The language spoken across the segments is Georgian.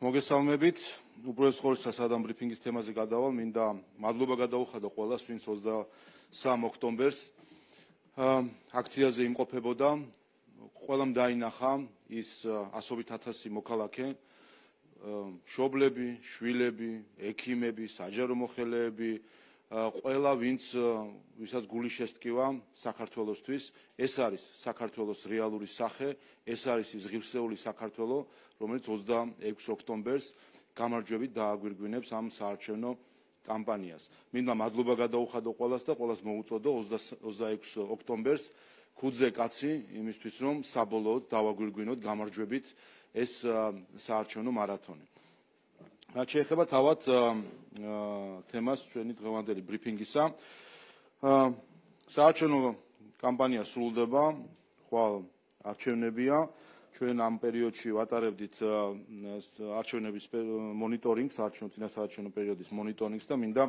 მოგესალმებით. უპირველეს ყოვლისა სადამ ბრიფინგის თემაზე გადავალ, მინდა მადლობა გადაუხადო ყველას, ვინც 23 ოქტომბერს აქციაზე იმყოფებოდა. ყველამ დაინახა ის ასობით ათასი მოქალაქე, მშობლები, შვილები, ექიმები, საჯარო მოხელეები, ყველა ვისაც გული შესტკივა საქართველოსთვის, ეს არის საქართველოს რეალური სახე, ეს არის ის ღირსეული საქართველო, რომელიც 26 ოქტომბერს გამარჯვებით დააგვირგვინებს ამ საარჩევნო კამპანიას. მინდა მადლობა გადაუხადო ყველას და ყველას მოუწოდო 26 ოქტომბერს ქუძე კაცი იმისთვის, რომ საბოლოოდ დავაგვირგვინოთ გამარჯვებით ეს საარჩევნო მარათონი. რაც შეეხება თავად თემას ჩვენი დღევანდელი ბრიფინგისა, საარჩევნო კამპანია სრულდება, ხვალ არჩევნებია. ჩვენ ამ პერიოდში ვატარებდით არჩევნების მონიტორინგს, წინასაარჩევნო პერიოდის მონიტორინგს და მინდა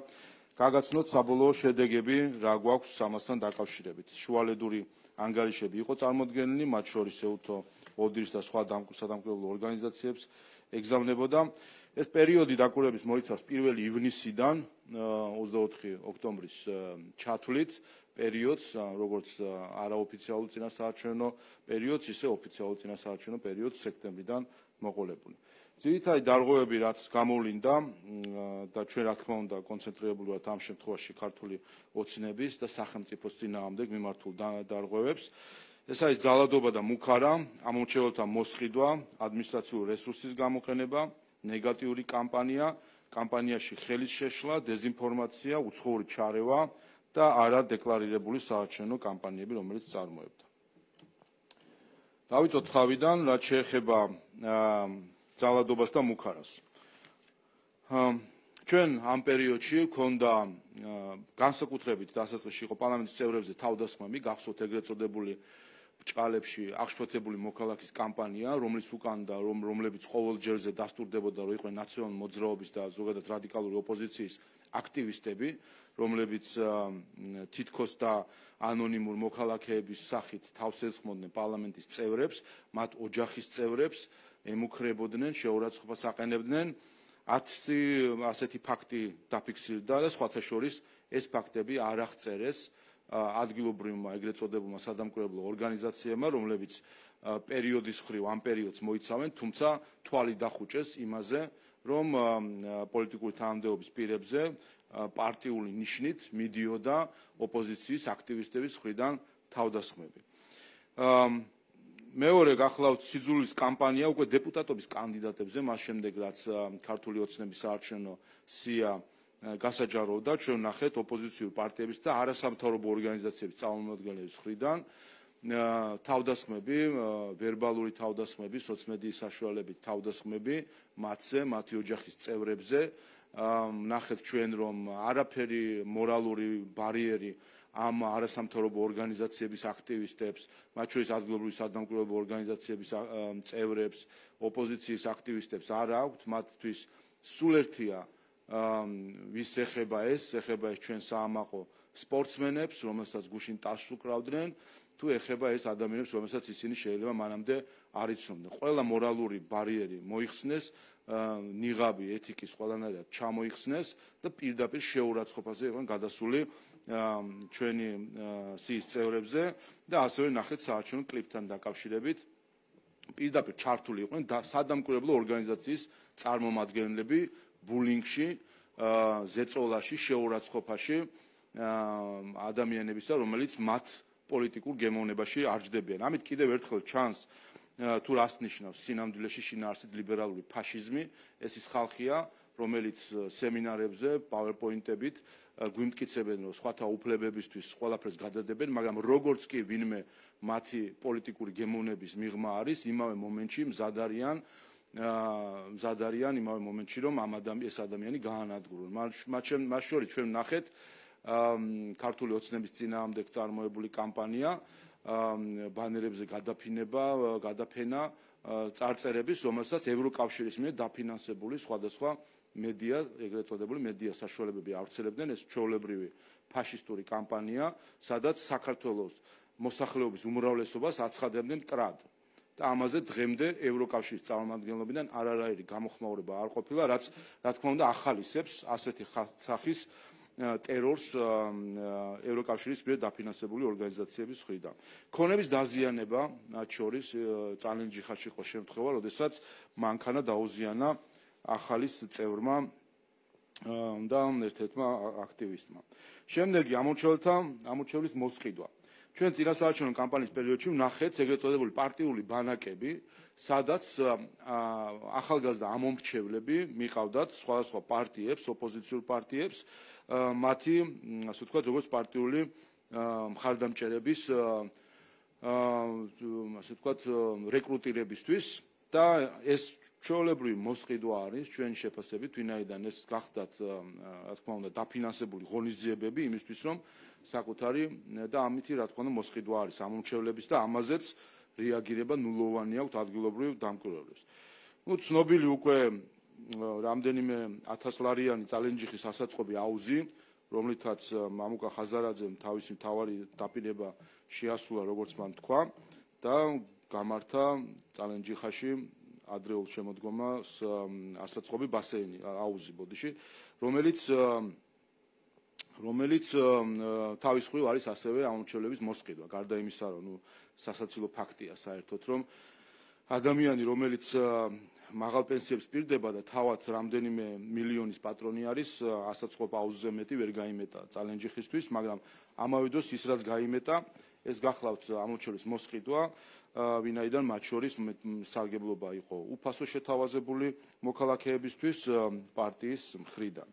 გაგაცნოთ საბოლოო შედეგები, რა გვაქვს ამასთან დაკავშირებით. შუალედური ანგარიშები იყო წარმოდგენილი, მათ შორის ეუთო, ოდრის და სხვა სადამკვირვებლო ორგანიზაციებს ეგზავნებოდა. ეს პერიოდი დაკვირვების მოიცავს 1 ივნისიდან 24 ოქტომბრის ჩათვლით პერიოდს, როგორც არაოფიციალურ წინასაარჩევნო პერიოდს, ისე ოფიციალურ წინასაარჩევნო პერიოდს სექტემბრიდან მოყოლებული. ძირითადი დარღვევები, რაც გამოვლინდა და ჩვენ რა თქმა უნდა კონცენტრირებული ვართ ამ შემთხვევაში ქართული ოცნების და სახელმწიფოს წინააღმდეგ მიმართულ დარღვევებს. ეს არის ძალადობა და მუქარა, ამორჩეველთა მოსყიდვა, ადმინისტრაციული რესურსის გამოყენება, ნეგატიური კამპანია, კამპანიაში ხელის შეშლა, დეზინფორმაცია, უცხოური ჩარევა და არა დეკლარირებული საარჩევნო კამპანიები, რომელიც წარმოებდა. დავიწყოთ თავიდან, რაც შეეხება ძალადობას და მუქარას. ჩვენ ამ პერიოდში გვქონდა განსაკუთრებით დასაწყისში იყო პარლამენტის წევრებზე თავდასხმები, გახსოვთ ეგრეთ წოდებული ბრჭყალებში აღშფოთებული მოქალაქის კამპანია, რომლებიც ყოველ ჯერზე დასტურდებოდა, რომ იყვნენ ნაციონალური მოძრაობის და ზოგადად რადიკალური ოპოზიციის აქტივისტები, რომლებიც თითქოს და ანონიმურ მოქალაქეების სახით თავს ესხმოდნენ პარლამენტის წევრებს, მათ ოჯახის წევრებს, ემუქრებოდნენ, შეურაცხყოფას აყენებდნენ. ასეთი ფაქტი დაფიქსირდა და სხვათა შორის ეს ფაქტები არ აღწერეს ადგილობრივმა ეგრეთ წოდებულმა სადამკვირვებლო ორგანიზაციებმა, რომლებიც პერიოდის მხრივ ამ პერიოდს მოიცავენ, თუმცა თვალი დახუჭეს იმაზე, რომ პოლიტიკური თანამდებობის პირებზე პარტიული ნიშნით მიდიოდა ოპოზიციის აქტივისტების მხრიდან თავდასხმები. მეორე გახლავთ სიძულვის კამპანია უკვე დეპუტატობის კანდიდატებზე, მას შემდეგ რაც ქართული ოცნების საარჩევნო სია გასაჯაროვდა, ჩვენ ვნახეთ ოპოზიციურ პარტიების და არასამთავრობო ორგანიზაციების წარმომადგენლების მხრიდან თავდასხმები, ვერბალური თავდასხმები, სოციმედიის საშუალებით თავდასხმები მათზე, მათი ოჯახის წევრებზე. ვნახეთ ჩვენ, რომ არაფერი მორალური ბარიერი ამ არასამთავრობო ორგანიზაციების აქტივისტებს, მათ შორის ადგილობრივი სადამკვირვებლო ორგანიზაციების წევრებს, ოპოზიციის აქტივისტებს არ აქვთ, მათთვის სულ ერთია ვის ეხება ეს ჩვენ საამაყო სპორტსმენებს, რომელსაც გუშინ ტასს უკრავდნენ, თუ ეხება ეს ადამიანებს, რომელსაც ისინი შეიძლება მანამდე არ იცნობდნენ. ყველა მორალური ბარიერი მოიხსნეს, ნიღაბი ეთიკის ყველანაირად ჩამოიხსნეს და პირდაპირ შეურაცხყოფაზე იყვნენ გადასული ჩვენი სიის წევრებზე და ასევე ნახეთ საარჩევნო კლიპთან დაკავშირებით პირდაპირ ჩართული იყვნენ სადამკვირვებლო ორგანიზაციის წარმომადგენლები ბულინგში, ზეწოლაში, შეურაცხყოფაში ადამიანებისა, რომელიც მათ პოლიტიკურ გემოვნებაში არჯდებიან. ამით კიდევ ერთხელ ჩანს თუ რას ნიშნავს სინამდვილეში შინაარსით ლიბერალური ფაშიზმი, ეს ის ხალხია, რომელიც სემინარებზე, PowerPoint-ებით გვიმტკიცებენ, რომ სხვათა უფლებებისთვის ყველაფერს გადადებენ, მაგრამ როგორც კი ვინმე მათი პოლიტიკური გემოვნების მიღმა არის, იმავე მომენტში მზად არიან იმავე მომენტში, რომ ეს ადამიანი გაანადგურონ. მათ შორის ჩვენ ვნახეთ ქართული ოცნების წინააღმდეგ წარმოებული კამპანია, ბანერებზე გადაფენა წარწერების, რომელსაც ევროკავშირის მიერ დაფინანსებული სხვადასხვა მედია, ეგრეთ წოდებული მედია საშუალებები ავრცელებდნენ. ეს ჩვეულებრივი ფაშისტური კამპანია, სადაც საქართველოს მოსახლეობის უმრავლესობას აცხადებდნენ მტრად. და ამაზე დღემდე ევროკავშირის წარმომადგენლობიდან არანაირი გამოხმაურება არ ყოფილა, რაც რა თქმა უნდა ახალისებს ასეთი სახის ტერორს ევროკავშირის მიერ დაფინანსებული ორგანიზაციების მხრიდან. ქონების დაზიანება, მათ შორის ძალიან ჯიხადში იყო შემთხვევა, როდესაც მანქანა დაუზიანა ახალის წევრმა და ერთ-ერთმა აქტივისტმა. შემდეგი ამორჩევლის მოსყიდვა. ჩვენ წინასაარჩევნო კამპანიის პერიოდში ვნახეთ ეგრეთ წოდებული პარტიული ბანაკები, სადაც ახალგაზრდა ამომრჩევლები მიყავდათ სხვადასხვა პარტიებს, ოპოზიციურ პარტიებს, მათი, ასე ვთქვათ, როგორც პარტიული მხარდამჭერების, ასე ვთქვათ, რეკრუტირებისთვის და ეს ჩვეულებრივი მოსყიდვა არის ჩვენი შეფასებით, ვინაიდან ეს გახდათ, რა თქმა უნდა, დაფინანსებული ღონისძიებები იმისთვის, რომ საკუთარი და ამითი, რა თქმა უნდა, მოსყიდვა არის ამომრჩევლების და ამაზეც რეაგირება ნულოვანი აქვს ადგილობრივ დამკვირვებლებს. ცნობილი უკვე რამდენიმე 1000 ლარიანი წალენჯიხის ასაწყობი აუზი, რომლითაც მამუკა ხაზარაძემ თავისი მთავარი დაპირება შეასრულა, როგორც მან თქვა, და გამართა წალენჯიხაში ადრეულ შემოდგომას ასაწყობი ბასეინი, აუზი ბოდიში, რომელიც თავის მხრივ არის ასევე ამორჩევლების მოსყიდვა. გარდა იმისა, რომ სასაცილო ფაქტია საერთოდ, რომ ადამიანი, რომელიც მაღალ პენსიებს პირდება და თავად რამდენიმე მილიონის პატრონი არის, ასაწყობ აუზზე მეტი ვერ გაიმეტა წალენჯიხისთვის, მაგრამ ამავე დროს ის რაც გაიმეტა, ეს გახლავთ ამორჩევლის მოსყიდვა, ვინაიდან მათ შორის სარგებლობა იყო უფასო შეთავაზებული მოქალაქეებისთვის პარტიის მხრიდან.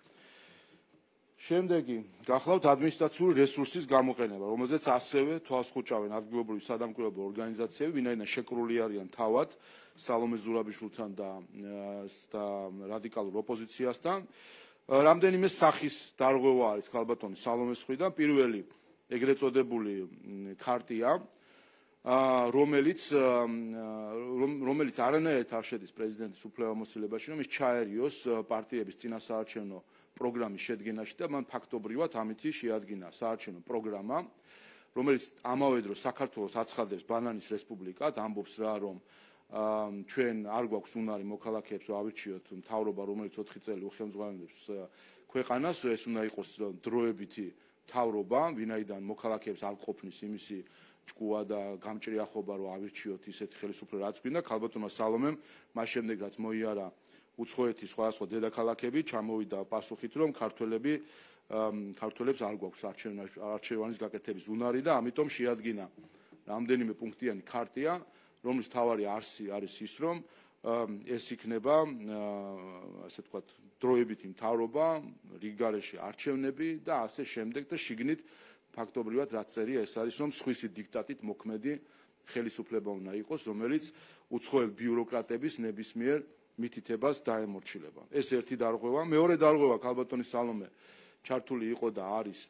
შემდეგი გახლავთ ადმინისტრაციული რესურსის გამოყენება, რომელზეც ასევე თვალს ხუჭავენ ადგილობრივი სადამკვირვებლო ორგანიზაციები, ვინაიდან შეკრული არიან თავად სალომე ზურაბიშვილთან და რადიკალურ ოპოზიციასთან. რამდენიმე სახის დარღვევა არის ქალბატონი სალომეს მხრიდან. პირველი ეგრეთ წოდებული ქარტია, რომელიც არანაირად არ შედის პრეზიდენტის უფლებამოსილებაში, რომ ის ჩაერიოს პარტიების წინასაარჩევნო პროგრამის შედგენაში და მან ფაქტობრივად ამითი შეადგინა საარჩევნო პროგრამა, რომელიც ამავე დროს საქართველოს აცხადებს ბანანის რესპუბლიკად, ამბობს რა, რომ ჩვენ არ გვაქვს უნარი მოქალაქეებს ავირჩიოთ მთავრობა, რომელიც 4 წელი უხელმძღვანელობს ქვეყანას, ეს უნდა იყოს დროებითი მთავრობა, ვინაიდან მოქალაქეებს არ ყოფნის იმისი ჭკუა და გამჭრიახობა, რომ ავირჩიოთ ისეთი ხელისუფლება, რაც გვინდა. ქალბატონმა სალომემ მას შემდეგ, რაც მოიარა უცხოეთის სხვადასხვა დედაქალაქები, ჩამოვიდა პასუხით, რომ ქართველებს არ გვაქვს არჩევანის გაკეთების უნარი და ამიტომ შეადგინა რამდენიმე პუნქტიანი ქარტია, რომლის მთავარი არსი არის ის, რომ ეს იქნება, ასე ვთქვათ, დროებითი მთავრობა, რიგგარეში არჩევნები და ასე შემდეგ და შიგნით ფაქტობრივად რაც წერია, ეს არის, რომ სხვისი დიქტატით მოქმედი ხელისუფლება უნდა იყოს, რომელიც უცხოელ ბიუროკრატების ნებისმიერ მითითებას დაემორჩილება. ეს ერთი დარღვევა. მეორე დარღვევა ქალბატონი სალომე ჩართული იყო და არის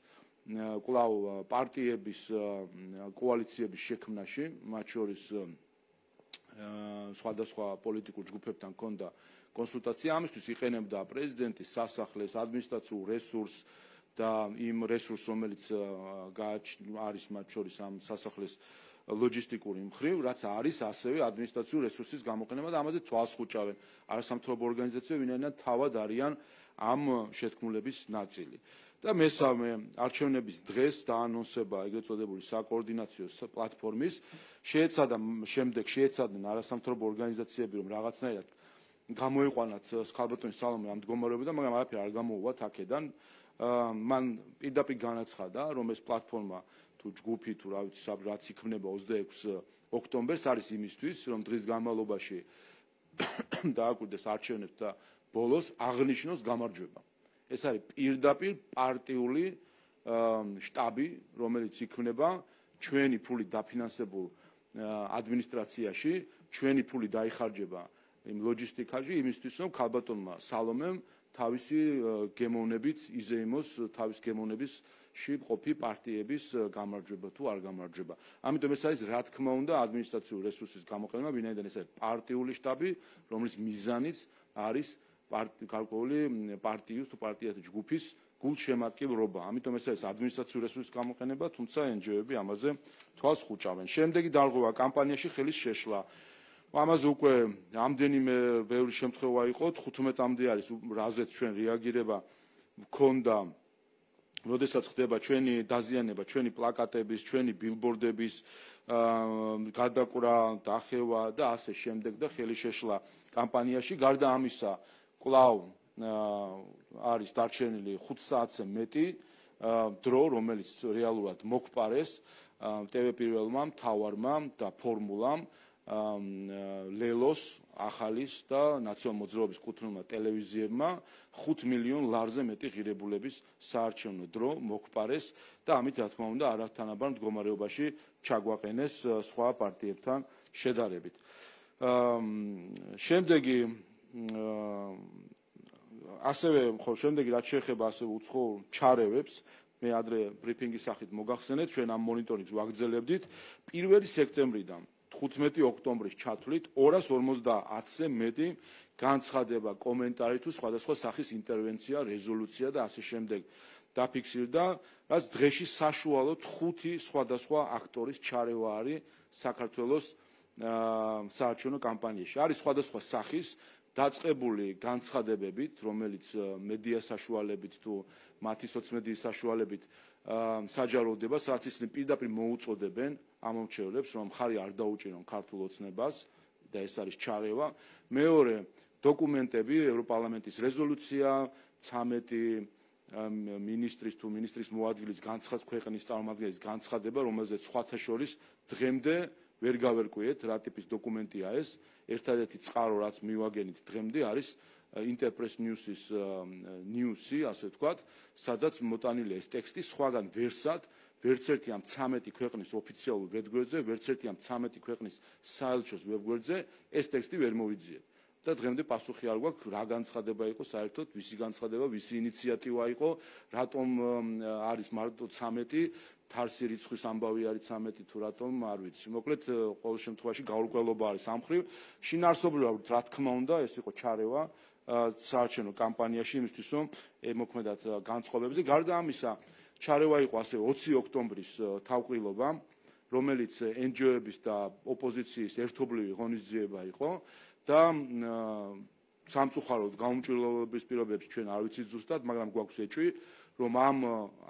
კვლავ პარტიების კოალიციების შექმნაში, მათ შორის სხვადასხვა პოლიტიკურ ჯგუფებთან ჰქონდა კონსულტაცია, ამისთვის იყენებდა პრეზიდენტის სასახლეს, ადმინისტრაციულ რესურსს და იმ რესურსს, რომელიც არის მათ შორის ამ სასახლის ლოჯისტიკური მხრივ, რაც არის ასევე ადმინისტრაციული რესურსის გამოყენება და ამაზე თვალს ხუჭავენ არასამთავრობო ორგანიზაციები, ვინაიდან თავად არიან ამ შეთქმულების ნაწილი. და მესამე არჩევნების დღეს დაანონსება ეგრეთ წოდებული საკოორდინაციო პლატფორმის, შეეცადნენ არასამთავრობო ორგანიზაციები, რომ რაღაცნაირად გამოიყვანათ ქალბატონის სალომე ამ მდგომარეობიდან, მაგრამ არაფერი არ გამოუვათ აქედან. მან პირდაპირ განაცხადა, რომ ეს პლატფორმა თუ ჯგუფი თუ რა ვიცი რაც იქმნება 26 ოქტომბერს არის იმისთვის, რომ დღის განმავლობაში დააკვირდეს არჩევნებს და ბოლოს აღნიშნოს გამარჯვება. ეს არის პირდაპირ პარტიული შტაბი, რომელიც იქმნება ჩვენი ფულით დაფინანსებულ ადმინისტრაციაში, ჩვენი ფული დაიხარჯება იმ ლოჯისტიკაში, იმისთვის, რომ ქალბატონმა სალომემ თავისი გემოვნებით იზეიმოს თავის გემოვნებისში მყოფი პარტიების გამარჯვება თუ არ გამარჯვება. ამიტომ ეს არის რა თქმა უნდა ადმინისტრაციული რესურსის გამოყენება, ვინაიდან ეს არის პარტიული შტაბი, რომლის მიზანიც არის გარკვეული პარტიის თუ პარტიათა ჯგუფის გულშემატკივრობა. ამიტომ ეს არის ადმინისტრაციული რესურსის გამოყენება, თუმცა NGO-ები ამაზე თვალს ხუჭავენ. შემდეგი დარღვევა კამპანიაში ხელის შეშლა. ამაზე უკვე ამდენიმე ბევრი შემთხვევა იყო, 15-მდე არის რაზეც ჩვენ რეაგირება მქონდა, როდესაც ხდება ჩვენი დაზიანება, ჩვენი პლაკატების, ჩვენი ბილბორდების გადაკვრა, დახევა და ასე შემდეგ და ხელი შეშლა კამპანიაში. გარდა ამისა, კვლავ არის დარჩენილი 5 საათზე მეტი დრო, რომელიც რეალურად მოგპარეს TV პირველმა, მთავარმა და ფორმულამ, ლელოს, ახალის და ნაციონალ მოძრაობის კუთვნილმა ტელევიზიებმა 5 მილიონ ლარზე მეტი ღირებულების საარჩევნო დრო მოგპარეს და ამით რა თქმა უნდა არათანაბარ მდგომარეობაში ჩაგვაყენეს სხვა პარტიებთან შედარებით. შემდეგი ასევე შემდეგი რაც შეეხება ასევე უცხოურ ჩარევებს, მე ადრე ბრიფინგის სახით მოგახსენეთ, ჩვენ ამ მონიტორინგს ვაგრძელებდით 1 სექტემბრიდან 15 ოქტომბრის ჩათვლით 250-ზე მეტი განცხადება, კომენტარი თუ სხვადასხვა სახის ინტერვენცია, რეზოლუცია და ასე შემდეგ დაფიქსირდა, რაც დღეში საშუალოდ 5 სხვადასხვა აქტორის ჩარევა არის საქართველოს საარჩევნო კამპანიაში. არის სხვადასხვა სახის დაწყებული განცხადებებით, რომელიც მედია საშუალებით თუ მათი სოციმედიის საშუალებით საჯაროვდება, სადაც ისინი პირდაპირ მოუწოდებენ ამომრჩევლებს, რომ ხარი არ დაუჭირონ ქართულ ოცნებას და ეს არის ჩარევა. მეორე, დოკუმენტები, ევროპარლამენტის რეზოლუცია, 13 მინისტრის თუ მინისტრის მოადგილის ქვეყნის წარმომადგენლის განცხადება, რომელზეც სხვათა შორის დღემდე ვერ გავერკვიეთ, რა ტიპის დოკუმენტია ეს. ერთადერთი წყარო, რაც მივაგენით დღემდე, არის Interpress News-ი, ასე ვთქვათ, სადაც მოტანილია ეს ტექსტი, სხვაგან ვერსად, ვერც ერთი ამ 13 ქვეყნის ოფიციალურ ვებგვერდზე, ვერც ერთი ამ 13 ქვეყნის საელჩოს ვებგვერდზე ეს ტექსტი ვერ მოვიძიეთ. და დღემდე პასუხი არ გვაქვს, რა განცხადება იყო საერთოდ, ვისი განცხადება, ვისი ინიციატივა იყო, რატომ არის მარტო 13, თარსი რიცხვის ამბავი არის 13 თუ რატომ არ ვიცი. მოკლედ, ყოველ შემთხვევაში გაურკვევლობა არის ამ მხრივ. შინაარსობრივად, რა თქმა უნდა, ეს იყო ჩარევა საარჩევნო კამპანიაში, იმისთვის რომ მოქმედად განწყობებზე. გარდა ამისა, ჩარევა იყო ასევე 20 ოქტომბრის თავყრილობა, რომელიც NGO-ების და ოპოზიციის ერთობლივი ღონისძიება იყო და სამწუხაროდ გაუმჭვირვალობის პირობებში ჩვენ არ ვიცით ზუსტად, მაგრამ გვაქვს ეჭვი, რომ ამ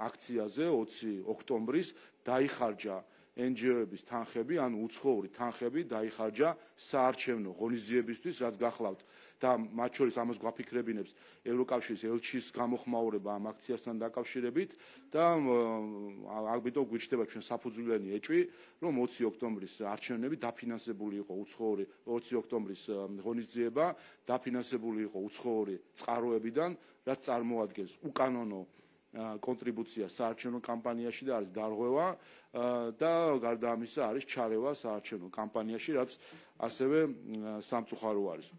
აქციაზე 20 ოქტომბრის დაიხარჯა NGO-ების თანხები, ანუ უცხოური თანხები დაიხარჯა საარჩევნო ღონისძიებისთვის, რაც გახლავთ და მათ შორის ამას გვაფიქრებინებს ევროკავშირის ელჩის გამოხმაურება ამ აქციასთან დაკავშირებით და ალბათ გვიჩნდება ჩვენ საფუძვლიანი ეჭვი, რომ 20 ოქტომბრის არჩევნები დაფინანსებული იყო უცხოური 20 ოქტომბრის ღონისძიება დაფინანსებული იყო უცხოური წყაროებიდან, რაც წარმოადგენს უკანონო კონტრიბუცია საარჩევნო კამპანიაში და არის დარღვევა და გარდა ამისა არის ჩარევა საარჩევნო კამპანიაში, რაც ასევე სამწუხარო არის.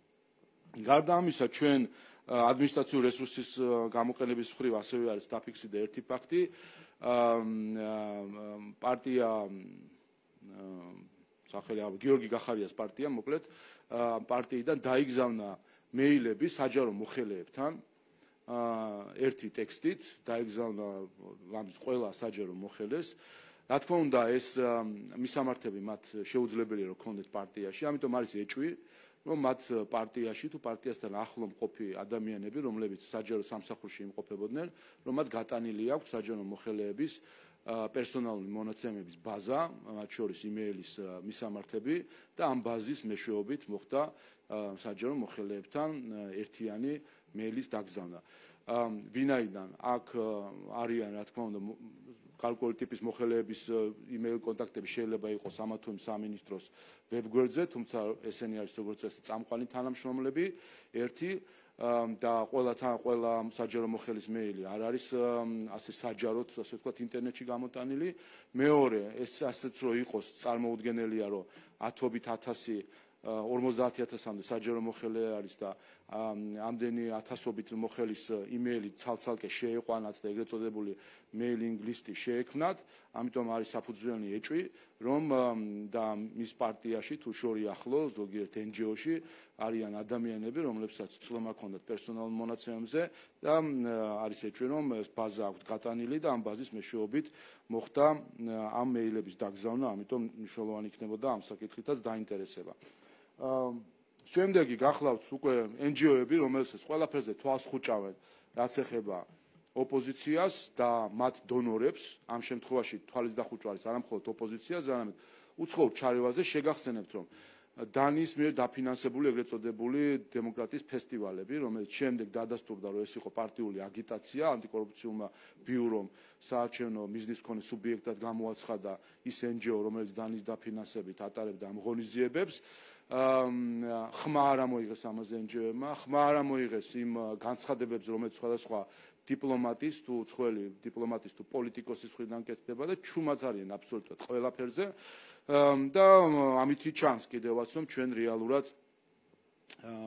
გარდა ამისა, ჩვენ ადმინისტრაციული რესურსის გამოყენების მხრივ ასევე არის დაფიქსირდა ერთი ფაქტი. პარტია სახელი გიორგი გახარიას პარტია, მოკლედ, პარტიიდან დაიგზავნა მეილები საჯარო მოხელეებთან ერთი ტექსტით, დაიგზავნა ამის ყველა საჯარო მოხელეს. რა თქმა უნდა, ეს მისამართები მათ შეუძლებელია რომ ქონდეთ პარტიაში, ამიტომ არის ეჭვი, რომ მათ პარტიაში თუ პარტიასთან ახლო მყოფი ადამიანები, რომლებიც საჯარო სამსახურში იმყოფებოდნენ, რომ მათ გატანილი აქვს საჯარო მოხელეების პერსონალური მონაცემების ბაზა, მათ შორის იმეილის მისამართები და ამ ბაზის მეშვეობით მოხდა საჯარო მოხელეებთან ერთიანი მეილის დაგზავნა. ვინაიდან აქ არიან, რა თქმა უნდა, კალკული ტიპის მოხელეების იმეილ კონტაქტები შეიძლება იყოს ამა თუ იმ სამინისტროს ვებგვერდზე, თუმცა ესენი არის როგორც წესი წამყვანი თანამშრომლები, ერთი და ყველა საჯარო მოხელის მეილი არ არის ასე საჯაროდ, ასე ვთქვათ, ინტერნეტში გამოტანილი. მეორე, ეს ასეც რო იყოს წარმოუდგენელია, რომ ათობით 1000 50,000-მდე საჯარო მოხელე არის და ამდენი ათასობით მოხელის იმეილი ცალ-ცალკე შეეყვანათ და ეგრეთ წოდებული მეილინგ ლისტი შეექმნათ, ამიტომ არის საფუძვლიანი ეჭვი, რომ და მის პარტიაში თუ შორი ახლო ზოგიერთ NGO-ში არიან ადამიანები, რომლებსაც წლომა ჰქონდათ პერსონალურ მონაცემებზე და არის ეჭვი, რომ ეს ბაზა აქვთ გატანილი და ამ ბაზის მეშვეობით მოხდა ამ მეილების დაგზავნა, ამიტომ მნიშვნელოვანი იქნებოდა ამ საკითხითაც დაინტერესება. შემდეგი გახლავთ უკვე NGO-ები, რომელსაც ყველაფერზე თვალს ხუჭავენ, რაც ეხება ოპოზიციას და მათ დონორებს, ამ შემთხვევაში თვალის დახუჭვა არის არა მხოლოდ ოპოზიციას, არამედ უცხოურ ჩარევაზე შეგახსენებთ, რომ დანიის მიერ დაფინანსებული ეგრეთ წოდებული დემოკრატიის ფესტივალები, რომელიც შემდეგ დადასტურდა, რომ ეს იყო პარტიული აგიტაცია, ანტიკორუფციულმა ბიურომ საარჩევნო მიზნის მქონე სუბიექტად გამოაცხადა ის NGO, რომელიც დანიის დაფინანსებით ატარებდა ამ ღონისძიებებს. ხმა არ ამოიღეს ამაზე NGO-მა, ხმა არ ამოიღეს იმ განცხადებებს, რომელიც სხვადასხვა დიპლომატის თუ უცხოელი დიპლომატის თუ პოლიტიკოსის მხრიდან კეთდება და ჩუმად არიან აბსოლუტურად ყველაფერზე. და ამითი ჩანს კიდევაც, რომ ჩვენ რეალურად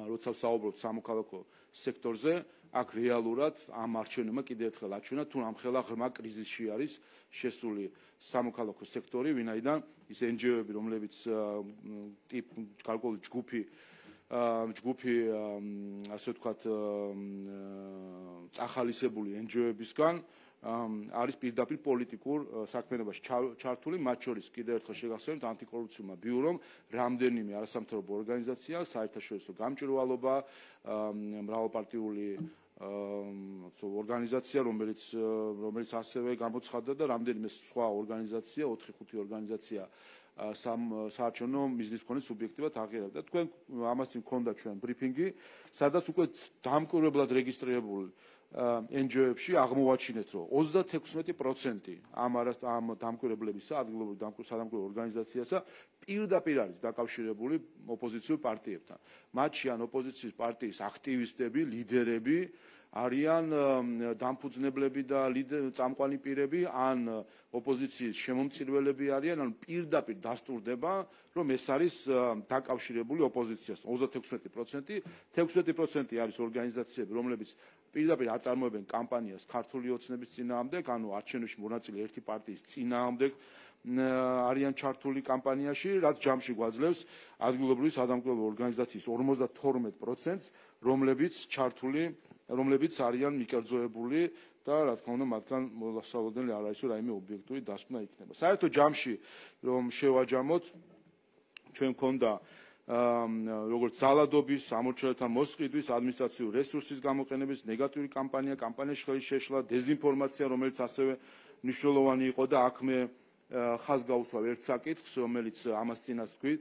როცა ვსაუბრობთ სამოქალაქო სექტორზე, აქ რეალურად ამ არჩევნებმა კიდევ ერთხელ აჩვენა, თუ ამხელა ღრმა კრიზისში არის შესული სამოქალაქო სექტორი, ვინაიდან ის NGO-ები, რომლებიც გარკვეული ჯგუფი ასე ვთქვათ წახალისებული NGO-ებისგან არის პირდაპირ პოლიტიკურ საქმიანობაში ჩართული, მათ შორის კიდევ ერთხელ შეგახსენებთ ანტიკორუფციულმა ბიურომ, რამდენიმე არასამთავრობო ორგანიზაცია, საერთაშორისო გამჭვირვალობა, მრავალპარტიული ორგანიზაცია, რომელიც ასევე გამოცხადდა და რამდენიმე სხვა ორგანიზაცია, 4-5 ორგანიზაცია საარჩევნო მიზნის მქონე სუბიექტებად აღიარებდა. თქვენ ამასთან გქონდა ჩვენ ბრიფინგი, სადაც უკვე დამკვირვებლად რეგისტრირებული NGO-ებში აღმოვაჩინეთ, რომ 36% ამ დამკვირვებლებისა, ადგილობრივ სადამკვირვებლო ორგანიზაციასა პირდაპირ არის დაკავშირებული ოპოზიციურ პარტიებთან. მათში ან ოპოზიციის პარტიის აქტივისტები, ლიდერები არიან დამფუძნებლები და წამყვანი პირები, ან ოპოზიციის შემომწირველები არიან, ან პირდაპირ დასტურდება, რომ ეს არის დაკავშირებული ოპოზიციას. 36%, 16% არის ორგანიზაციები, რომლებიც პირდაპირ აწარმოებენ კამპანიას ქართული ოცნების წინააღმდეგ, ანუ არჩევნებში მონაწილე ერთი პარტიის წინააღმდეგ არიან ჩართული კამპანიაში, რაც ჯამში გვაძლევს ადგილობრივი სადამკვირვებლო ორგანიზაციის 52%-ს, რომლებიც არიან მიკერძოებული და რა თქმა უნდა მათგან მოსალოდნელი არ არის, რომ რაიმე ობიექტური დასკვნა იქნება. საერთო ჯამში რომ შევაჯამოთ, ჩვენ გქონდა როგორც ძალადობის, ამორჩეულთა მოსყიდვის, ადმინისტრაციული რესურსის გამოყენების, ნეგატიური კამპანიაში ხელის შეშლა, დეზინფორმაცია, რომელიც ასევე მნიშვნელოვანი იყო და აქ მე ხაზს გავუსვავ ერთ საკითხს, რომელიც ამას წინას თქვით,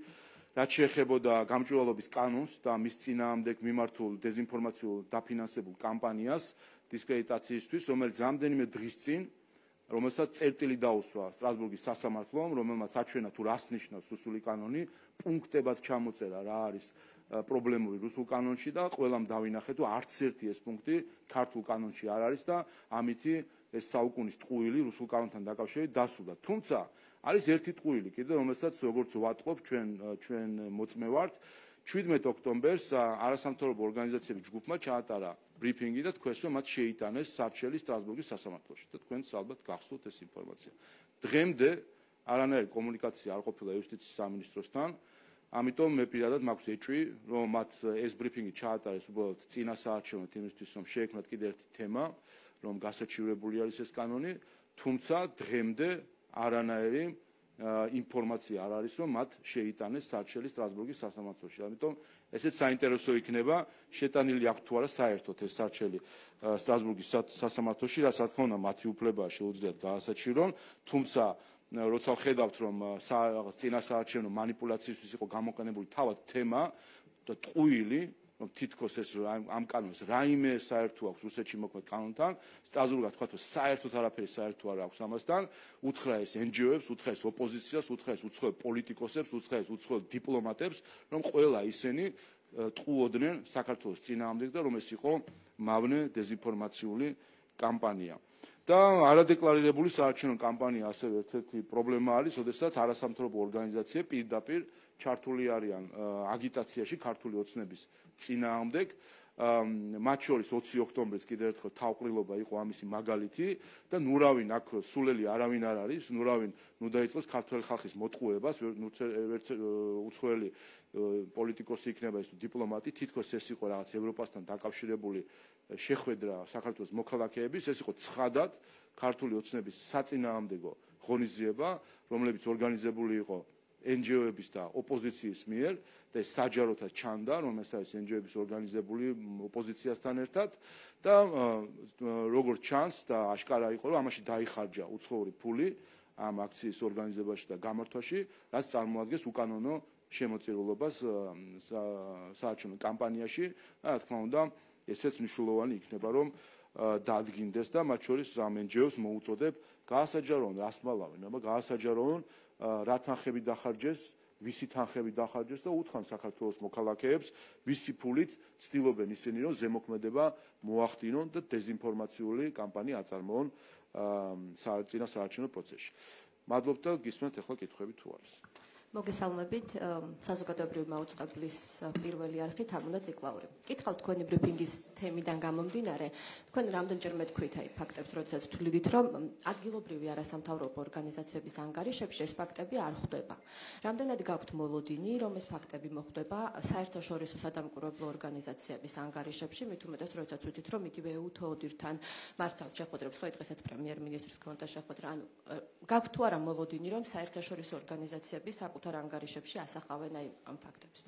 რაც შეეხებოდა გამჭვირვალობის კანონს და მის წინააღმდეგ მიმართულ დეზინფორმაციულ დაფინანსებულ კამპანიას დისკრედიტაციისთვის, რომელიც რამდენიმე დღის წინ, რომელსაც წერტილი დაუსვა სტრასბურგის სასამართლომ, რომელმაც აჩვენა თუ რას ნიშნავს რუსული კანონი, პუნქტებად ჩამოწერა რა არის პრობლემური რუსულ კანონში და ყველამ დავინახეთ, თუ არც ერთი ეს პუნქტი ქართულ კანონში არ არის და ამითი ეს საუკუნის ტყუილი რუსულ კანონთან დაკავშირებით დასრულდა. თუმცა არის ერთი ტყუილი კიდე, რომელსაც როგორც ვატყობ ჩვენ მოწმე ვართ, 17 ოქტომბერს არასამთავრობო ორგანიზაციების ჯგუფმა ჩაატარა ბრიფინგი და თქვენს, რომ მათ შეიტანეს სარჩელი სტრასბურგის სასამართლოში და თქვენს ალბათ გახსოვთ ეს ინფორმაცია. დღემდე არანაირი კომუნიკაცია არ ყოფილა იუსტიციის სამინისტროსთან, ამიტომ მე პირადად მაქვს ეჭვი, რომ მათ ეს ბრიფინგი ჩაატარეს უბრალოდ წინა საარჩევნო იმისთვის, რომ შეექმნათ კიდე ერთი თემა, რომ გასაჩივრებული არის ეს კანონი, თუმცა დღემდე არანაირი ინფორმაცია არ არის, რომ მათ შეიტანეს სარჩელი სტრასბურგის სასამართლოში. ამიტომ ესეც საინტერესო იქნება, შეტანილი აქვს თუ არა საერთოდ ეს სარჩელი სტრასბურგის სასამართლოში, რაც რა თქმა უნდა მათი უფლებაა შეუძლიათ გაასაჩივრონ, თუმცა როცა ვხედავთ, რომ წინა საარჩევნო манипуляციისთვის იყო გამოყენებული თავად თემა და ტყუილი, რომ თითქოს ეს ამ კანონს რაიმე საერთო აქვს რუსეთში მოქმედ კანონთან, სტრასბურგა თქვა, რომ საერთოდ არაფერი საერთო არ აქვს ამასთან, უთხრა ეს NGO-ებს, უთხრა ეს ოპოზიციას, უთხრა ეს უცხოელ პოლიტიკოსებს, უთხრა ეს უცხოელ დიპლომატებს, რომ ყველა ისინი ტყუოდნენ საქართველოს წინააღმდეგ და რომ ეს იყო მავნე დეზინფორმაციული კამპანია. და არადეკლარირებული საარჩევნო კამპანია ასევე ერთ-ერთი პრობლემა არის, როდესაც არასამთავრობო ორგანიზაციები პირდაპირ ჩართული არიან აგიტაციაში ქართული ოცნების წინააღმდეგ. მათ შორის 20 ოქტომბრის კიდევ ერთხელ თავყრილობა იყო ამისი მაგალითი და ნურავინ აქ სულელი არავინ არ არის, ნურავინ დაიწყოს ქართველი ხალხის მოტყუებას, უცხოელი პოლიტიკოსი იქნება ის დიპლომატი, თითქოს ეს იყო რაღაც ევროპასთან დაკავშირებული შეხვედრა საქართველოს მოქალაქეების, ეს იყო ცხადად ქართული ოცნების საწინააღმდეგო ღონისძიება, რომლებიც ორგანიზებული იყო NGO-ების და ოპოზიციის მიერ და ეს საჯაროთაც ჩანდა, რომ ეს არის NGO-ების ორგანიზებული ოპოზიციასთან ერთად და როგორც ჩანს და აშკარა იყო, რომ ამაში დაიხარჯა უცხოური ფული ამ აქციის ორგანიზებაში და გამართვაში, რაც წარმოადგენს უკანონო შემოწირულობას საარჩევნო კამპანიაში. რა თქმა უნდა, ესეც მნიშვნელოვანი იქნება, რომ დადგინდეს და მათ შორის ამ NGO-ს მოუწოდებ გაასაჯაროონ, რას მალავენ, გაასაჯაროონ, რა თანხები დახარჯეს, ვისი თანხები დახარჯეს და უთხრან საქართველოს მოქალაქეებს, ვისი ფულით ცდილობენ ისინი, რომ ზემოქმედება მოახდინონ და დეზინფორმაციული კამპანია აწარმოონ წინა საარჩევნო პროცესში. მადლობ და გისმენთ ახლა კითხვები თუ არის. მოგესალმებით, საზოგადოებრივი მაუწყებლის პირველი არხი თამუნა ციკლაური. კითხავთ თქვენი ბრიფინგის თემიდან გამომდინარე, თქვენ რამდენჯერმე თქვით აი ფაქტებს, როდესაც თვლიდით, რომ ადგილობრივი არასამთავრობო ორგანიზაციების ანგარიშებში ეს ფაქტები არ ხვდება. რამდენად გაქვთ მოლოდინი, რომ ეს ფაქტები მოხვდება საერთაშორისო სადამკვირვებლო ორგანიზაციების ანგარიშებში, მით უმეტეს, როდესაც ვიცით, რომ იგივე EU-თოოდირთან მართავთ შეხვედრებს, ხო დღესაც პრემიერ-მინისტრის კონტა შეხვედრა, ანუ გაქვთ თუ არა მოლოდინი, რომ საერთაშორისო ორგანიზაციების საკუთარ ანგარიშებში ასახავენ აი ამ ფაქტებს.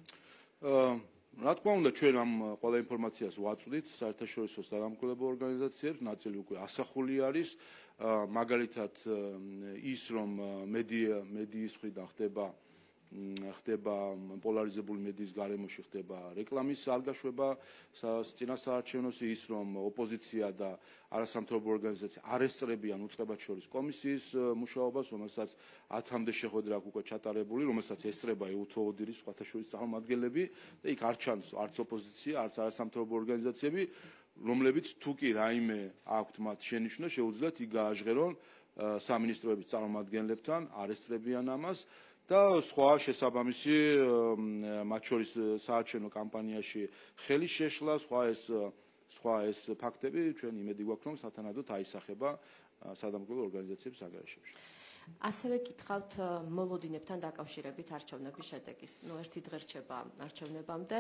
რა თქმა უნდა, ჩვენ ამ ყველა ინფორმაციას ვაწვდით საერთაშორისო სადამკვირვებლო ორგანიზაციებს, ნაწილი უკვე ასახული არის, მაგალითად ის, რომ მედიის მხრიდან ხდება პოლარიზებული მედიის გარემოში ხდება რეკლამის არ გაშვება წინა საარჩევნოში, ის რომ ოპოზიცია და არასამთავრობო ორგანიზაცია არ ესწრებიან უწყებად შორის კომისიის მუშაობას, რომელსაც 10-მდე შეხვედრა აქვს უკვე ჩატარებული, რომელსაც ესწრება EU-თოოდირის სხვათა შორის წარმომადგენლები და იქ არ ჩანს არც ოპოზიცია, არც არასამთავრობო ორგანიზაციები, რომლებიც თუ კი რაიმე აქვთ მათ შენიშვნა, შეუძლიათ იქ გააჟღერონ სამინისტროების წარმომადგენლებთან, არ ესწრებიან ამას. და სხვა შესაბამისი მათ შორის საარჩევნო კამპანიაში ხელის შეშლა, სხვა ეს ფაქტები ჩვენ იმედი გვაქვს, რომ სათანადოდ აისახება სადამკვირვებლო ორგანიზაციების ანგარიშებში. ასევე კითხავთ მოლოდინებთან დაკავშირებით არჩევნების შედეგის. ერთი დღე რჩება არჩევნებამდე,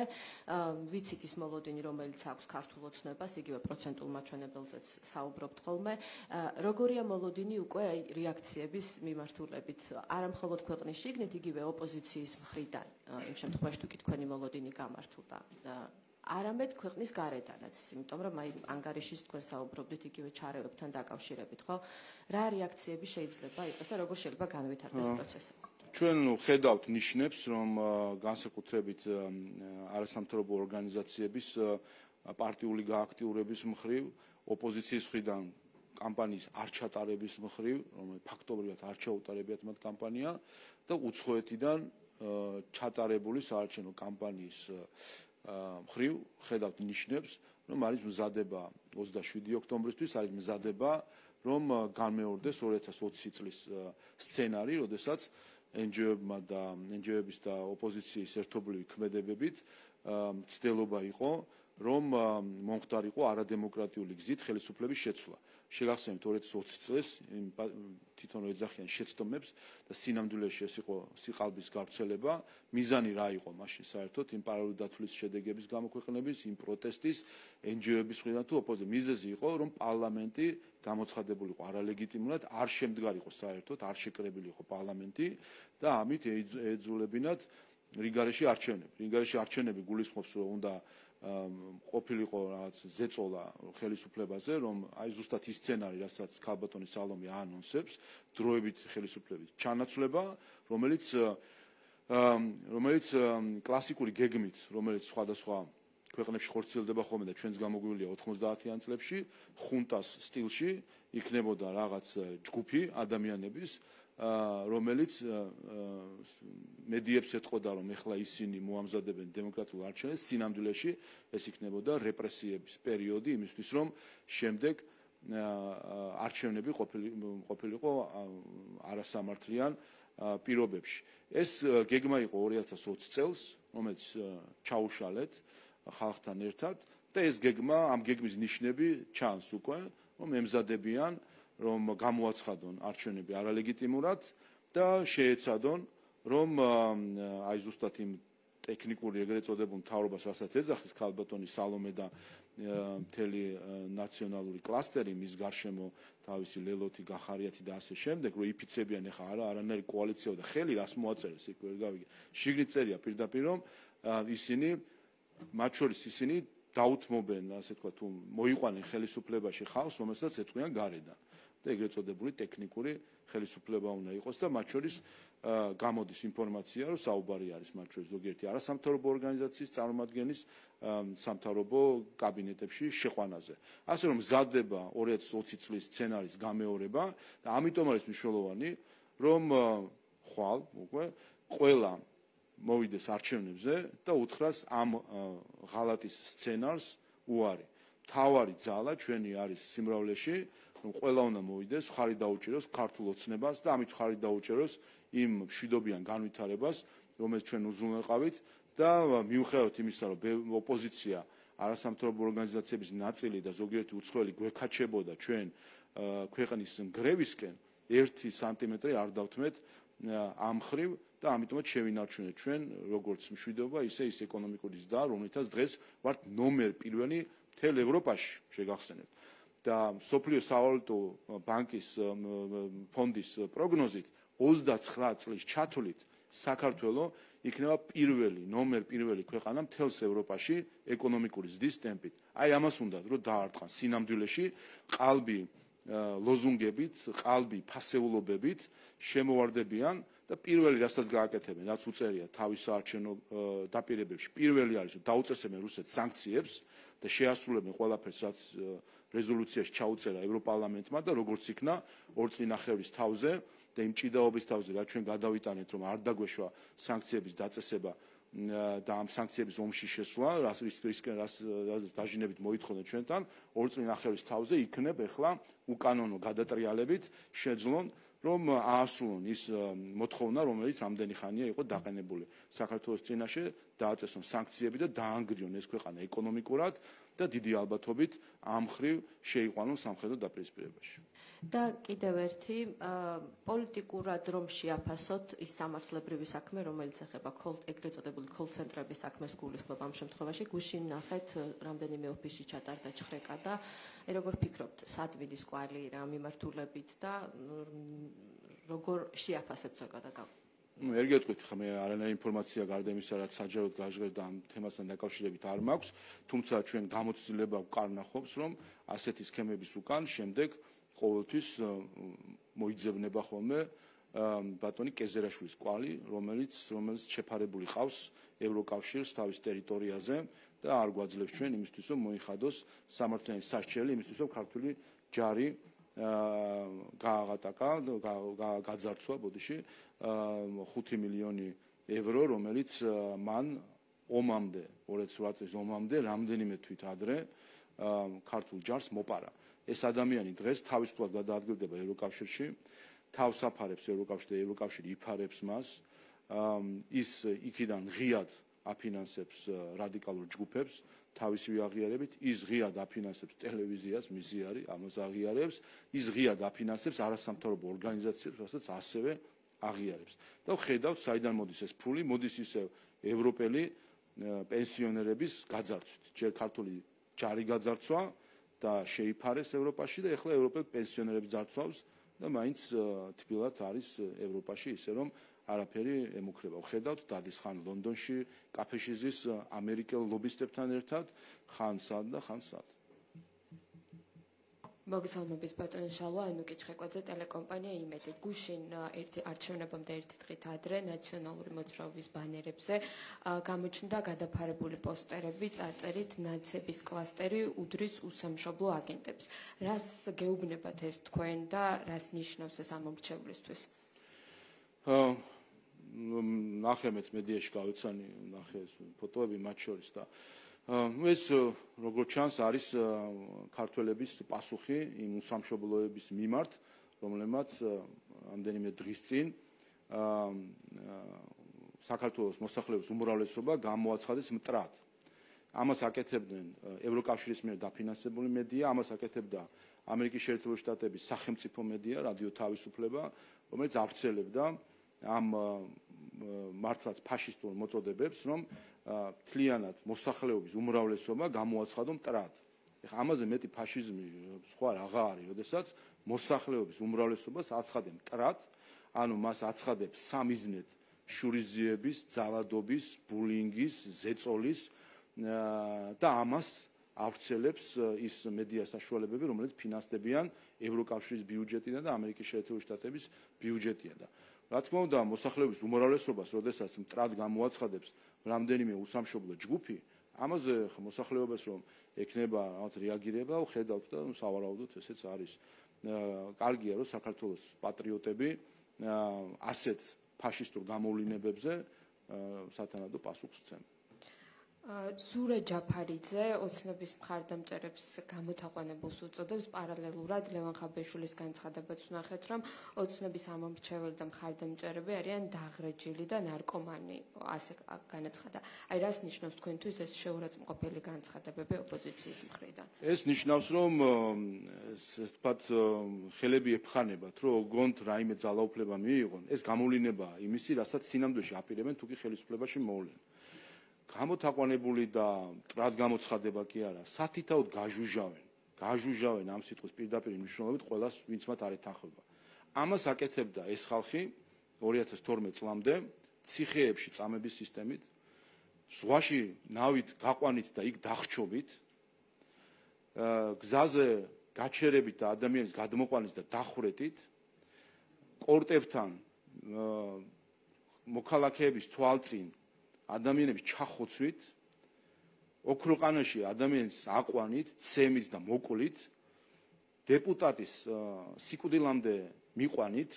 ვიცით ის მოლოდინი, რომელიც აქვს ქართულ ოცნებას, იგივე პროცენტულ მაჩვენებელზეც საუბრობთ ხოლმე. როგორია მოლოდინი უკვე რეაქციების მიმართულებით, არა მხოლოდ ქვეყნის შიგნით, იგივე ოპოზიციის მხრიდან, იმ შემთხვევაში თუ კი თქვენი მოლოდინი გამართლდა. არამედ ქვეყნის გარედანაც, იმიტომ რომ აი ანგარიშის თქვენ საუბრობდით იგივე ჩარევებთან დაკავშირებით, ხო? რა რეაქციები შეიძლება იყოს და როგორ შეიძლება განვითარდეს პროცესი? ჩვენ ხედავთ ნიშნებს, რომ განსაკუთრებით არასამთავრობო ორგანიზაციების პარტიული გააქტიურების მხრივ, ოპოზიციის მხრიდან კამპანიის არ ჩატარების მხრივ, რომელიც ფაქტობრივად არ ჩაუტარებიათ მათ კამპანია და უცხოეთიდან ჩატარებული საარჩევნო კამპანიის მხრივ ხედავთ ნიშნებს, რომ არის მზადება 27 ოქტომბრისთვის, არის მზადება, რომ განმეორდეს 2020 წლის სცენარი, როდესაც NGO-ებმა და NGO-ების და ოპოზიციის ერთობლივი ქმედებებით ცდილობა იყო, რომ მომხდარიყო არადემოკრატიული გზით ხელისუფლების შეცვლა. შეგახსენებთ 2020 წელს თვითონ ეძახიან შეცდომებს და სინამდვილეში ეს იყო სიყალბის გავრცელება. მიზანი რა იყო მაშინ საერთოდ იმ პარალელური დათვლის შედეგების გამოქვეყნების, იმ პროტესტის, NGO-ების მხრიდან თუ ოპოზიციის მიზეზი იყო, რომ პარლამენტი გამოცხადებული იყო არალეგიტიმურად, არ შემდგარიყო საერთოდ, არ შეკრებილი იყო პარლამენტი და ამით ეძულებინათ რიგარეში არჩევნები. რიგარეში არჩევნები გულისხმობს, რომ უნდა ყოფილიყო რაღაც ზეწოლა ხელისუფლებაზე, რომ აი ზუსტად ის სცენარი, რასაც ქალბატონი სალომე აანონსებს, დროებით ხელისუფლების ჩანაცვლება, რომელიც კლასიკური გეგმით, რომელიც სხვადასხვა ქვეყნებში ხორციელდება ხოლმე და ჩვენს გამოგვივლია 90-იან წლებში, ხუნტას სტილში იქნებოდა რაღაც ჯგუფი ადამიანების, რომელიც მედიებს ეთყოდა, რომ ეხლა ისინი მოამზადებენ დემოკრატიულ არჩევნებს, სინამდვილეში ეს იქნებოდა რეპრესიების პერიოდი იმისთვის, რომ შემდეგ არჩევნები ყოფილიყო არასამართლიან პირობებში. ეს გეგმა იყო 2020 წელს, რომელიც ჩაუშალეთ ხალხთან ერთად და ეს გეგმა, ამ გეგმის ნიშნები ჩანს უკვე, რომ ემზადებიან, რომ გამოაცხადონ არჩევნები არალეგიტიმურად და შეეცადონ, რომ აი ზუსტად იმ ტექნიკური ეგრეთ წოდებულ მთავრობას, რასაც ეძახის ქალბატონი სალომე და მთელი ნაციონალური კლასტერი, მის გარშემო თავისი ლელოთი, გახარიათი და ასე შემდეგ, რომ იფიცებიან ახლა არანაირი კოალიცია და ხელი რას მოაწერეს იქ ვერ გავიგე. შიგნით წერია პირდაპირ რომ ისინი მათ შორის ისინი დაუთმობენ, ასე თქვა, თუ მოიყვანენ ხელისუფლებაში ხალხს, რომელსაც ეტყვიან გარედან. და ეგრეთ წოდებული ტექნიკური ხელისუფლება უნდა იყოს და მათ შორის გამოდის ინფორმაცია, რომ საუბარი არის მათ შორის ზოგიერთი არასამთავრობო ორგანიზაციის წარმომადგენლის სამთავრობო კაბინეტებში შეყვანაზე. ასე რომ მზადდება 2020 წლის სცენარის გამეორება და ამიტომ არის მნიშვნელოვანი, რომ ხვალ უკვე ყველა მოვიდეს არჩევნებზე და უთხრას ამ ღალატის სცენარს უარი. მთავარი ძალა ჩვენი არის სიმრავლეში, რომ ყველა უნდა მოვიდეს, ხარი დაუჭიროს ქართულ ოცნებას და ამით ხარი დაუჭიროს იმ მშვიდობიან განვითარებას, რომელიც ჩვენ უზრუნველყავით და მიუხედავად იმისა, რომ ოპოზიცია არასამთავრობო ორგანიზაციების ნაწილი და ზოგიერთი უცხოელი გვექაჩებოდა ჩვენ ქვეყნის ნგრევისკენ, 1 სანტიმეტრი არ დავთმეთ ამ ხრივ და ამიტომაც შევინარჩუნეთ ჩვენ როგორც მშვიდობა, ისე ის ეკონომიკური ზრდა, რომლითაც დღეს ვართ ნომერ პირველი მთელ ევროპაში, შეგახსენებთ. და სოფლიო სავალუტო ბანკის ფონდის პროგნოზით 29 წლის ჩათვლით საქართველო იქნება ნომერ პირველი ქვეყანა მთელს ევროპაში ეკონომიკური ზრდის ტემპით. აი ამას უნდა რომ დაარტყან სინამდვილეში ყალბი ლოზუნგებით, ყალბი ფასეულობებით შემოვარდებიან და პირველი რასაც გააკეთებენ, რაც უწერია თავის საარჩევნო დაპირებებში, პირველი არის რომ დაუწესებენ რუსეთს სანქციებს და შეასრულებენ ყველაფერს, რაც რეზოლუციაში ჩაუწერა ევროპარლამენტმა და როგორც იქნა 2 წლინახევრის თავზე და იმ ჭიდაობის თავზე, რაც ჩვენ გადავიტანეთ, რომ არ დაგვეშვა სანქციების დაწესება და ამ სანქციების ომში შესვლა, რას დაჟინებით მოითხოვდნენ ჩვენთან, 2 წლინახევრის თავზე იქნებ ახლა უკანონო გადატრიალებით შეძლონ რომ აასრულონ ის მოთხოვნა, რომელიც ამდენი ხანია იყო დაყენებული საქართველოს წინაშე, დააწესონ სანქციები და დაანგრიონ ეს ქვეყანა ეკონომიკურად და დიდი ალბათობით ამ ხრივ შეიყვანონ სამხედრო დაპირისპირებაში. და კიდევ ერთი პოლიტიკურად რომ შეაფასოთ ის სამართლებრივი საქმე, რომელიც ეხება ეგრეთ წოდებული კოლ-ცენტრების საქმეს გულისხმობ ამ შემთხვევაში, გუშინ ნახეთ რამდენიმე ოფისში ჩატარდა ჩხრეკა და როგორ ფიქრობთ, სად მიდის კვალი რა მიმართულებით და როგორ შეაფასებთ ზოგადად ამ? ვერ გეტყვით, ხა მე არანაირი ინფორმაცია გარდა იმისა, რაც საჯაროდ გაჟღერდა ამ თემასთან დაკავშირებით არ მაქვს, თუმცა ჩვენ გამოცდილება ვკარნახობს, რომ ასეთი სქემების უკან შემდეგ ყოველთვის მოიძებნება ხოლმე ბატონი კეზერაშვილის კვალი, რომელიც შეფარებული ყავს ევროკავშირს თავის ტერიტორიაზე და არ გვაძლევს ჩვენ იმისთვის, რომ მოიხადოს სამართლიანი სასჯელი იმისთვის, რომ ქართული ჯარი გააღატაკა, გაძარცვა ბოდიში 5 მილიონი ევრო, რომელიც მან ომამდე, 2008 წლის ომამდე რამდენიმე თვით ადრე ქართულ ჯარს მოპარა. ეს ადამიანი დღეს თავისუფლად გადაადგილდება ევროკავშირში, თავს აფარებს ევროკავშირი და ევროკავშირი იფარებს მას, ის იქიდან ღიად აფინანსებს რადიკალურ ჯგუფებს, თავისივე აღიარებით, ის ღიად აფინანსებს ტელევიზიას, მიზიარი, ამას აღიარებს, ის ღიად აფინანსებს არასამთავრობო ორგანიზაციებს, რასაც ასევე აღიარებს. და ხედავთ, საიდან მოდის ეს ფული, მოდის ისევ ევროპელი პენსიონერების გაძარცვით. ჯერ ქართული ჯარი გაძარცვა და შეიფარეს ევროპაში და ეხლა ევროპელ პენსიონერებს ძარცვავს და მაინც თბილად არის ევროპაში, ისე რომ არაფერი ემუქრება. ხედავთ, დადის ხან ლონდონში, კაფეში ზის ამერიკელ ლობისტებთან ერთად, ხან სად და ხან სად. მოგესალმებით ბატონ შალვა, ანუ კიჩხეკვაძე ტელეკომპანია იმედი. გუშინ ერთი არჩევნებამდე ერთი დღით ადრე ნაციონალური მოძრაობის ბანერებზე გამოჩნდა გადაფარებული პოსტერები წარწერით ნაცების კლასტერი უდრის უსამშობლო აგენტებს. რას გეუბნებათ ეს თქვენ და რას ნიშნავს ეს ამ მომრჩევლისთვის? ნახე მეც მედიაში გავეცანი, ნახე ეს ფოტოები მათ შორის და ეს როგორც ჩანს არის ქართველების პასუხი იმ უსამშობლოების მიმართ, რომლებმაც ამდენიმე დღის წინ საქართველოს მოსახლეობის უმრავლესობა გამოაცხადეს მტრად. ამას აკეთებდნენ ევროკავშირის მიერ დაფინანსებული მედია, ამას აკეთებდა ამერიკის შეერთებული შტატების სახელმწიფო მედია, რადიო თავისუფლება, რომელიც ავრცელებდა ამ მართლაც ფაშისტურ მოწოდებებს, რომ მთლიანად მოსახლეობის უმრავლესობა გამოაცხადო მტრად. ეხლა ამაზე მეტი ფაშიზმი სხვა რაღა არის, როდესაც მოსახლეობის უმრავლესობას აცხადებს მტრად, ანუ მას აცხადებს სამიზნედ შურიზიების, ძალადობის, ბულინგის, ზეწოლის და ამას ავრცელებს ის მედია საშუალებები, რომელიც ფინანსდებიან ევროკავშირის ბიუჯეტიდან და ამერიკის შეერთებული შტატების ბიუჯეტიდან. რა თქმა უნდა, მოსახლეობის უმრავლესობას, როდესაც მტრად გამოაცხადებს რამდენიმე უსამშობლო ჯგუფი, ამაზე მოსახლეობას რომ ექნება რაღაც რეაგირება, ხედავთ და სავარაუდოდ ესეც არის. კარგია, რომ საქართველოს პატრიოტები ასეთ ფაშისტურ გამოვლინებებზე სათანადო პასუხს სცემ. ზურე ჯაფარიძე ოცნების მხარდამჭერებს გამოთაყვანებულს უწოდებს პარალელურად ლევან ხაბეშვილის განცხადებაც ვნახეთ, რომ ოცნების ამომრჩეველი და მხარდამჭერები არიან დაღრეჯილი და ნარკომანი, ასე განაცხადა. აი რას ნიშნავს თქვენთვის ეს შეურაცხმყოფელი განცხადებები ოპოზიციის მხრიდან? ეს ნიშნავს, რომ ესე ვთქვათ, ხელები ეფხანებათ, რომ გონთ რაიმე ძალაუფლება მიიღონ, ეს გამოვლინებაა იმისი, რასაც სინამდვილეში აპირებენ თუ კი ხელისუფლებაში მოვლენ. გამოთაყვანებული და მტრად გამოცხადება კი არა, სათითაოდ გაჟუჟავენ ამ სიტყვის პირდაპირ მნიშვნელობით ყველას, ვინც მათ არ ეთანხმება. ამას აკეთებდა ეს ხალხი 2012 წლამდე ციხეებში წამების სისტემით, ზღვაში ნავით გაყვანით და იქ დახრჩობით, გზაზე გაჩერებით და ადამიანის გადმოყვანით და დახვრეტით, კორტებთან მოქალაქეების თვალწინ ადამიანების ჩახოცვით, ოქროყანაში ადამიანის აყვანით, ცემით და მოკლით, დეპუტატის სიკვდილამდე მიყვანით,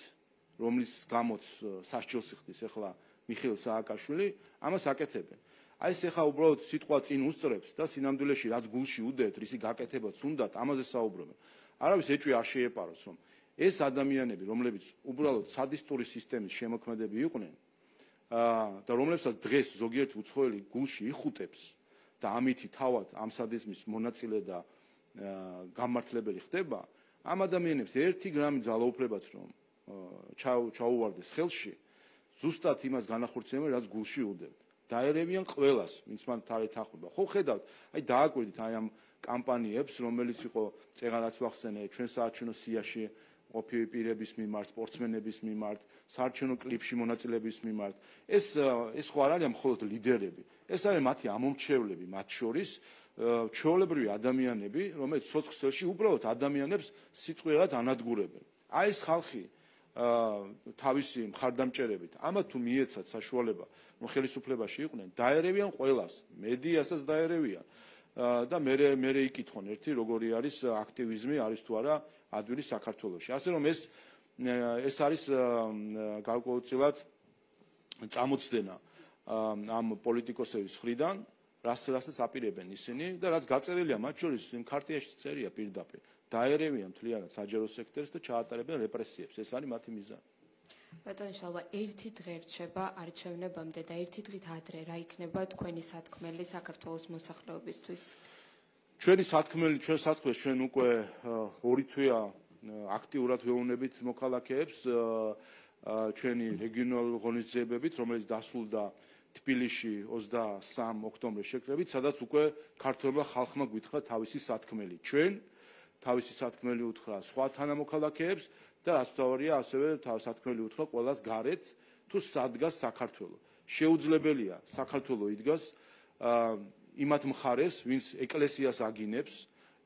რომლის გამოც სასჯელს იხდის ახლა მიხეილ სააკაშვილი, ამას აკეთებენ. აი ეს ახლა უბრალოდ სიტყვა წინ უსწრებს და სინამდვილეში რაც გულში უდევთ, რისი გაკეთებაც უნდათ, ამაზე საუბრობენ. არავის ეჭვი არ შეეპაროს, რომ ეს ადამიანები, რომლებიც უბრალოდ სადისტური სისტემის შემოქმედები იყვნენ, და რომლებსაც დღეს ზოგიერთი უცხოელი გულში იხუტებს და ამითი თავად ამ სადიზმის მონაწილე და გამმართველებელი ხდება, ამ ადამიანებს ერთი გრამი ძალაუფლებაც რომ ჩაუვარდეს ხელში, ზუსტად იმას განახორციელებენ, რაც გულში უდევთ. დაერევიან ყველას, ვინც მან არ ეთანხმება. ხო ხედავთ, აი დააკვირდით აი ამ კამპანიებს, რომელიც იყო წეღარაც ვახსენე ჩვენ საარჩევნო სიაში ყოფილი პირების მიმართ, სპორტსმენების მიმართ, საარჩევნო კლიპში მონაწილეების მიმართ. ეს ხო არ არის მხოლოდ ლიდერები. ეს არის მათი ამომრჩევლები, მათ შორის ჩვეულებრივი ადამიანები, რომელიც სოციალში უბრალოდ ადამიანებს სიტყვიერად ანადგურებენ. აი ეს ხალხი თავისი მხარდამჭერებით, ამა თუ მიეცათ საშუალება, რომ ხელისუფლებაში იყვნენ, დაერევიან ყველას, მედიასაც დაერევიან. და მე იკითხონ ერთი როგორი არის აქტივიზმი, არის თუ არა ადვილი საქართველოში. ასე რომ ეს არის გარკვეულწილად წამოწდენა ამ პოლიტიკოსების მხრიდან, რასაც აპირებენ ისინი და რაც გაწერილია მათ შორის იმ ქარტიაში წერია პირდაპირ. დაერევიან მთლიანად საჯარო სექტორს და ჩაატარებენ რეპრესიებს. ეს არის მათი მიზანი. ბატონო შალვა, ერთი დღე რჩება არჩევნებამდე და ერთი დღით ადრე რა იქნება თქვენი სათქმელი საქართველოს მოსახლეობისთვის? ჩვენი სათქმელი, ჩვენ უკვე 2 თვეა აქტიურად ვეუბნებით მოქალაქეებს ჩვენი რეგიონალური ღონისძიებებით, რომელიც დასრულდა თბილისში 23 ოქტომბრის შეკრებით, სადაც უკვე ქართველმა ხალხმა გვითხრა თავისი სათქმელი. ჩვენ თავისი სათქმელი უთხრა სხვა თანამოქალაქეებს და რაც თავარია, ასევე სათქმელი უთხრა ყველას გარეთ, თუ სადგას საქართველო. შეუძლებელია საქართველო იდგას იმათ მხარეს, ვინც ეკლესიას აგინებს,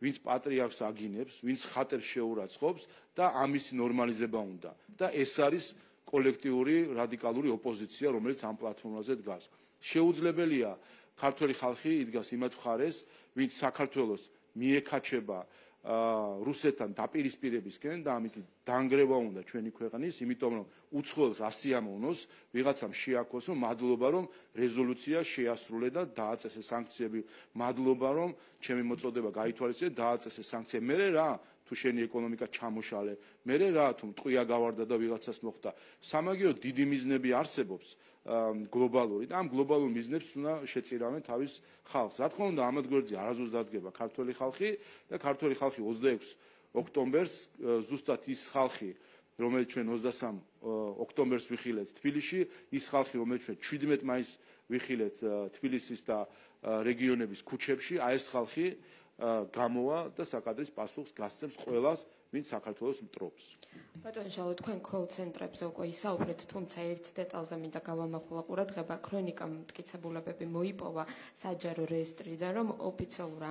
ვინც პატრიარქს აგინებს, ვინც ხატებს შეურაცხყოფს და ამის ნორმალიზება უნდა. და ეს არის კოლექტიური რადიკალური ოპოზიცია, რომელიც ამ პლატფორმაზე დგას. შეუძლებელია ქართველი ხალხი იდგას იმათ მხარეს, ვინც საქართველოს მიეკაჩება რუსეთთან დაპირისპირებისკენ და ამით დაანგრევა უნდა ჩვენი ქვეყნის, იმიტომ რომ უცხოელს ასიამოვნოს, ვიღაცამ შეაქოს, რომ მადლობა რომ რეზოლუცია შეასრულე და დააწესე სანქციები, მადლობა რომ ჩემი მოწოდება გაითვალისწინე, დააწესე სანქციები. მერე რა თუ შენი ეკონომიკა ჩამოშალე, მერე რა თუ მტყვია გავარდა და ვიღაცას მოხდა. სამაგიეროდ დიდი მიზნები არსებობს გლობალური და ამ გლობალურ მიზნებს უნდა შეწირავენ თავის ხალხს. რა თქმა უნდა, ამად გვერდზე არასდროს დადგება ქართველი ხალხი და ქართველი ხალხი 26 ოქტომბერს ზუსტად ის ხალხი, რომელიც ჩვენ 23 ოქტომბერს ვიხილეთ თბილისში, ის ხალხი, რომელიც ჩვენ 17 მაისს ვიხილეთ თბილისის და რეგიონების ქუჩებში, აი ეს ხალხი გამოვა და საკადრის პასუხს გასცემს ყველას, ვინც საქართველოს მტრობს. ბატონო ჟალო, თქვენ call ცენტრებზე უკვე ისაუბრეთ, თუმცა ერთ დეტალზე მინდა გავამახვილა ყურადღება, ქრონიკამ მტკიცებულებები მოიპოვა საჯარო რეესტრიდან, რომ ოფიციალურ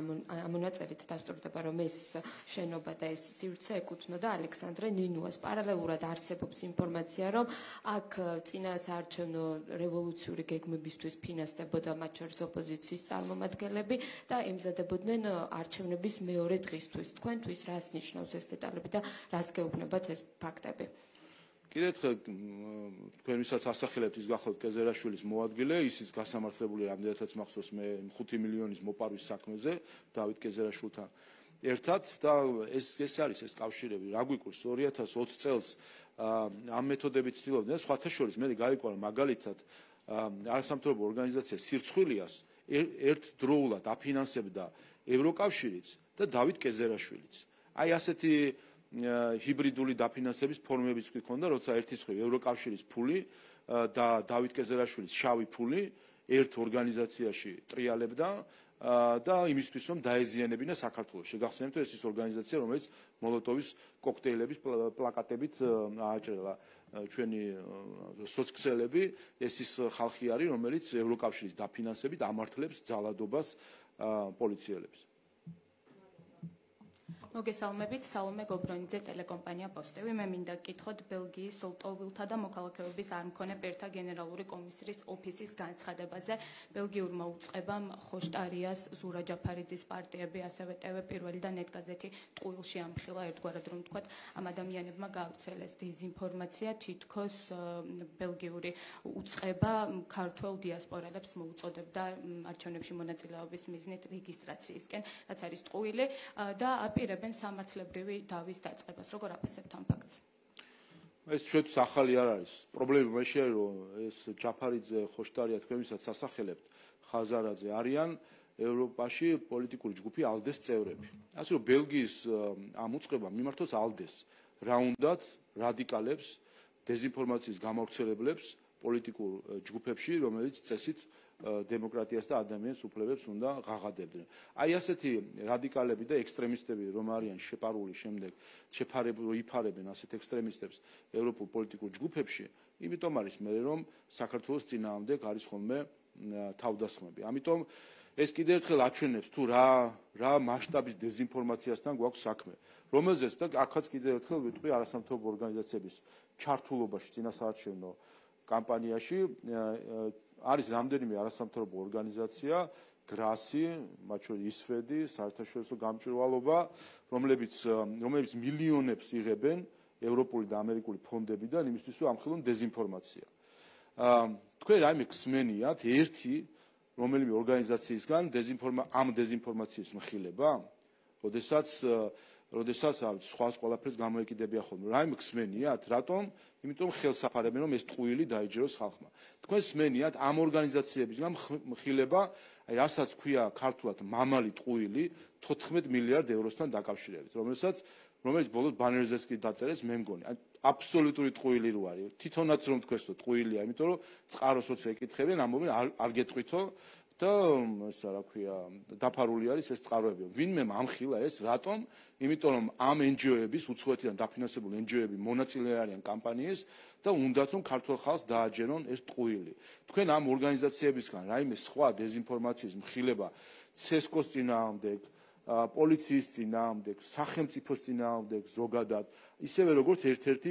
ამონაწერით დასტურდება, რომ ეს შენობა და ეს სივრცე ეკუთვნოდა ალექსანდრე ნინუას. პარალელურად არსებობს ინფორმაცია, რომ აქ წინა საარჩევნო რევოლუციური გეგმებისთვის ფინანსდებოდა მათ შორის ოპოზიციის წარმომადგენლები და ემზადებოდნენ არჩევნების მეორე დღისთვის. თქვენთვის რას ნიშნავს ეს დეტალები და რას გეუბნებათ ეს ფაქტები? კიდევ ერთხელ თქვენ ვისაც ასახელებთ ის გახლავთ კეზერაშვილის მოადგილე, ისიც გასამართლებული რამდენადაც მახსოვს მე 5 მილიონის მოპარვის საქმეზე დავით კეზერაშვილთან ერთად და ეს არის ეს კავშირები. რა გვიკვირს 2020 წელს ამ მეთოდებით ცდილობდნენ, სხვათა შორის მე გაიკვირა მაგალითად არასამთავრობო ორგანიზაცია სირცხვილიას ერთდროულად აფინანსებდა ევროკავშირიც და დავით კეზერაშვილიც. აი ასეთი ჰიბრიდული დაფინანსების ფორმებიც გვქონდა, როცა ერთის მხრივ ევროკავშირის ფული და დავით კეზერაშვილის შავი ფული ერთ ორგანიზაციაში ტრიალებდა და იმისთვის რომ დაეზიანებინა საქართველოს. შეგახსენებთ, ეს ის ორგანიზაცია, რომელიც მოლოტოვის კოქტეილების პლაკატებით ააჭრელა ჩვენი სოცქსელები, ეს ის ხალხი არის, რომელიც ევროკავშირის დაფინანსებით ამართლებს ძალადობას პოლიციელებს. მოგესალმებით, სალომე გობრონიძე, ტელეკომპანია პოსტევი. მე მინდა გკითხოთ ბელგიის ლტოლვილთა და მოქალაქეობის არ მქონე პირთა გენერალური კომისრის ოფისის განცხადებაზე. ბელგიურმა უწყებამ ხოშტარიას, ზურა ჯაფარიძის პარტიები, ასევე ტევ პირველი და ნეტგაზეთი ტყუილში ამხილა ერთგვარად რომ თქვათ, ამ ადამიანებმა გაავრცელეს დეზინფორმაცია, თითქოს ბელგიური უწყება ქართველ დიასპორელებს მოუწოდებდა არჩევნებში მონაწილეობის მიზნით რეგისტრაციისკენ, რაც არის ტყუილი და აპირებენ სამართლებრივი დავის დაწყებას. როგორ აფასებთ ამ ფაქტს? ეს ჩვენთვის ახალი არ არის. პრობლემა მაშინ არის, რომ ეს ჯაფარიძე, ხოშტარია თქვენისაც ასახელებთ, ხაზარაძე არიან ევროპაში პოლიტიკური ჯგუფი ალდეს წევრები. ასე რომ ბელგიის ამ უწყებამ მიმართოს ალდეს, რა უნდათ რადიკალებს, დეზინფორმაციის გამავრცელებლებს პოლიტიკურ ჯგუფებში, რომელიც წესით დემოკრატიას და ადამიანის უფლებებს უნდა ღაღადებდნენ. აი ასეთი რადიკალები და ექსტრემისტები რომ არიან შეპარული შემდეგ, იფარებენ ასეთ ექსტრემისტებს ევროპულ პოლიტიკურ ჯგუფებში, იმიტომ არის მე რომ საქართველოს წინააღმდეგ არის ხოლმე თავდასხმები. ამიტომ ეს კიდევ ერთხელ აჩვენებს თუ რა მასშტაბის დეზინფორმაციასთან გვაქვს საქმე, რომელზეც და აქაც კიდევ ერთხელ ვიტყვი არასამთავრობო ორგანიზაციების ჩართულობაში წინასაარჩევნო კამპანიაში არის რამდენიმე არასამთავრობო ორგანიზაცია, გრასი, მათ შორის ისვედი, საერთაშორისო გამჭვირვალობა, რომლებიც მილიონებს იღებენ ევროპული და ამერიკული ფონდებიდან იმისთვის, რომ ამხილონ დეზინფორმაცია. თქვენ რაიმე გსმენიათ ერთი რომელიმე ორგანიზაციისგან ამ დეზინფორმაციის მხილება, როდესაც სხვას ყველაფერს გამოეკიდებია ხოლმე. რაიმე გსმენიათ, რატომ? იმიტომ ხელსაფარებენ რომ ეს ტყუილი დაიჯეროს ხალხმა. თქვენ სმენიათ ამ ორგანიზაციებისგან მხილება, აი რასაც ქვია ქართულად მამალი ტყუილი 14 მილიარდ ევროსთან დაკავშირებით, რომელიც ბოლოს ბანერზეც კი დაწერეს, მე მგონი. აბსოლუტური ტყუილი რო არის. თვითონაც რომ თქვენსო ტყუილია, იმიტომ რომ წყაროს როცა ეკითხებიან, ამბობენ არ გეტყვითო და ესა რა ქვია, დაფარული არის ეს წყაროები. ვინმე ამხილა ეს, რატომ? იმიტომ რომ ამ NGO-ების უცხოეთიდან დაფინანსებული NGO-ები მონაწილე არიან კამპანიის და უნდათ რომ ქართულ ხალხს დააჯერონ ეს ტყუილი. თქვენ ამ ორგანიზაციებისგან რაიმე სხვა დეზინფორმაციის მხილება ცესკოს წინააღმდეგ, პოლიციის წინააღმდეგ, სახელმწიფოს წინააღმდეგ ზოგადად, ისევე როგორც ერთ-ერთი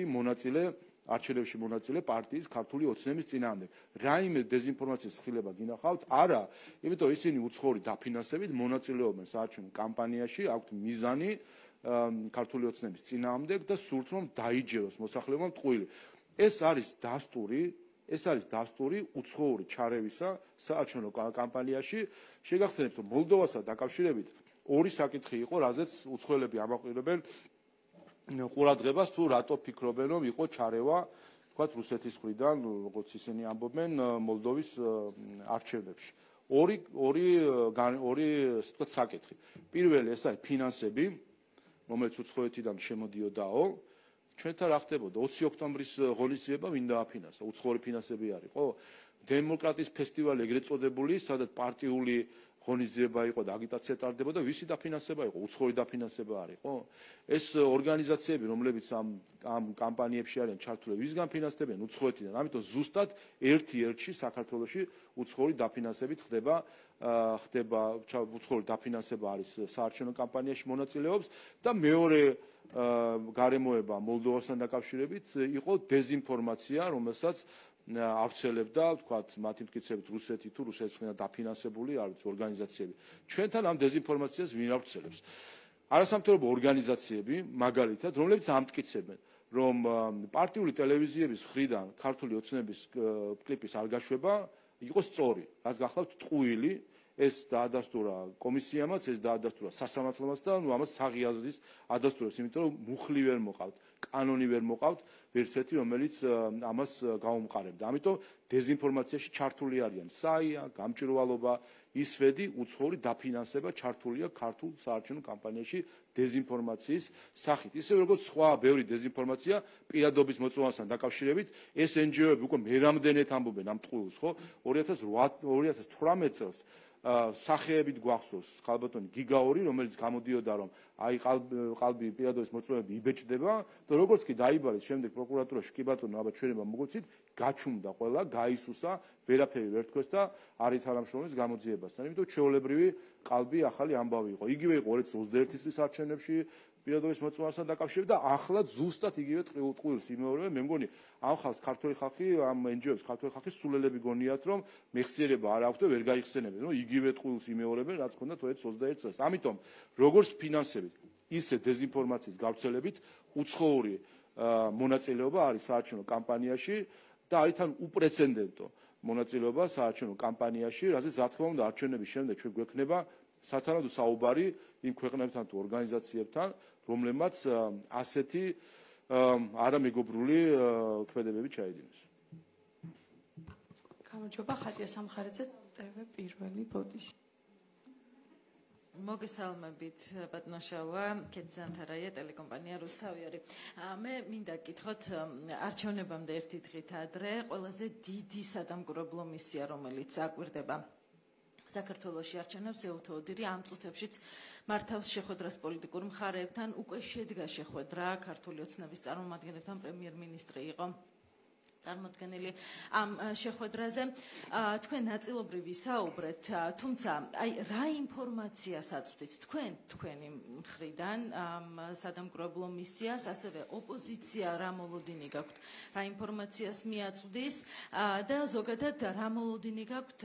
არჩევნებში მონაწილე პარტიის ქართული ოცნების წინააღმდეგ. რაიმე დეზინფორმაციის მხილება გინახავთ? არა, იმიტომ რომ ისინი უცხოური დაფინანსებით მონაწილეობენ საარჩევნო კამპანიაში, აქვთ მიზანი ქართული ოცნების წინააღმდეგ და სურთ რომ დაიჯეროს მოსახლეობამ ტყუილი. ეს არის დასტური უცხოური ჩარევისა საარჩევნო კამპანიაში. შეგახსენებთ, რომ მოლდოვასთან დაკავშირებით ორი საკითხი იყო, რაზეც უცხოელები ამაყურებენ ყურადღებას თუ რატო ფიქრობენ რომ იყო ჩარევა თქვათ რუსეთის მხრიდან, როგორც ისინი ამბობენ მოლდოვის არჩევნებში. ორი ასე თქვათ საკითხი. პირველი ეს არის ფინანსები, რომელიც უცხოეთიდან შემოდიოდაო ჩვენთან რა ხდებოდა 20 ოქტომბრის ღონისძიება ვინ დააფინანსა უცხოური ფინანსები არის ხო დემოკრატიის ფესტივალი ეგრეთ წოდებული სადაც პარტიული ღონისძიება იყო და აგიტაცია ტარდებოდა ვისი დაფინანსება იყო უცხოური დაფინანსება არის ხო ეს ორგანიზაციები რომლებიც ამ კამპანიებში არიან ჩართულები ვისგან ფინანსდებიან უცხოეთიდან ამიტომ ზუსტად ერთ-ერთში საქართველოში უცხოური დაფინანსებით ხდება უცხოური დაფინანსება არის საარჩევნო კამპანიაში მონაწილეობს და მეორე გარემოება მოლდოვასთან დაკავშირებით იყო დეზინფორმაცია რომელსაც ავრცელებდა თქვათ მათი მტკიცებით რუსეთი თუ რუსეთისგან დაფინანსებული არის ორგანიზაციები ჩვენთან ამ დეზინფორმაციას ვინ ავრცელებს არასამთავრობო ორგანიზაციები მაგალითად რომლებიც ამტკიცებენ რომ პარტიული ტელევიზიების მხრიდან ქართული ოცნების კლიპის არ გაშვება იყო სწორი რაც გახლავთ ტყუილი ეს დაადასტურა კომისიამაც ეს დაადასტურა სასამართლომაც და ამას საღიაზრის ადასტურებს იმიტომ რომ მუხლი ვერ მოყავთ კანონი ვერ მოყავთ ვერსეთი რომელიც ამას გაუმყარებდა ამიტომ დეზინფორმაციაში ჩართული არიან საია გამჭვირვალობა ისვედი უცხოური დაფინანსება ჩართულია ქართულ საარჩევნო კამპანიაში დეზინფორმაციის სახით ისე როგორც სხვა ბევრი დეზინფორმაცია პირადობის მოწმობასთან დაკავშირებით ეს NGO-ები უკვე მერამდენეთ ამბობენ ამ ტყუილს ხო 2018 წელს სახეებით გვახსოვს ხალბატონი გიგაური რომელიც გამოდიოდა რომ აი ყალბი პირადობის მოწმობები იბეჭდება და როგორც კი დაიბარეს შემდეგ პროკურატურაში კი ბატონო აბა ჩვენება მოგოცით გაჩუმდა ყველა გაისუსა ვერაფერი ვერ თქვეს და არ ითანამშრომლებს გამოძიებასთან იმიტომ ჩვეულებრივი ყალბი ახალი ამბავი იყო იგივე იყო 2021 წლის არჩევნებში პირადობის მოწმობასთან დაკავშირებით და ახლა ზუსტად იგივე ტყუილს იმეორებენ მე მგონი ამ ხალხს ქართული ხალხი ამ NGO-ს ქართული ხალხის სულელები გონიათ რომ მეხსიერება არ აქვს და ვერ გაიხსენებენ რომ იგივე ტყუილს იმეორებენ რაც ჰქონდა 2021 წელს ამიტომ როგორც ფინანსებით ისე დეზინფორმაციის გავრცელებით უცხოური მონაწილეობა არის საარჩევნო კამპანიაში და არის თან უპრეცედენტო მონაწილეობა საარჩევნო კამპანიაში რაზეც რა თქმა უნდა არჩევნების შემდეგ ჩვენ გვექნება სათანადო საუბარი იმ ქვეყნებთან თუ ორგანიზაციებთან რომლებმაც ასეთი არამეგობრული ქმედებები ჩაიდინეს. გამარჯობა ხატია სამხარეძე TV პირველი ბოდიში. მოგესალმებით ბატონაშავა კეცანთარაია ტელეკომპანია რუსთავი არის. მე მინდა გითხოთ არჩევნებამდე ერთი დღით ადრე ყველაზე დიდი სადამკვირვებლო მისია რომელიც აკვირდება საქართველოში არჩევნებს ეუთოოდირი ამ წუთებშიც მართავს შეხვედრას პოლიტიკურ მხარეებთან უკვე შედგა შეხვედრა ქართული ოცნების წარმომადგენლებთან პრემიერ-მინისტრი იყო წარმოდგენილი ამ შეხვედრაზე თქვენ ნაწილობრივ ვისაუბრეთ თუმცა აი რა ინფორმაციას აწვდით თქვენი მხრიდან ამ სადამკვირვებლო მისიას ასევე ოპოზიცია რა მოლოდინი გაქვთ რა ინფორმაციას მიაწვდის და ზოგადად რა მოლოდინი გაქვთ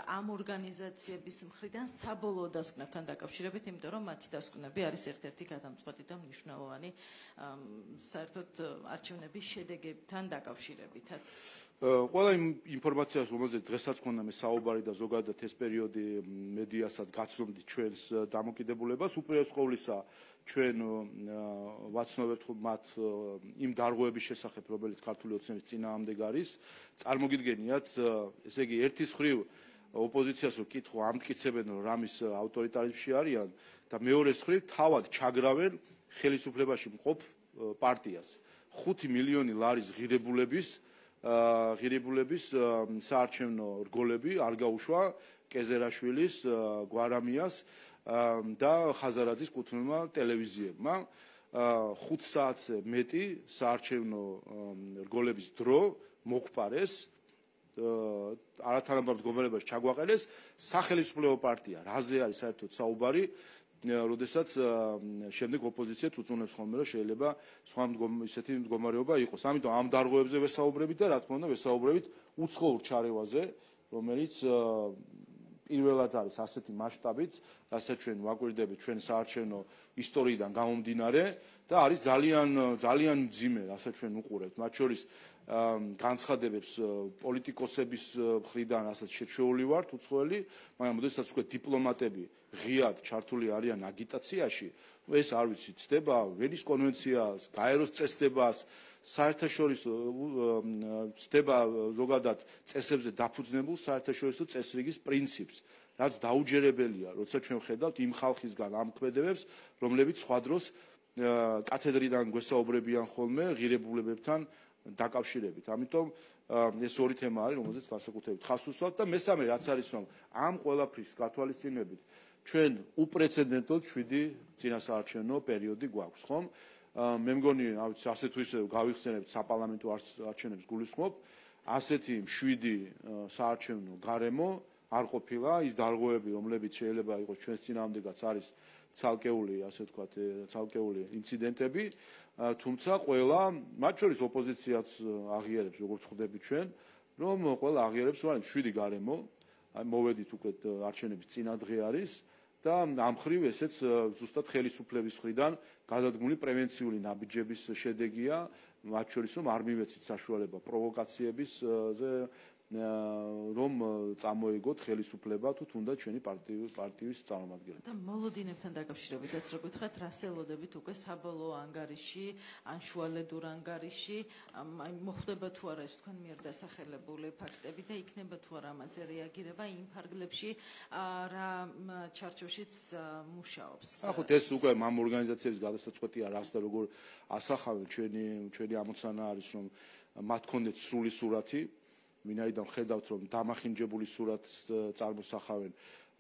ამ ორგანიზაციების მხრიდან საბოლოო დასკვნებთან დაკავშირებით იმიტომ რომ მათი დასკვნები არის ერთ-ერთი გადამწყვეტი და მნიშვნელოვანი საერთოდ არჩევნების შედეგებთან დაკავშირებით ყველა იმ ინფორმაციას რომელზეც დღესაც გქონდა მე საუბარი და ზოგადად ეს პერიოდი მედიასაც გაცნობდით ჩვენს დამოკიდებულებას უპირველეს ყოვლისა ჩვენ ვაცნობებთ მათ იმ დარღვევების შესახებ რომელიც ქართული ოცნების წინააღმდეგ არის წარმოგიდგენიათ ესე იგი ერთის მხრივ ოპოზიციას რო კითხვა ამტკიცებენ რომ რამის ავტორიტარიზმში არიან და მეორეს მხრივ თავად ჩაგრავენ ხელისუფლებაში მყოფ პარტიას 5 მილიონი ლარის ღირებულების საარჩევნო რგოლები არ გაუშვა კეზერაშვილის, გვარამიას და ხაზარაძის კუთვნილმა ტელევიზიებმა 5 საათზე მეტი საარჩევნო რგოლების დრო მოგვპარეს არათანაბარ მდგომარეობაში ჩაგვაყენეს სახელმწიფო პარტია რაზე არის საერთოდ საუბარი როდესაც შემდეგ ოპოზიცია წუწუნებს ხოლმე რომ შეიძლება სხვა ისეთი მდგომარეობა იყოს. ამიტომ ამ დარღვევებზე ვესაუბრებით და რა თქმა უნდა ვესაუბრებით უცხოურ ჩარევაზე, რომელიც პირველად არის ასეთი მასშტაბით, რასაც ჩვენ ვაკვირდებით ჩვენ საარჩევნო ისტორიიდან გამომდინარე და არის ძალიან მძიმე, რასაც ჩვენ უყურებთ. მათ შორის განცხადებებს პოლიტიკოსების მხრიდან ასაც შეჩეული ვართ უცხოელი, მაგრამ როდესაც უკვე დიპლომატები ღიად ჩართული არიან აგიტაციაში, ეს არ ვიცი, ცდება ვენის კონვენციას, გაეროს წესდებას, საერთაშორისო ცდება ზოგადად წესებზე დაფუძნებულ საერთაშორისო წესრიგის პრინციპს, რაც დაუჯერებელია, როცა ჩვენ ვხედავთ იმ ხალხისგან ამ ქმედებებს, რომლებიც სხვა დროს კათედრიდან გვესაუბრებიან ხოლმე ღირებულებებთან დაკავშირებით. ამიტომ ეს ორი თემა არის, რომელზეც განსაკუთრებით ხაზს უსვამთ და მესამე რაც არის, რომ ამ ყველაფრის გათვალისწინებით ჩვენ უპრეცედენტოდ 7 წინასაარჩევნო პერიოდი გვაქვს, ხომ? მე მგონი, ასე თუ ისე გავიხსენებთ საპარლამენტო არჩევნებს გულისხმობ, ასეთი 7 საარჩევნო გარემო არ ყოფილა, ის დარღვევები, რომლებიც შეიძლება იყოს ჩვენს წინააღმდეგაც არის ცალკეული, ასე ვთქვათ, ცალკეული ინციდენტები, თუმცა ყველა, მათ შორის ოპოზიციაც აღიარებს, როგორც ხვდები ჩვენ, რომ ყველა აღიარებს, რომ 7 გარემო, მოვედით უკვე არჩევნების წინა დღე არის და ამ ხრივ ესეც ზუსტად ხელისუფლების მხრიდან გადადგმული პრევენციული ნაბიჯების შედეგია, მათ შორის რომ არ მივეცით საშუალება პროვოკაციებისზე რომ წამოიგოთ ხელისუფლება თუ თუნდაც ჩვენი პარტიის წარმომადგენლები. და მოლოდინებთან დაკავშირებითაც რო გითხრათ, რას ელოდებით უკვე საბოლოო ანგარიში, ან შუალედურ ანგარიში, აი მოხდება თუ არა ეს თქვენ მიერ დასახელებული ფაქტები და იქნება თუ არა ამაზე რეაგირება იმ ფარგლებში, რა ჩარჩოშიც მუშაობს. ახლა ეს უკვე ამ ორგანიზაციების გადასაწყვეტია რას და როგორ ასახავენ ჩვენი ამოცანა არის რომ მათ ქონდეთ სრული სურათი ვინაიდან ხედავთ რომ დამახინჯებული სურათს წარმოსახავენ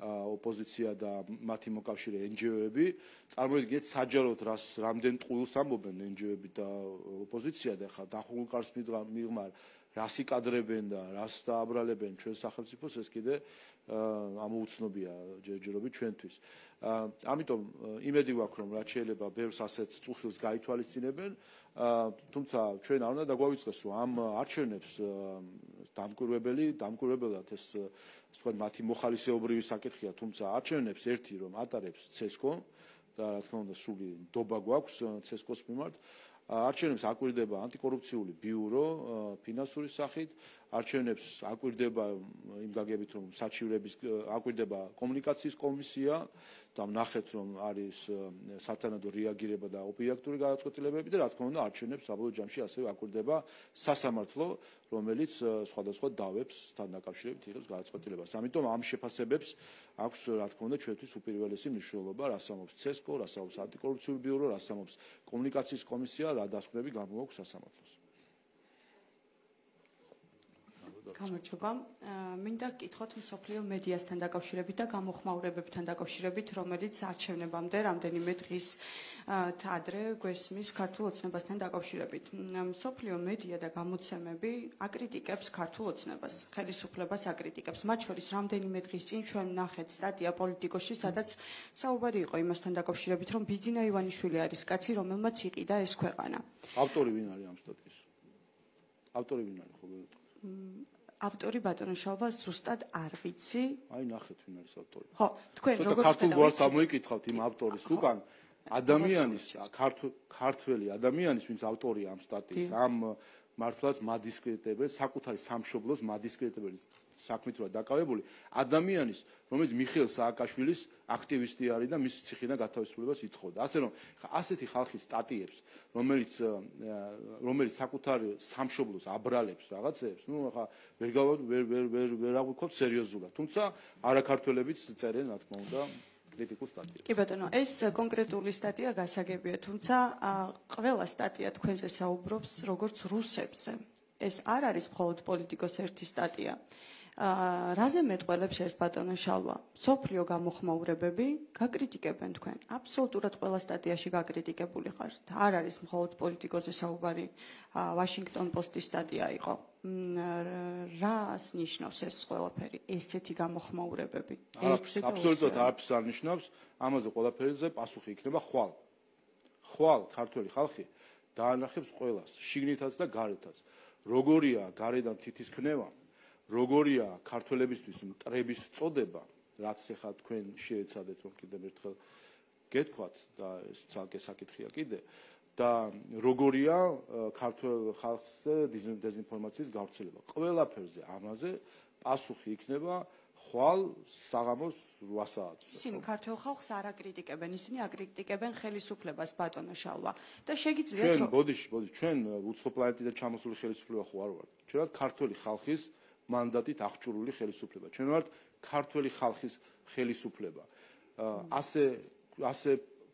ოპოზიცია და მათი მოკავშირე NGO-ები, წარმოიდგინეთ საჯაროდ რამდენ ტყუილს ამბობენ NGO-ები და ოპოზიცია და ხა დახურულ კარს მიღმა რას იკადრებენ და რას დააბრალებენ ჩვენ სახელმწიფოს, ეს კიდე ამოუცნობია ჯერჯერობით ჩვენთვის. ამიტომ იმედი გვაქვს რომ რაც შეიძლება ბევრს ასეთ წუხილს გაითვალისწინებენ, თუმცა ჩვენ არ უნდა დაგვავიწყდეს რომ ამ არჩევნებს დამკვირვებელად ეს თქვა მათი მოხალისეობრივი საკითხია, თუმცა არჩევნებს ერთი რომ ატარებს CESCO და რა თქმა უნდა სული ნდობა გვაქვს CESCO-ს მიმართ, არჩევნებს აკვირდება ანტიკორუფციული ბიურო ფინანსური სახით, არჩევნებს აკვირდება იმ გაგებით რომ საჩივრების აკვირდება კომუნიკაციის კომისია და ნახეთ რომ არის სათანადო რეაგირება და ოპერატიული გადაწყვეტილებები და რა თქმა უნდა არჩევნებს საბოლოო ჯამში ასევე აკვირდება სასამართლო, რომელიც სხვადასხვა დავებს თან დაკავშირებით იღებს გადაწყვეტილებას. ამიტომ ამ შეფასებებს აქვს რა თქმა უნდა ჩვენთვის უპირველესი მნიშვნელობა, რას ამობს CESCO, რას ამობს ანტიკორუფციული ბიურო, რას ამობს კომუნიკაციის კომისია, რა დასკვნები გამოაქვს სასამართლოს. გამარჯობა. მინდა გკითხოთ მსოფლიო მედიასთან დაკავშირებით და გამოხმაურებებთან დაკავშირებით, რომელიც არჩევნებამდე რამდენიმე დღის ადრე გვესმის ქართულ ოცნებასთან დაკავშირებით. მსოფლიო მედია და გამოცემები აკრიტიკებს ქართულ ოცნებას, ხელისუფლებას აკრიტიკებს. მათ შორის რამდენიმე დღის წინ ჩვენ ვნახეთ სტატია პოლიტიკოში, სადაც საუბარი იყო იმასთან დაკავშირებით, რომ ბიძინა ივანიშვილი არის კაცი, რომელმაც იყიდა ეს ქვეყანა. ავტორი ვინ არის ამ სტატიის? ავტორი ვინ არის ხოლმე? ავტორი ბატონო შალვა ზუსტად არ ვიცი. აი ნახეთ ვინ არის ავტორი. ხო, თქვენ როგორც ქართულ გვარს ამოიკითხავთ იმ ავტორის უკან ადამიანის ქართველი ადამიანის ვინც ავტორია ამ სტატიის ამ მართლაც მადისკრეტებელ საკუთარი სამშობლოს მადისკრეტებელი საქმით რა დაკავებული ადამიანის რომელიც მიხეილ სააკაშვილის აქტივისტი არის და მის ციხიდან გათავისუფლებას ითხოვდა. ასე რომ ასეთი ხალხის სტატიებს რომელიც საკუთარი სამშობლოს აბრალებს რაღაცებს, ნუ ახლა ვერ აღვიქოთ სერიოზულად. თუმცა არაქართველებიც წერენ რა თქმა უნდა კრიტიკულ სტატიებს. კი ბატონო, ეს კონკრეტული სტატია გასაგებია, თუმცა ყველა სტატია თქვენზე საუბრობს როგორც რუსებზე. ეს არ არის მხოლოდ პოლიტიკოს ერთი სტატია. რაზე მეტყველებს ეს ბატონო შალვა? სოფლიო გამოხმაურებები გაკრიტიკებენ თქვენ. აბსოლუტურად ყველა სტატიაში გაკრიტიკებული ხართ. არ არის მხოლოდ პოლიტიკოზე საუბარი, ვაშინგტონ პოსტის სტატია იყო. რას ნიშნავს ეს ყველაფერი? ესეთი გამოხმაურებები. აბსოლუტურად არაფერს არ ნიშნავს, ამაზე ყველაფერზე პასუხი იქნება ხვალ. ხვალ ქართველი ხალხი დაანახებს ყველას, შიგნითაც და გარეთაც. როგორია გარედან თითის ქნევა, როგორია ქართველებისთვის მტრების წოდება, რაც ახლა თქვენ შეეცადეთ რომ კიდევ ერთხელ გეთქვათ და ეს ცალკე საკითხია კიდე და როგორია ქართულ ხალხზე დეზინფორმაციის გავრცელება. ყველაფერზე ამაზე პასუხი იქნება ხვალ საღამოს 8 საათს. ისინი ქართულ ხალხს არ აკრიტიკებენ, ისინი აკრიტიკებენ ხელისუფლებას ბატონო შალვა. და შეგიძლიათ რომ ბოდიში, ჩვენ უცხო პლანეტიდან ჩამოსული ხელისუფლება ხო არ ვართ. ჩვენ ვართ ქართული ხალხის მანდატით აღჭურვილი ხელისუფლება. ჩვენ ვართ ქართველი ხალხის ხელისუფლება. ასე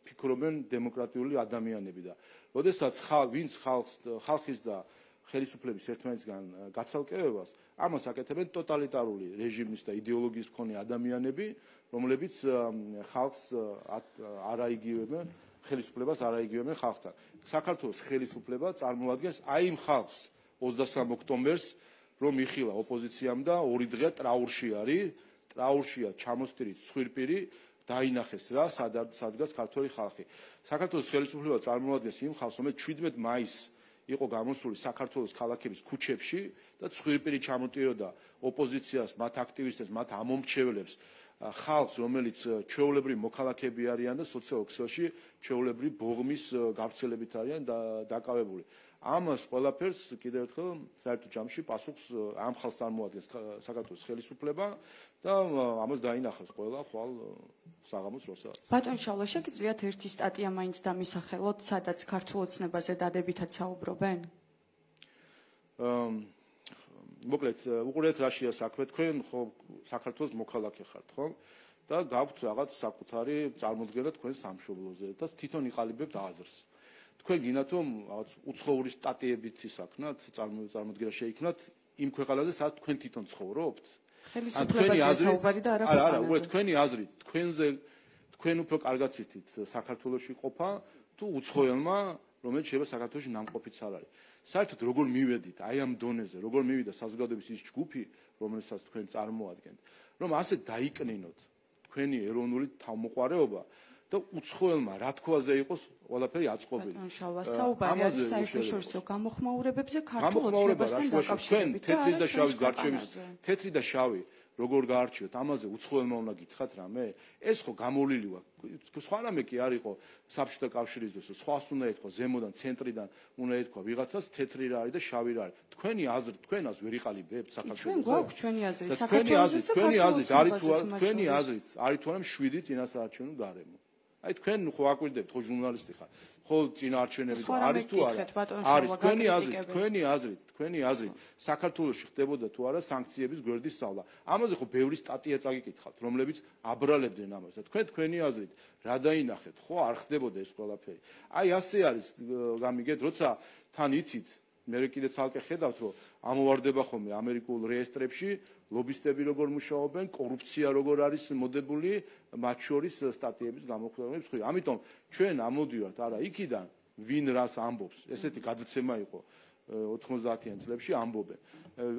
ფიქრობენ დემოკრატიული ადამიანები და როდესაც ვინც ხალხის და ხელისუფლების ერთმანეთისგან გაცალკევებას ამას აკეთებენ ტოტალიტარული რეჟიმის და იდეოლოგიის მქონე ადამიანები, რომლებიც ხალხს არაიგივებენ, ხელისუფლებას არაიგივებენ ხალხთან. საქართველოს ხელისუფლება წარმოადგენს აი იმ ხალხს 23 ოქტომბერს, რომ იხილა ოპოზიციამ და 2 დღეა ტრაურში არის, ტრაურშია ჩამოსტირით ცხვირპირი, დაინახეს რა, სადღაც ქართველი ხალხი. საქართველოს ხელისუფლება წარმოადგენს იმ ხალხს, რომელიც 17 მაისს იყო გამოსული საქართველოს ქალაქების ქუჩებში და ცხვირპირი ჩამოტიროდა ოპოზიციას, მათ აქტივისტებს, მათ ამომრჩევლებს, ხალხს, რომელიც ჩვეულებრივი მოქალაქეები არიან და სოციალურ ქსელში ჩვეულებრივი ბოღმის გავრცელებით არიან დაკავებული. ამას ყველაფერს კიდევ ერთხელ საერთო ჯამში პასუხს ამ ხალხს წარმოადგენს საქართველოს ხელისუფლება და ამას დაინახავს ყველა ხვალ საღამოს როცა. ბატონ შალვა, შეგიძლიათ ერთი სტატია მაინც დამისახელოთ, სადაც ქართულ ოცნებაზე დადებითად საუბრობენ? მოკლედ, უყურეთ რაშია საქმე, თქვენ ხო საქართველოს მოქალაქე ხართ, ხო? და გაქვთ რაღაც საკუთარი წარმოდგენა თქვენ სამშობლოზე და თვითონ იყალიბებთ აზრს. თქვენ გინდათ რომ რაღაც უცხოური სტატიებით ისაქნათ, წარმოდგენა შეიქმნათ იმ ქვეყანაზე, სადაც თქვენ თვითონ ცხოვრობთ? ხელისუფლებაზე საუბარი და არა ქვეყანაზე. არა, თქვენი აზრით, თქვენ უფრო კარგად ცითით საქართველოში ყოფა თუ უცხოელმა, რომელიც შეიძლება საქართველოში ნამყოფიც არ არის. საერთოდ როგორ მივედით აი ამ დონეზე, როგორ მივიდა საზოგადოების ის ჯგუფი, რომელსაც თქვენ წარმოადგენთ, რომ ასე დაიკნინოთ თქვენი ეროვნული თავმოყარეობა და უცხოელმა რა თქვაზე იყოს ყველაფერი აწყობილი. ბატონ შალვა, საუბარი არის საერთაშორისო გამოხმაურებებზე ქართულ ოცნებასთან დაკავშირებით. თეთრი და შავი როგორ გაარჩიოთ, ამაზე უცხოელმა უნდა გითხრათ რამე? ეს ხო გამოვლილი ვარ. სხვა რამე კი არ იყო საბჭოთა კავშირის დროს, სხვას უნდა ეთქვა ზემოდან, ცენტრიდან უნდა ეთქვა ვიღაცას თეთრი რა არის და შავი რა არის. თქვენი აზრით, თქვენას ვერ იყალიბებთ საქართველოს. ჩვენ გვაქვს ჩვენი აზრი, თქვენი აზრით არის თუ არა 7 წინასაარჩევნო გარემო. აი თქვენ ხო აკვირდებთ, ხო ჟურნალისტი ხარ. ხო წინაარჩევნები არის თუ არა? არის თქვენი აზრით, საქართველოში ხდებოდა თუ არა სანქციების გვერდის სწავლა. ამაზე ხო ბევრი სტატია წაგიკითხავთ, რომლებიც აბრალებდნენ ამას. თქვენი აზრით, რა დაინახეთ, ხო არ ხდებოდა ეს ყველაფერი. აი ასე არის გამიგეთ, როცა თან იცით მე კიდე ცალკე ხედავთ, რომ ამოვარდება ხოლმე ამერიკულ რეესტრებში ლობისტები როგორ მუშაობენ, კორუფცია როგორ არის მოდებული, მათ შორის სტატიების გამოქვეყნების მხრივ. ამიტომ ჩვენ ამოდივართ არა იქიდან, ვინ რას ამბობს. ესეთი გადაცემა იყო 90-იან წლებში ამბობენ.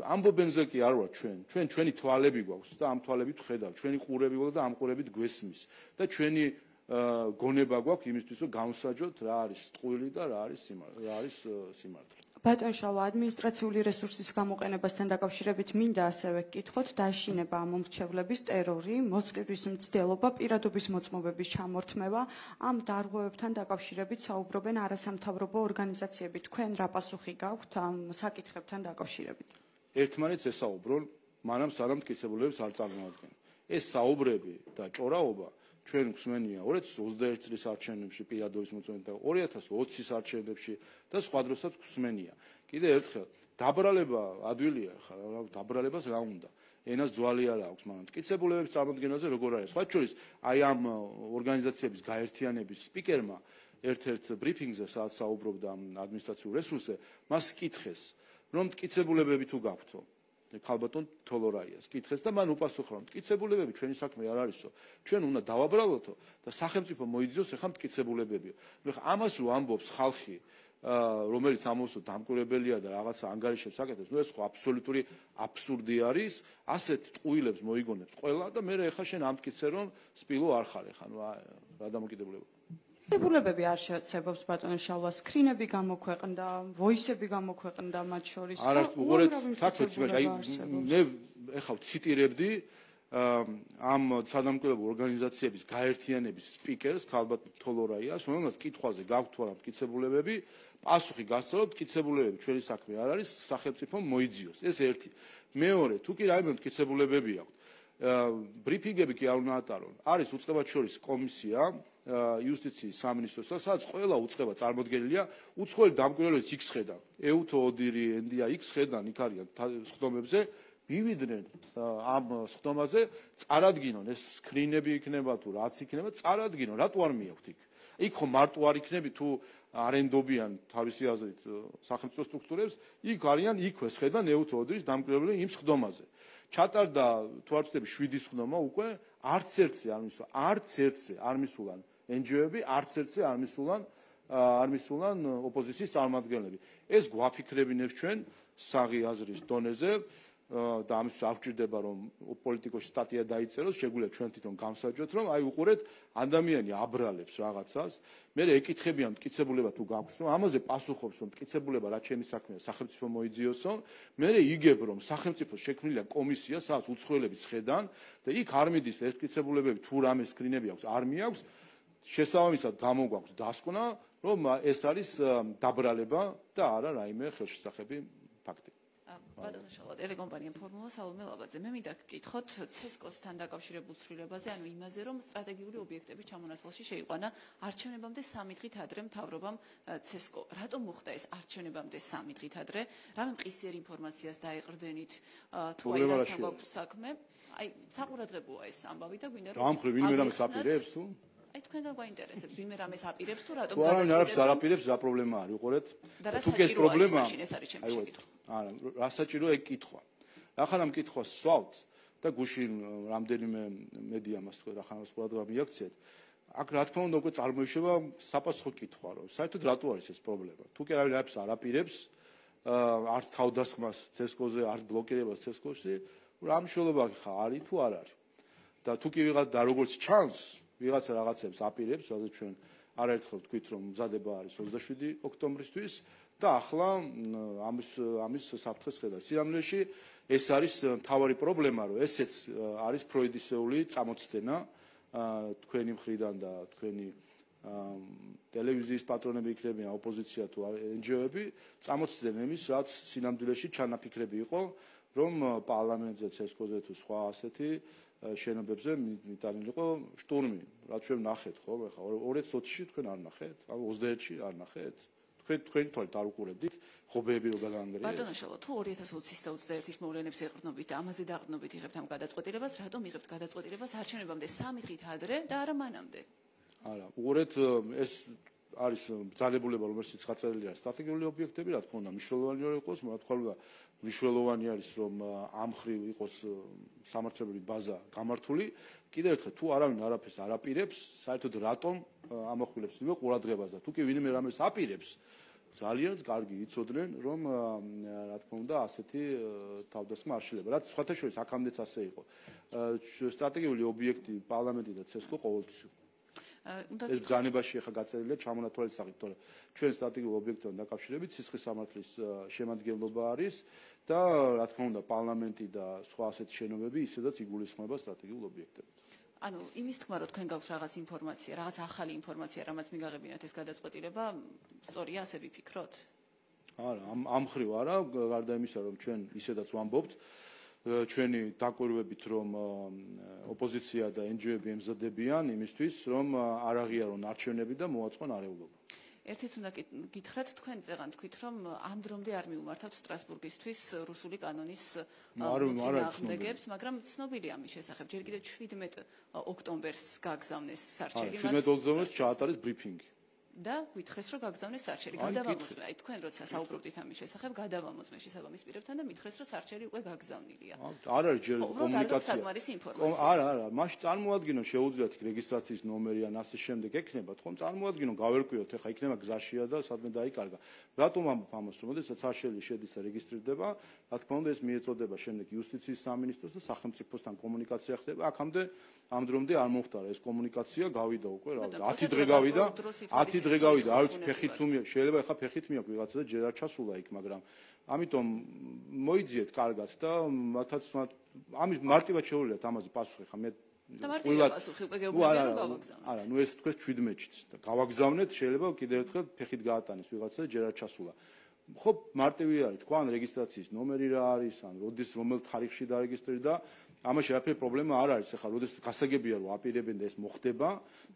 ამბობენზე კი არ ვარ ჩვენ ჩვენი თვალები გვაქვს და ამ თვალებით ვხედავთ. ჩვენი ყურები გვაქვს და ამ ყურებით გვესმის. და ჩვენი გონება გვაქვს იმისთვის, რომ გავსაჯოთ რა არის ტყუილი და რა არის სიმართლე. ბატონ შალვა, ადმინისტრაციული რესურსის გამოყენებასთან დაკავშირებით მინდა ასევე გკითხოთ, დააშინება ამომრჩევლების ტერორი, მოსყიდვის მცდელობა, პირადობის მოწმობების ჩამორთმევა, ამ დარღვევებთან დაკავშირებით საუბრობენ არასამთავრობო ორგანიზაციები. თქვენ რა პასუხი გაქვთ ამ საკითხებთან დაკავშირებით? ერთმანეთს ესაუბრონ, მანამ სანამ მტკიცებულებებს არ წარმოადგენენ. ეს საუბრები და ჭორაობა ჩვენ გვსმენია 2021 წლის არჩევნებში პირადობის მოწმობებით და 2020-ის არჩევნებში და სხვა დროსაც გვსმენია. კიდე ერთხელ დაბრალება ადვილია ხა, დაბრალებას რა უნდა? ენას ძვალი არ აქვს, მაგრამ მტკიცებულებების წარმოდგენაზე როგორ არის? სხვა შორის აი ამ ორგანიზაციების გაერთიანების სპიკერმა ერთ-ერთ ბრიფინგზე სადაც საუბრობდა ადმინისტრაციულ რესურსზე, მას კითხეს, რომ მტკიცებულებები თუ გაქვთო ქალბატონ თოლორაიას კითხეს და მან უპასუხა რომ მტკიცებულებები ჩვენი საქმე არ არისო ჩვენ უნდა დავაბრალოთო და სახელმწიფო მოიძიოს ახლა მტკიცებულებებია. ხა ამას რო ამბობს ხალხი რომელიც ამოსო დამკვირვებელია და რაღაცა ანგარიშებს აკეთებს, ეს ხო აბსოლუტური აბსურდი არის, ასეთ ტყუილებს მოიგონებს ყველა და მე ახლა შენ ამტკიცე რომ სპილო არ ხარ ახლა რა დამოკიდებულება. მტკიცებულებები არ შეეცებობს ბატონ შალვა, სკრინები გამოქვეყნდა, ვოისები გამოქვეყნდა მათ შორის. არა, უყურეთ საქმეც, აი მე ახლა ციტირებდი ამ სადამკვირვებლო ორგანიზაციების გაერთიანების სპიკერს ქალბატონ თოლორაიას, რომელმაც კითხვაზე გაქვთ თუ არა მტკიცებულებები, პასუხი გასცა რომ მტკიცებულებები ჩვენი საქმე არ არის, სახელმწიფო მოიძიოს. ეს ერთი. მეორე, თუ კი რაიმე მტკიცებულებები აქვს, ბრიფინგები კი არ უნდა ატარონ. არის უწყებათშორის კომისია იუსტიციის სამინისტროსა, სადაც ყველა უწყება წარმოდგენილია, უცხოელი დამკვირვებელიც იქ ხედან. ეუთო ოდირი, ენდია იქ ხედან, იქ არიან სხდომებზე, მივიდნენ ამ სხდომაზე, წარადგინონ ეს სკრინები იქნება თუ რაც იქნება, წარადგინონ, რატო არ მიაქვთ იქ? იქ ხომ მარტო არ იქნები თუ არენდობიან თავისი აზრით სახელმწიფო სტრუქტურებს, იქ არიან იქვე შედან ნეუთრალობის დამკვირვებლები იმ სხდომაზე. ჩატარდა თუ არ ვცდები 7 სხდომა უკვე არც ერთზე არ მისულან NGO-ები, არც ერთზე არ მისულან ოპოზიციის წარმომადგენლები. ეს გვაფიქრებინებს ჩვენ საღი აზრის დონეზე და ამის არ გვჭირდება რომ პოლიტიკოსი სტატია დაიწეროს, შეგვიძლია ჩვენ თვითონ გამსაჯოთ რომ აი უყურეთ ადამიანი აბრალებს რაღაცას, მე ეკითხებიან მტკიცებულება თუ გაქვს, რომ ამაზე პასუხობს რომ მტკიცებულება რა ჩემი საქმეა, სახელმწიფო მოიძიოსო, მე იგებ რომ სახელმწიფოს შექმნილია კომისია, სადაც უცხოელები შედან და იქ არ მიდის ეს მტკიცებულებები თუ რამე სკრინები აქვს, არ მიაქვს, შესაბამისად გამოგვაქვს დასკვნა, რომ ეს არის დაბრალება და არა რაიმე ხელშესახები ფაქტი. ბატონო შალვა, ტელეკომპანია ფორმულა სალომე ლაბაძე. მე მინდა გკითხოთ CESCO-სთან დაკავშირებულ ცვლილებაზე, ანუ იმაზე, რომ სტრატეგიული ობიექტების ჩამონათვალში შეიყვანა არჩევნებამდე 3 დღით ადრე მთავრობამ CESCO. რატომ მოხდა ეს არჩევნებამდე 3 დღით ადრე? რამე მყისიერ ინფორმაციას დაეყრდენით თუ აი რასთან გვაქვს საქმე? აი საყურადღებოა ეს ამბავი და გვინდა რომ ამხრივ ვინმე რამეს აპირებს თუ? აი თქვენგან გვაინტერესებს ვინმე რამეს აპირებს თუ რატომ გადაწყვეტილება? თუ არაფერს არ აპირებს, რა პრობლემა არის, უყურეთ? თუ ეს პრობლემა ეს არის ჩემი შეკითხვა. არა, რა საჭიროა ეგ კითხვა. რახან ამ კითხვას სვავთ და გუშინ რამდენიმე მედია მას თქვა, რახან ამ ყურადღება მიაქციეთ. აქ რა თქმა უნდა უკვე წარმოიშობა საპასუხო კითხვა, რომ საერთოდ რატო არის ეს პრობლემა? თუ კი არავის არ აპირებს, არც თავდასხმას CESCO-ზე, არც ბლოკირებას CESCO-ში, რა მნიშვნელობა არის თუ არ არის? და თუ კი ვიღაც და როგორც ჩანს, ვიღაცა რაღაცებს აპირებს, რადგან ჩვენ არაერთხელ ვთქვით, რომ მზადება არის 27 ოქტომბრისთვის და ახლა ამის საფრთხეს ხედავთ. სიამოვნეში ეს არის მთავარი პრობლემა, რომ ესეც არის ფროიდისეული წამოწდენა თქვენი მხრიდან და თქვენი ტელევიზიის პატრონები იქნებიან, ოპოზიცია თუ NGO-ები, წამოწდნენ იმის, რაც სინამდვილეში ჩანაფიქრები იყო, რომ პარლამენტზე, CESCO-ზე თუ სხვა ასეთი შენობებზე მიტანილიყო შტურმი, რაც ჩვენ ნახეთ, ხო? ეხლა 2020-ში თქვენ არ ნახეთ, ან 21-ში არ ნახეთ. თქვენი თვალით არ უყურებდით, ხობეები რო გაგანგრიეს. ბატონო შალვა, თუ 2020-ის და 21-ის მოვლენებს ეყრდნობით და ამაზე დაყრდნობით იღებთ ამ გადაწყვეტილებას, რატომ იღებთ გადაწყვეტილებას არჩევნებამდე 3 დღით ადრე და არა მანამდე? არა, უყურეთ, ეს არის ბრძანებულება, რომელშიც გაწერილია სტრატეგიული ობიექტები, რა თქმა უნდა, მნიშვნელოვანი იყოს, რა თქმა უნდა, მნიშვნელოვანი არის, რომ ამ ხრივ იყოს სამართლებრივი ბაზა გამართული. კიდევ ერთხელ, თუ არავინ არაფერს არ აპირებს, საერთოდ რატომ ამახვილებს იმე ყურადღებას და თუ კი ვინმე რამეს აპირებს, ძალიან კარგი იცოდნენ, რომ რა თქმა უნდა, ასეთი თავდასხმა არ შეიძლება. რაც სხვათა შორის აქამდეც ასე იყო. სტრატეგიული ობიექტი პარლამენტი და CESCO ყოველთვის იყო. ეს ბრძანებაში ახლა გაწერილია ჩამონათვალის სახით, თორე ჩვენ სტრატეგიულ ობიექტთან დაკავშირებით სისხლის სამართლის შემადგენლობა არის და რა თქმა უნდა პარლამენტი და სხვა ასეთი შენობები ისედაც იგულისხმება სტრატეგიულ ობიექტებს. ანუ იმის თქმა, რომ თქვენ გაქვთ რაღაც ინფორმაცია, რაღაც ახალი ინფორმაცია, რამაც მიგაღებინათ ეს გადაწყვეტილება, სწორია ასე ვიფიქროთ? არა, ამ ხრივ არა, გარდა იმისა, რომ ჩვენ ისედაც ვამბობთ ჩვენი დაკვირვებით, რომ ოპოზიცია და NGO-ები ემზადებიან იმისთვის, რომ არ აღიარონ არჩევნები და მოაწყონ არეულობა. ერთიც უნდა გითხრათ, თქვენ წეღან თქვით, რომ ამ დრომდე არ მიუმართავთ სტრასბურგისთვის რუსული კანონის მოწინააღმდეგებს, მაგრამ ცნობილია ამის შესახებ. ჯერ კიდევ 17 ოქტომბერს გაგზავნეს სარჩელი. 17 ოქტომბერს ჩაატარეს ბრიფინგი. და გითხრეს, რომ გაგზავნეს სარჩელი. გადავამოწმე, აი თქვენ როცა საუბრობდით ამის შესახებ, გადავამოწმე შესაბამის პირებთან და მითხრეს, რომ სარჩელი უკვე გაგზავნილია. არ არის ჯერ კომუნიკაცია. არა, მაშინ წარმოადგინონ შეუძლიათ რეგისტრაციის ნომერი ან ასე შემდეგ ექნებათ, ხომ წარმოადგინონ, გავერკვიოთ, ეხა იქნება გზაშია და სადმე დაიკარგა. რატომ ამბობ ამას, რომ შესაძლოა სარჩელი შედის და რეგისტრირდება, რა თქმა უნდა ეს მიეწოდება შემდეგ იუსტიციის სამინისტროს და სახელმწიფოსთან კომუნიკაცია ხდება. აქამდე ამ დრომდე არ მოხდა ეს კომუნიკაცია, გავიდა უკვე რა, 10 დღე გავიდა, 10 დღე გავიდა, არ ვიცი ფეხით თუ შეიძლება ეხა ფეხით მიაქვს ვიღაცა და ჯერ არ ჩასულა იქ, მაგრამ ამიტომ მოიძიეთ კარგად და მათაც ამის მარტივად შეუძლიათ ამაზე პასუხი, ხა მე და მარტივია პასუხი, უკვე გეუბნებიან რომ გავაგზავნეთ. არა, ნუ ეს თქვენ 17-შიც და გავაგზავნეთ, შეიძლება კიდევ ერთხელ ფეხით გაატანეს ვიღაცა და ჯერ არ ჩასულა. ხო, მარტივი არის, თქვა ან რეგისტრაციის ნომერი რა არის, ან როდის რომელ თარიღში დარეგისტრირდა, ამაში არაფერი პრობლემა არ არის. ახლა როდესაც გასაგებია რომ აპირებენ და ეს მოხდება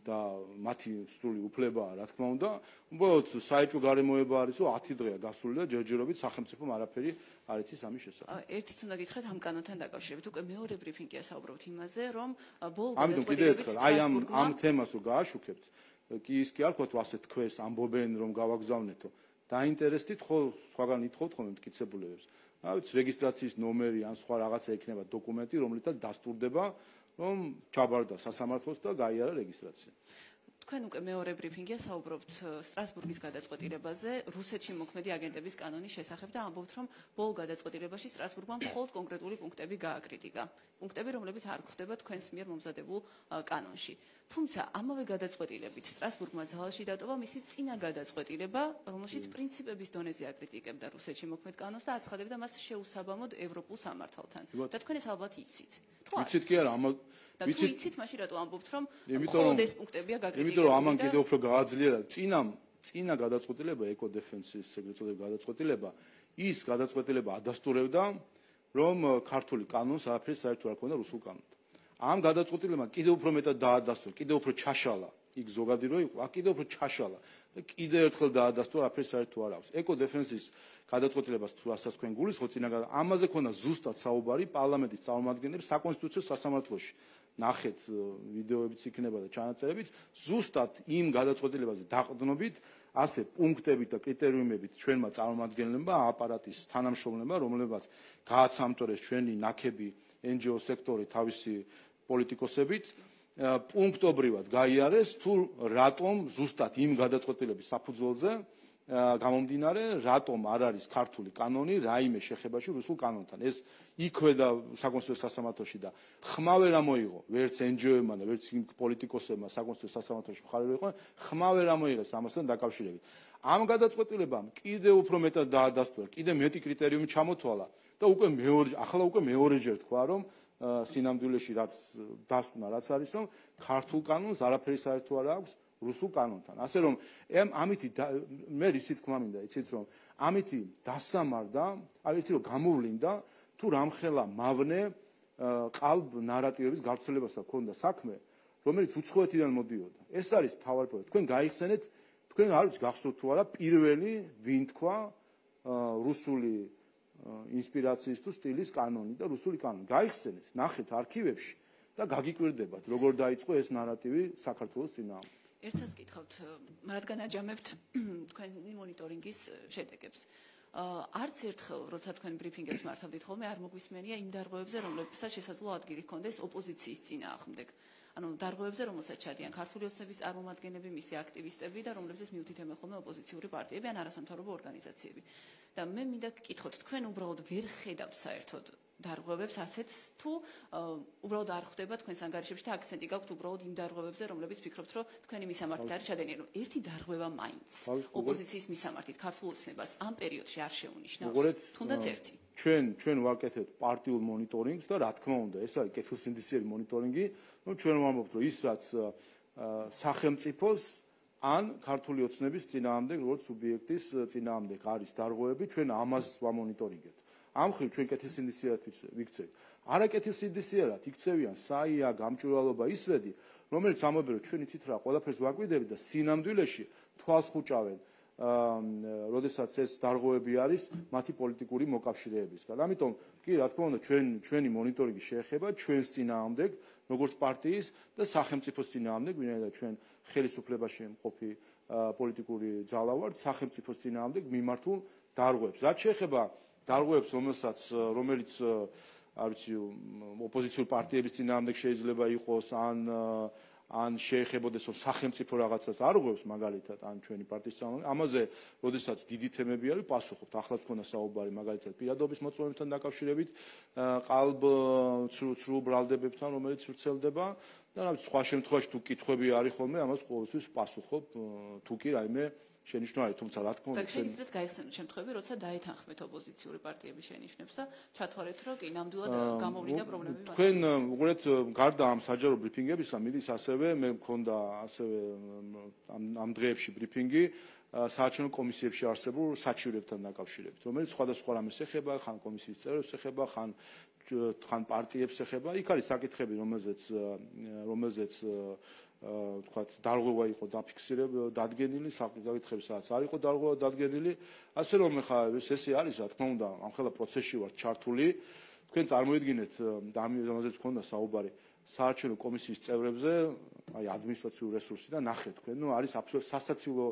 და მათი სრული უფლებაა, რა თქმა უნდა, უბრალოდ საეჭვო გარემოება არის, რომ 10 დღეა გასული და ჯერჯერობით სახელმწიფომ არაფერი არ იცის ამის შესახებ. ერთიც უნდა გითხრათ ამ კანონთან დაკავშირებით, უკვე მეორე ბრიფინგია საუბრობთ იმაზე, რომ ბოლო ამიტომ კიდევ ერთხელ, აი ამ თემას რო გააშუქებთ, კი ის კი არ ვქოთ ასე თქვენს ამბობენ რომ გავაგზავნეთო. დაინტერესდით ხო სხვაგან ითხოვთ ხოლმე მტკიცებულებებს. რა ვიცი რეგისტრაციის ნომერი ან სხვა რაღაცა იქნება დოკუმენტი, რომლითაც დასტურდება რომ ჩაბარდა სასამართლოს და გაიარა რეგისტრაცია. თქვენ უკვე მეორე ბრიფინგია საუბრობთ სტრასბურგის გადაწყვეტილებაზე, რუსეთში მოქმედი აგენტების კანონის შესახებ და ამბობთ, რომ ბოლო გადაწყვეტილებაში სტრასბურგმა მხოლოდ კონკრეტული პუნქტები გააკრიტიკა. პუნქტები, რომლებიც არ გვხვდება თქვენს მიერ მომზადებულ კანონში. თუმცა ამავე გადაწყვეტილებით სტრასბურგმა ძალაში დატოვა მისი წინა გადაწყვეტილება, რომელშიც პრინციპების დონეზე აკრიტიკებდა რუსეთში მოქმედ კანონს და აცხადებდა მას შეუსაბამოდ ევროპულ სამართალთან. და თქვენ ეს ალბათ იცით. ვიცით კი არა, და თუ იცით, მაშინ რატო ამბობთ, რომ იმიტომ რომ ეს პუნქტებია გაკრიტიკებული? იმიტომ რომ ამან კიდევ უფრო გააძლიერა წინა გადაწყვეტილება, ეკოდეფენსის ეგრეთ წოდებული გადაწყვეტილება, ის გადაწყვეტილება ადასტურებდა, რომ ქართული კანონს არაფერი საერთო არ ქონდა რუსულ კანონთან. ამ გადაწყვეტილებამ კიდევ უფრო მეტად დაადასტურა, კიდევ უფრო ჩაშალა. იქ ზოგადი რო იყო, კიდევ უფრო ჩაშალა და კიდევ ერთხელ დაადასტურა, არაფერი საერთო არ აქვს. ეკოდეფენსის გადაწყვეტილებას თუ რასაც თქვენ გულისხმობთ, ამაზე ქონდა ზუსტად საუბარი პარლამენტის წარმომადგენლებს საკონსტიტუციო სასამართლოში. ნახეთ ვიდეოებიც იქნება და ჩანაწერებიც, ზუსტად იმ გადაწყვეტილებაზე დაყრდნობით, ასე პუნქტებით და კრიტერიუმებით ჩვენმა წარმომადგენლებმა, აპარატის თანამშრომლებმა, რომლებაც გააცამტორეს ჩვენი ნაქები NGO სექტორი თავისი პოლიტიკოსებით, პუნქტობრივად გაიარეს თუ რატომ ზუსტად იმ გადაწყვეტილების საფუძველზე გამომდინარე, რატომ არ არის ქართული კანონი რაიმე შეხებაში რუსულ კანონთან. ეს იქვე და საკონსტიტუციო სასამართლოში და ხმავე რა მოიღო, ვერც NGO-ებმა და ვერც იმ პოლიტიკოსებმა საკონსტიტუციო სასამართლოში მხარე იყო, ხმავე რა მოიღეს ამასთან დაკავშირებით. ამ გადაწყვეტილებამ კიდევ უფრო მეტად დაადასტურა, კიდევ მეტი კრიტერიუმი ჩამოთვალა და ახლა უკვე მეორეჯერ თქვა, რომ სინამდვილეში რაც დასკვნა რაც არის, რომ ქართულ კანონს არაფერი საერთო არ აქვს რუსულ კანონთან. ასე რომ ამითი მე ისიც თქმა მინდა, იცით რომ ამითი დასამარდა, ერთი რომ გამოვლინდა თუ რამხელა მავნე ყალბ ნარატივების გავრცელებასთან ქონდა საქმე, რომელიც უცხოეთიდან მოდიოდა. ეს არის მთავარი პრობლემა. თქვენ გაიხსენეთ, თქვენ არ ვიცი გახსოვთ თუ არა, პირველი ვინ თქვა რუსული ინსპირაციის თუ სტილის კანონი და რუსული კანონი. გაიხსენეთ, ნახეთ არქივებში და გაგიკვირდებათ, როგორ დაიწყო ეს ნარატივი საქართველოს წინააღმდეგ. ერთსაც გითხავთ, რადგან აჯამებთ თქვენი მონიტორინგის შედეგებს. არც ერთხელ, როცა თქვენ ბრიფინგებს მართავდით ხოლმე, არ მოგვისმენია იმ დარღვევებზე, რომლებსაც შესაძლოა ადგილი ჰქონდეს ოპოზიციის წინააღმდეგ. ანუ დარღვევებზე, რომელსაც ჩადიან ქართული ოცნების წარმომადგენლები, მისი აქტივისტები და რომლებზეც მიუთითებენ ხოლმე ოპოზიციური პარტიები ან არასამთავრობო ორგანიზაციები. და მე მინდა გკითხოთ, თქვენ უბრალოდ ვერ ხედავთ საერთოდ დარღვევებს ასეთს თუ უბრალოდ არ ხვდება თქვენს ანგარიშებში და აქცენტი გაქვთ უბრალოდ იმ დარღვევებზე, რომლებიც ფიქრობთ, რომ თქვენი მისამართით არის ჩადენილი. ერთი დარღვევა მაინც ოპოზიციის მისამართით ქართულ ოცნებას ამ პერიოდში არ შეუნიშნავს. თუნდაც ერთი. ჩვენ ვაკეთებთ პარტიულ მონიტორინგს და რა თქმა უნდა, ეს არის კეთილსინდისიერი მონიტორინგი, რომ ჩვენ ვამბობთ, რომ ის რაც სახელმწიფოს ან ქართული ოცნების წინააღმდეგ, როგორც სუბიექტის წინააღმდეგ არის დარღვევები, ჩვენ ამას ვამონიტორინგებთ. ამ ხრივ ჩვენ კეთილსინდისიერად ვიქცევთ. არაკეთილსინდისიერად იქცევიან საია, გამჭვირვალობა, ისვედი, რომელიც ამბობენ, რომ ჩვენ იცით რა, ყველაფერს ვაკვირდებით და სინამდვილეში თვალს ხუჭავენ, როდესაც ეს დარღვევები არის მათი პოლიტიკური მოკავშირეებისგან. ამიტომ კი, რა თქმა უნდა, ჩვენი მონიტორინგი შეეხება ჩვენს წინააღმდეგ, როგორც პარტიის და სახელმწიფოს წინააღმდეგ, ვინაიდან ჩვენ ხელისუფლებაში მყოფი პოლიტიკური ძალა ვართ, სახელმწიფოს წინააღმდეგ მიმართულ დარღვევებს. რაც შეეხება დარღვევებს, რომელიც არ ვიცი, ოპოზიციური პარტიების წინააღმდეგ შეიძლება იყოს, ან შეეხებოდეს, რომ სახელმწიფო რაღაცას არ ღვევს, მაგალითად, ან ჩვენი პარტიის წინააღმდეგ. ამაზე, როდესაც დიდი თემები არის, პასუხობთ. ახლაც ქონდა საუბარი, მაგალითად, პირადობის მოწმობებთან დაკავშირებით, ყალბ ცრუ ბრალდებებთან, რომელიც ვრცელდება და რა ვიცი, სხვა შემთხვევაში თუ კითხვები არის ხოლმე, ამას ყოველთვის პასუხობ, თუ კი რაიმე შენიშვნა, თუმცა რა თქმა უნდა, შეიძლება გაიხსენოთ შემთხვევები, როცა დაეთანხმეთ ოპოზიციური პარტიების შენიშვნებს და ჩათვალეთ, რომ კი ნამდვილად გამოვლინდა პრობლემები. თქვენ უყურეთ, გარდა ამ საჯარო ბრიფინგებისა, მიდის ასევე მე მქონდა ასევე ამ დღეებში ბრიფინგი საარჩევნო კომისიებში არსებულ საჩივრებთან დაკავშირებით, რომელიც სხვადასხვა რამეს ეხება, ხან კომისიის წევრებს ეხება, ხან პარტიებს ეხება. იქ არის საკითხები, რომელზეც თქვათ დარღვევა იყო დადგენილი, საკითხები სადაც არ იყო დარღვევა დადგენილი, ასე რომ ხა ეს არის, რა თქმა უნდა, ამხელა პროცესში ვართ ჩართული. თქვენ წარმოიდგინეთ და ამაზეც ქონდა საუბარი, საარჩევნო კომისიის წევრებზე, აი ადმინისტრაციული რესურსიდან ნახეთ თქვენ, არის აბსოლუტურად სასაცილო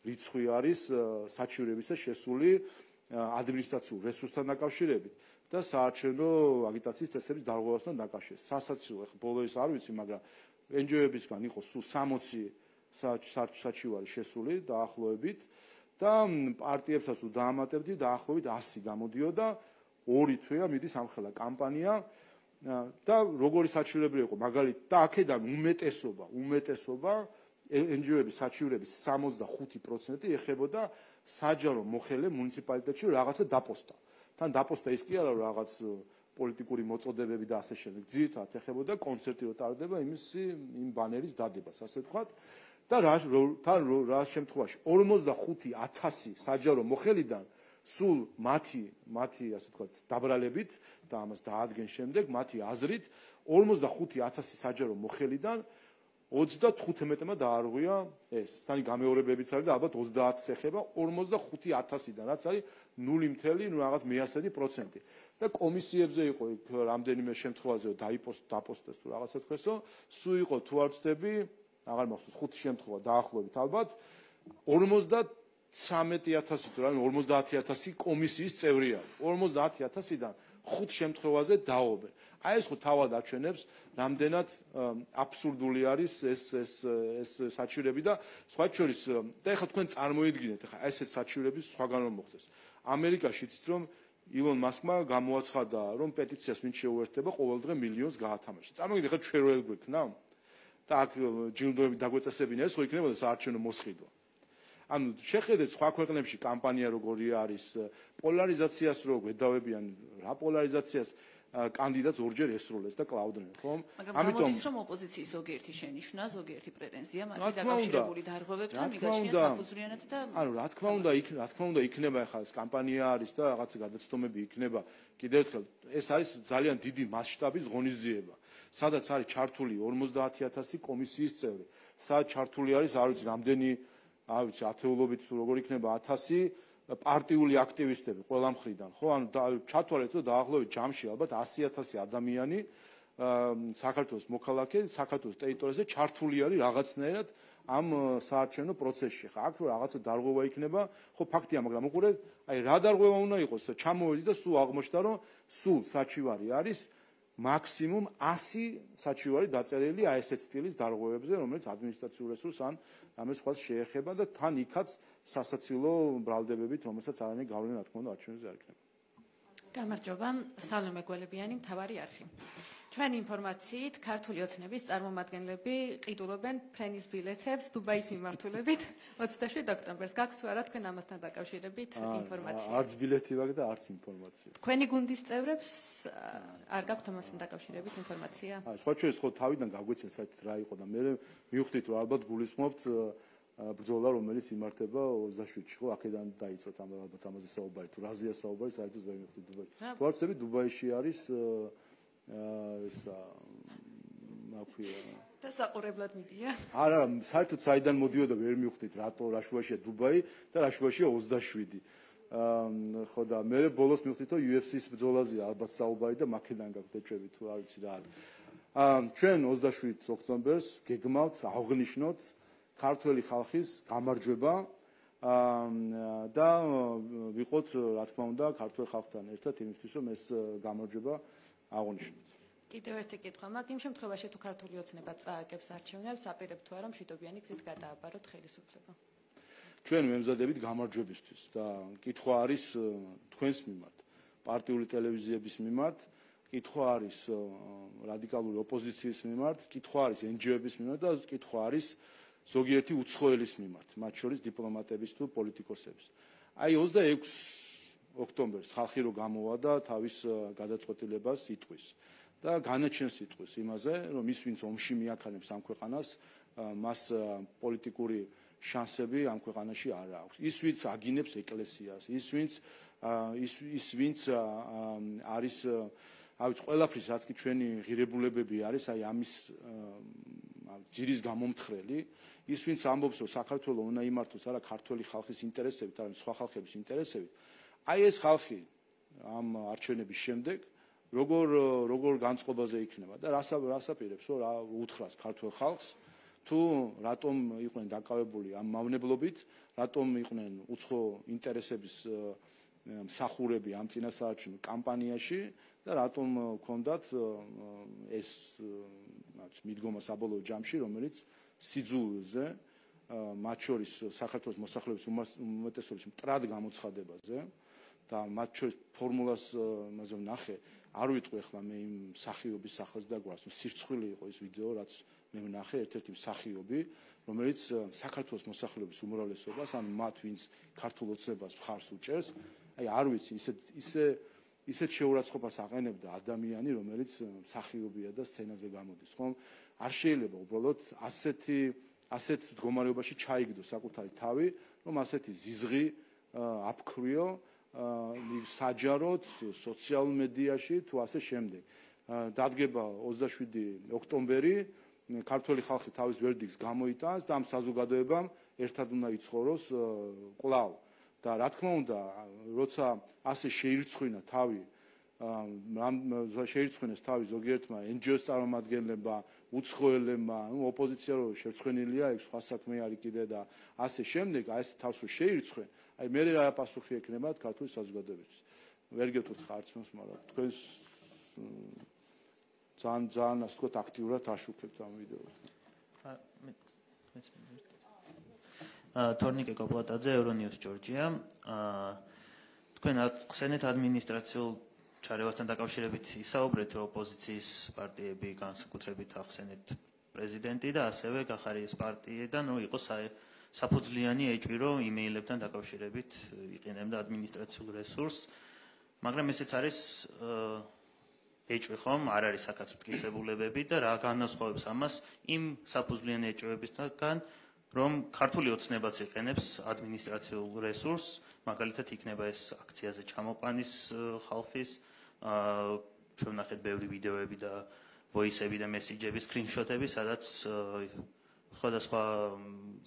რიცხვი არის საჩივრებისა შესული ადმინისტრაციულ რესურსთან დაკავშირებით და საარჩევნო აგიტაციის წესების დარღვევასთან დაკავშირებით. სასაცილო, ხო ბოლო ის არ ვიცი, მაგრამ NGO-ებისგან იყო სულ 60 საჩივარი შესული დაახლოებით და პარტიებსაც თუ დაამატებდი დაახლოებით 100 გამოდიოდა 2 თვეა მიდის ამხელა კამპანია და როგორი საჩივრები იყო მაგალითად და აქედან უმეტესობა NGO-ების საჩივრების 65% ეხებოდა საჯარო მოხელე მუნიციპალიტეტში რაღაცა დაპოსტა. თან დაპოსტა ის კი არა რომ რაღაც პოლიტიკური მოწოდებები და ასე შემდეგ ძირითადად ეხებოდა კონცერტი რო ტარდება იმ ბანერის დადებას ასე ვთქვათ და რა შემთხვევაში 45,000 საჯარო მოხელიდან სულ მათი ასე ვთქვათ დაბრალებით და ამას დაადგენს შემდეგ მათი აზრით 45,000 საჯარო მოხელიდან 35-მა დაარღვია ეს. Tani გამეორებებიც არის და ალბათ 30-ს ეხება 45,000-დან, რაც არის 0.რაღაც 1% და კომისიებზე იყო იქ რამდენიმე შემთხვევაზე დაპოსტეს თუ რაღაცა თქვენსო, სულ იყო თუ არ ვცდები, აღარ მახსოვს 5 შემთხვევა დაახლოებით ალბათ 53,000 თუ რა 50,000 კომისიის წევრი არის. 50,000-დან 5 შემთხვევაზე დაობენ. აი ეს ხო თავად აჩვენებს რამდენად აბსურდული არის ეს საჩივრები და სხვა შორის და ეხლა თქვენ წარმოიდგინეთ ეხლა ესეთ საჩივრების სხვაგან რომ მოხდეს. ამერიკაში იცით რომ ილონ მასკმა გამოაცხადა რომ პეტიციას ვინც შეუერთდება ყოველდღე მილიონს გაათამაშა. წარმოიდგინეთ ეხლა ჩვენ რო გვექნა და აქ ჯილდოები დაგვეწესებინა ეს ხო იქნებოდა საარჩევნო მოსყიდვა. ანუ შეხედეთ სხვა ქვეყნებში კამპანია როგორი არის პოლარიზაციას რო გვედავებიან რა პოლარიზაციას კანდიდატს ორჯერ ესრულეს და კლაუდდნენ ხომ ამიტომ ის რომ ოპოზიციის ზოგიერთი შენიშვნა ზოგიერთი პრეტენზია მათი დაკავშირებული დარღვევებთან მიგაჩნიათ საფუძვლიანად და ანუ რა თქმა უნდა იქნება ახლა ეს კამპანია არის და რაღაცა გადაცდომები იქნება კიდევ ერთხელ ეს არის ძალიან დიდი მასშტაბის ღონისძიება სადაც არის ჩართული 50,000 კომისიის წევრი სადაც ჩართული არის არ ვიცი რამდენი არ ვიცი ათეულობით თუ როგორ იქნება 1000 პარტიული აქტივისტები ყველა მხრიდან ხო ანუ ჩათვალეთ რომ დაახლოებით ჯამში ალბათ 100,000 ადამიანი საქართველოს მოქალაქე საქართველოს ტერიტორიაზე ჩართული არის რაღაცნაირად ამ საარჩევნო პროცესში ხა აქ რო რაღაცა დარღვევა იქნება ხო ფაქტია მაგრამ უყურეთ აი რა დარღვევა უნდა იყოს ჩამოვედი და სულ აღმოჩნდა რომ სულ საჩივარი არის მაქსიმუმ 100 საჩივარი დაწერილი აი ესეთ სტილის დარღვევებზე რომელიც ადმინისტრაციულ რესურსს ან ამას სხვას შეეხება და თან იქაც სასაცილო ბრალდებებით რომელსაც არანაირი გავლენა რა თქმა უნდა არჩევნებზე არ იქნება. გამარჯობა, სალომე გველებიანი, მთავარი არხი. ჩვენ ინფორმაციით ქართული ოცნების წარმომადგენლები ყიდულობენ ფრენის ბილეთებს დუბაის მიმართულებით 27 ოქტომბერს. გაქვთ თუ არა თქვენ ამასთან დაკავშირებით ინფორმაცია? არც ბილეთი ვაქვს და არც ინფორმაცია. თქვენი გუნდის წევრებს არ გაქვთ ამასთან დაკავშირებით ინფორმაცია? სხვა შორის ხო თავიდან გაგვეცენ საერთოდ რა იყო და მე მივხვდით რომ ალბათ გულისხმობთ ბრძოლა რომელიც იმართება 27-ში ხო აქედან დაიწყეთ ალბათ ამაზე საუბარი თუ რაზეა საუბარი საერთოდ ვერ მივხვდით დუბაიში. თუ არ ვცდები დუბაიში არის მაქვია და საყურებლად მიდია? არა, საერთოდ საიდან მოდიოდა ვერ მივხვდით რატო რა შუაშია დუბაი და რა შუაშია 27. ხო და მე ბოლოს მივხვდით რომ UFC-ს ბრძოლაზეა ალბათ საუბარი და მაქედან გაქვთ ეჭვები თუ არ ვიცი რა არის. ჩვენ 27 ოქტომბერს გეგმავთ აღნიშნოთ ქართველი ხალხის გამარჯვება და ვიყოთ რა თქმა უნდა ქართველ ხალხთან ერთად იმისთვის რომ ეს გამარჯვება აღნიშნოთ. კიდევ ერთი კითხვა მაქვს იმ შემთხვევაში თუ ქართული ოცნება წააგებს არჩევნებს აპირებთ თუ არა მშვიდობიანი გზით გადააბაროთ ხელისუფლება? ჩვენ ვემზადებით გამარჯვებისთვის და კითხვა არის თქვენს მიმართ, პარტიული ტელევიზიების მიმართ, კითხვა არის რადიკალური ოპოზიციის მიმართ, კითხვა არის NGO-ების მიმართ და კითხვა არის ზოგიერთი უცხოელის მიმართ, მათ შორის დიპლომატების თუ პოლიტიკოსების. აი 26 ოქტომბერს ხალხი რო გამოვა და თავის გადაწყვეტილებას იტყვის და განაჩენს იტყვის იმაზე, რომ ის ვინც ომში მიაქანებს ამ ქვეყანას, მას პოლიტიკური შანსები ამ ქვეყანაში არ აქვს. ის ვინც აგინებს ეკლესიას, ის ვინც არის ავიც ყველაფრის რაც კი ჩვენი ღირებულებები არის, აი ამის ძირის გამომთხრელი, ის ვინც ამბობს რომ საქართველოს უნდა იმართოს არა ქართველი ხალხის ინტერესებით, არამედ სხვა ხალხების ინტერესებით. აი ეს ხალხი ამ არჩევნების შემდეგ როგორ განწყობაზე იქნება და რას აპირებს, რომ რა უთხრას ქართულ ხალხს, თუ რატომ იყვნენ დაკავებული ამ მავნებლობით, რატომ იყვნენ უცხო ინტერესების მსახურები ამ წინასაარჩევნო კამპანიაში და რატომ ჰქონდათ ეს მიდგომა საბოლოო ჯამში, რომელიც სიძულვაზე, მათ შორის საქართველოს მოსახლეობის უმეტესობის მტრად გამოცხადებაზე და მათ შორის ფორმულას მასე ვნახე, არ ვიტყვი ახლა მე იმ მსახიობის სახელს და გვარს, სირცხვილი იყო ის ვიდეო, რაც მე ვნახე, ერთ-ერთი მსახიობი, რომელიც საქართველოს მოსახლეობის უმრავლესობას, ან მათ ვინც ქართულ ოცნებას მხარს უჭერს, აი არ ვიცი, ისეთ შეურაცხყოფას აყენებდა ადამიანი, რომელიც მსახიობია და სცენაზე გამოდის, ხომ? არ შეიძლება უბრალოდ ასეთ მდგომარეობაში ჩაიგდო საკუთარი თავი, რომ ასეთი ზიზღი აფქვიო საჯაროდ სოციალურ მედიაში თუ ასე შემდეგ. დადგება 27 ოქტომბერი, ქართველი ხალხი თავის ვერდიქტს გამოიტანს და ამ საზოგადოებამ ერთად უნდა იცხოვროს კვლავ. და რა თქმა უნდა, როცა ასე შეირცხვინა თავი, შეირცხვინეს თავი ზოგიერთმა NGO-ს წარმომადგენლებმა, უცხოელებმა, ოპოზიცია რო შერცხვენილია, ეგ სხვა საქმე არის კიდე და ასე შემდეგ, აი ეს თავს რო შეირცხვენ, აი მე რა პასუხი ექნება ქართული საზოგადოებისთვის. ვერ გეტყვით ხარც მას, მაგრამ თქვენს ძალიან ასე ვთქვათ აქტიურად აშუქებთ ამ ვიდეოს. თორნიკე კოპლატაძე, Euronews Georgia. თქვენ ახსენეთ ადმინისტრაციულ ჩარევასთან დაკავშირებით ისაუბრეთ, რომ ოპოზიციის პარტიები განსაკუთრებით ახსენეთ პრეზიდენტი და ასევე გახარიეს პარტიიდან, რომ იყო საფუძვლიანი ეჭვი, რომ იმეილებთან დაკავშირებით იყენებდა ადმინისტრაციულ რესურსს, მაგრამ ესეც არის ეჭვი ხომ, არ არის საკაცმტკიცებულებები და რა განასხვავებს ამას იმ საფუძვლიანი ეჭვებისგან, რომ ქართული ოცნებაც იყენებს ადმინისტრაციულ რესურსს, მაგალითად იქნება ეს აქციაზე ჩამოყვანის ხალხის, ჩვენ ვნახეთ ბევრი ვიდეოები და ვოისები და მესიჯები, სკრინშოტები, სადაც სხვადასხვა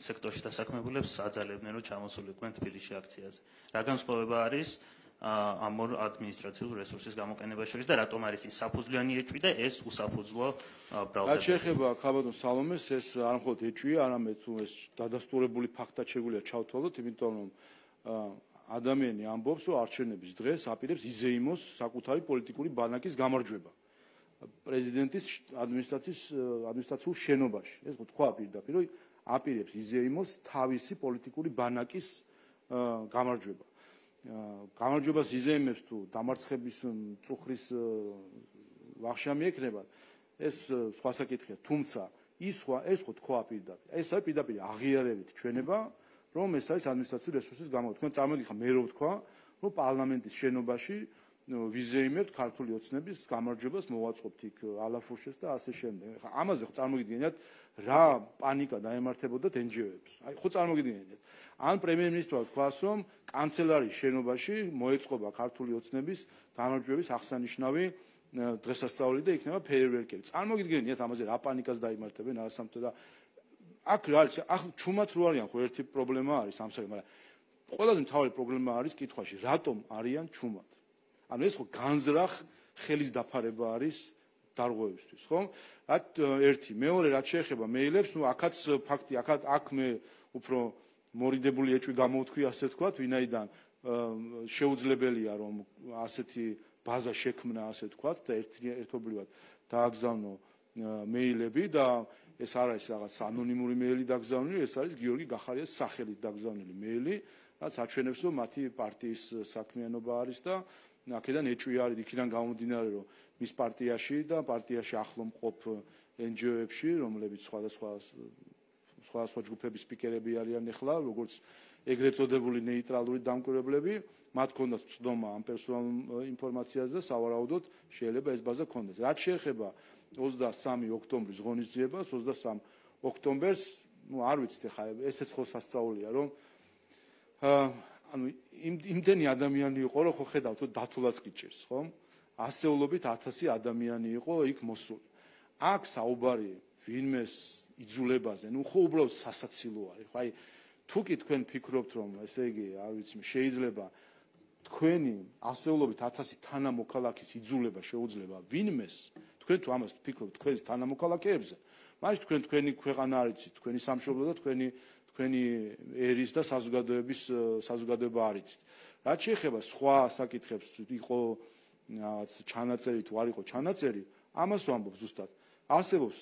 სექტორში დასაქმებულებს აძალებდნენ, რომ ჩამოსულიყვნენ თბილისში აქციაზე. რა განსხვავება არის ამ ადმინისტრაციულ რესურსის გამოყენებას შორის და რატომ არის ის საფუძვლიანი ეჭვი და ეს უსაფუძვლო ბრალდება? რაც შეეხება ქაბადონ სალომეს, ეს არ მხოლოდ ეჭვია, არამედ ეს დადასტურებული ფაქტად შეგვიძლია ჩავთვალოთ, იმიტომ რომ ადამიანი ამბობს, რომ არჩევნების დღეს აპირებს იზეიმოს საკუთარი პოლიტიკური ბანაკის გამარჯვება პრეზიდენტის ადმინისტრაციულ შენობაში. ეს თქვა პირდაპირ, რომ აპირებს იზეიმოს თავისი პოლიტიკური ბანაკის გამარჯვება. გამარჯვებას იზეიმებს თუ დამარცხების მწუხრის ვახშამი ექნება, ეს სხვა საკითხია, თუმცა ეს ხო თქვა პირდაპირ. ეს არის პირდაპირ აღიარებით ჩვენება, რომ ეს არის ადმინისტრაციული რესურსის გამო. თქვენ წარმოგიდგენთ, მე რო ვთქვა, რომ პარლამენტის შენობაში ვიზეიმებთ ქართული ოცნების გამარჯვებას, მოვაწყობთ იქ ალაფურშეს და ასე შემდეგ. ამაზე ხო წარმოგიდგენთ, რა პანიკა დაემართებოდათ NGO-ებს. აი ხო წარმოგიდგენთ. ან პრემიერ-მინისტრმა თქვას, რომ კანცელარიის შენობაში მოეწყობა ქართული ოცნების გამარჯვების აღსანიშნავი დღესასწაული და იქნება ფეიერვერკები. წარმოგიდგენთ, ამაზე რა პანიკას დაიმართებენ არასამთო და აქ რა არის, ჩუმად რო არიან ხო ერთი პრობლემა არის ამ საკითხში, მაგრამ ყველაზე მთავარი პრობლემა არის კითხვაში, რატომ არიან ჩუმად? ანუ ეს ხო განზრახ ხელის დაფარება არის დარღვევისთვის, ხო? რაც ერთი, მეორე რაც შეეხება მეილებს, აქაც ფაქტი, აქ მე უფრო მორიდებული ეჭვი გამოვთქვი, ასე ვთქვათ, ვინაიდან შეუძლებელია რომ ასეთი ბაზა შექმნა, ასე ვთქვათ, და ერთობლივად დააგზავნო მეილები და ეს არ არის რაღაც ანონიმური მეილი დაგზავნილი, ეს არის გიორგი გახარიას სახელით დაგზავნილი მეილი, რაც აჩვენებს, რომ მათი პარტიის საქმიანობა არის და აქედან ეჭვი არის, იქიდან გამომდინარე, რომ მის პარტიაში და პარტიაში ახლო მყოფ NGO-ებში, რომლებიც სხვადასხვა ჯგუფების სპიკერები არიან ახლა, როგორც ეგრეთ წოდებული ნეიტრალური დამკვირვებლები, მათ ქონდათ წვდომა ამ პერსონალურ ინფორმაციაზე და სავარაუდოდ შეიძლება ეს ბაზა ქონდეს. რაც შეეხება 23 ოქტომბრის ღონისძიებას, 23 ოქტომბერს, არ ვიცით ახლა ესეც ხო სასწაულია, რომ ანუ იმდენი ადამიანი იყო, რომ ხო ხედავთ, რომ დათულაც კი ჭირს, ხო? ასეულობით 1000 ადამიანი იყო იქ მოსული. აქ საუბარი ვინმეს იძულებაზე, ხო უბრალოდ სასაცილო არის, ხო? აი თუ კი თქვენ ფიქრობთ, რომ ესე იგი, არ ვიცი, შეიძლება თქვენი ასეულობით 1000 თანამოქალაქის იძულება შეუძლება ვინმეს, თქვენ თუ ამას ფიქრობთ თქვენს თანამოქალაქეებზე, მაშინ თქვენი ქვეყანა არიცით, თქვენი სამშობლო და თქვენი ერის და საზოგადოება არიცით. რაც შეეხება სხვა საკითხებს, იყო რაღაც ჩანაწერი თუ არ იყო ჩანაწერი, ამას ვამბობ ზუსტად. არსებობს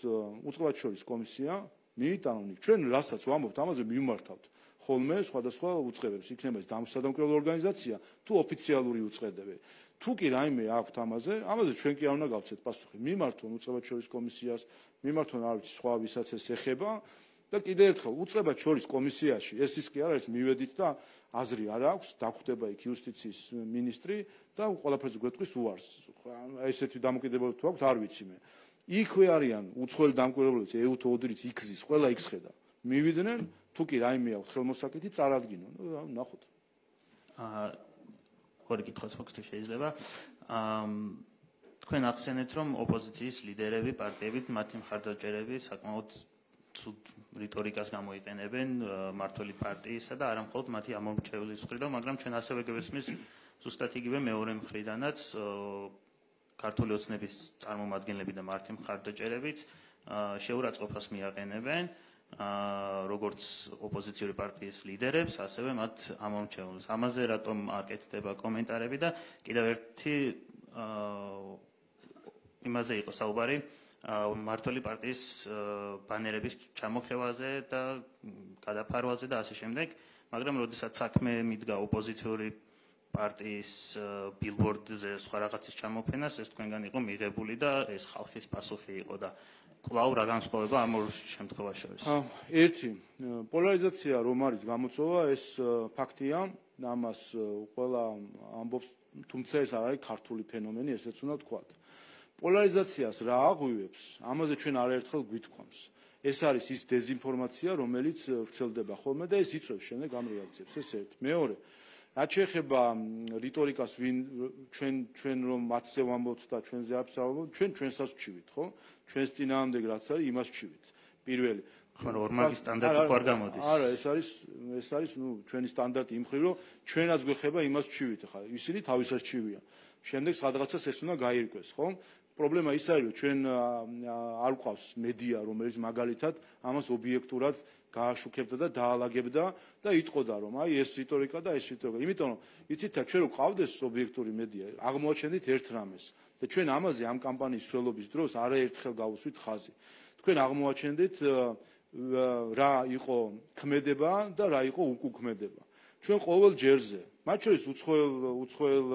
უწყებაჩვერის კომისია, მიიტანონ ჩვენ რასაც ვამბობთ, ამაზე მივმართავთ ხოლმე სხვადასხვა უწყებებს, იქნება ეს დამსადამკვირვებლო ორგანიზაცია თუ ოფიციალური უწყებები. თუ კი რაიმე აქვთ ამაზე ჩვენ კი არ უნდა გავცეთ პასუხი. მიმართონ უწყებაჩვერის კომისიას, მიმართონ არ ვიცი სხვა ვისაც ეს ეხება და კიდევ ერთხელ უწყებაჩვერის კომისიაში ეს ის კი არ არის მივედით და აზრი არ აქვს, დაგვხვდება იქ იუსტიციის მინისტრი და ყველაფერს გვეტყვის უარს. ესეთი დამოკიდებულება თუ აქვთ, არ ვიცი მე. იქვე არიან უცხოელი დამკვირვებლები, ეუთო ოდრიც იქზის, ყველა იქ შედა. მივიდნენ, თუ კი რაიმე აქვს ხელმოსაკეთი, წარადგინონ. ნახოთ. ორი კითხვაც მაქვს თუ შეიძლება. თქვენ ახსენეთ, რომ ოპოზიციის ლიდერები, პარტიები, მათი მხარდაჭერები საკმაოდ ცუდ რიტორიკას გამოიყენებენ მმართველი პარტიისა და არა მხოლოდ მათი ამომრჩევლის მხრიდან, მაგრამ ჩვენ ასევე გვესმის ზუსტად იგივე მეორე მხრიდანაც ქართული ოცნების წარმომადგენლები და მათი მხარდაჭერებიც შეურაცხყოფას მიაყენებენ როგორც ოპოზიციური პარტიის ლიდერებს, ასევე მათ ამომრჩევლებს. ამაზე რატომ აკეთდება კომენტარები და კიდევ ერთი იმაზე იყო საუბარი მმართველი პარტიის ბანერების ჩამოხევაზე და გადაფარვაზე და ასე შემდეგ, მაგრამ როდესაც საქმე მიდგა ოპოზიციური პარტიის ბილბორდზე სხვა რაღაცის ჩამოფენას, ეს თქვენგან იყო მიღებული და ეს ხალხის პასუხი იყო და კვლავ რა განსხვავება ამ ორ შემთხვევაში შორის? ერთი პოლარიზაცია რომ არის გამოწვევა, ეს ფაქტია, ამას ყველა ამბობს, თუმცა ეს არ არის ქართული ფენომენი, ესეც უნდა ვთქვათ. პოლარიზაციას რა აღვივებს, ამაზე ჩვენ არაერთხელ გვითქვამს. ეს არის ის დეზინფორმაცია, რომელიც ვრცელდება ხოლმე და ეს იწვევს შემდეგ ამ რეაქციებს. ეს ერთი. მეორე, რაც შეეხება რიტორიკას, ჩვენ რომ მათზე ვამბობთ და ჩვენზე არ ვსაუბრობთ, ჩვენსაც ვჩივით, ხო? ჩვენს წინააღმდეგ რაც არის, იმას ვჩივით. პირველი. ხო, ორმაგი სტანდარტი ხო არ გამოდის? არა, ეს არის ჩვენი სტანდარტი იმ მხრივ, რომ ჩვენაც გვეხება იმას ვჩივით, ხა. ისინი თავისას ჩივიან. შემდეგ სადღაცას ეს უნდა გაირკვეს, ხო? პრობლემა ის არის, რომ ჩვენ არ გვყავს მედია, რომელიც მაგალითად ამას ობიექტურად გააშუქებდა და დაალაგებდა და იტყოდა, რომ აი ეს რიტორიკა და ეს რიტორიკა. იმიტომ რომ იცით რა, ჩვენ რო ყავდეს ობიექტური მედია, აღმოაჩენდით ერთ რამეს და ჩვენ ამაზე ამ კამპანიის სველობის დროს არაერთხელ გავუსვით ხაზი. თქვენ აღმოაჩენდით რა იყო ქმედება და რა იყო უკუქმედება. ჩვენ ყოველ ჯერზე, მათ შორის უცხოელ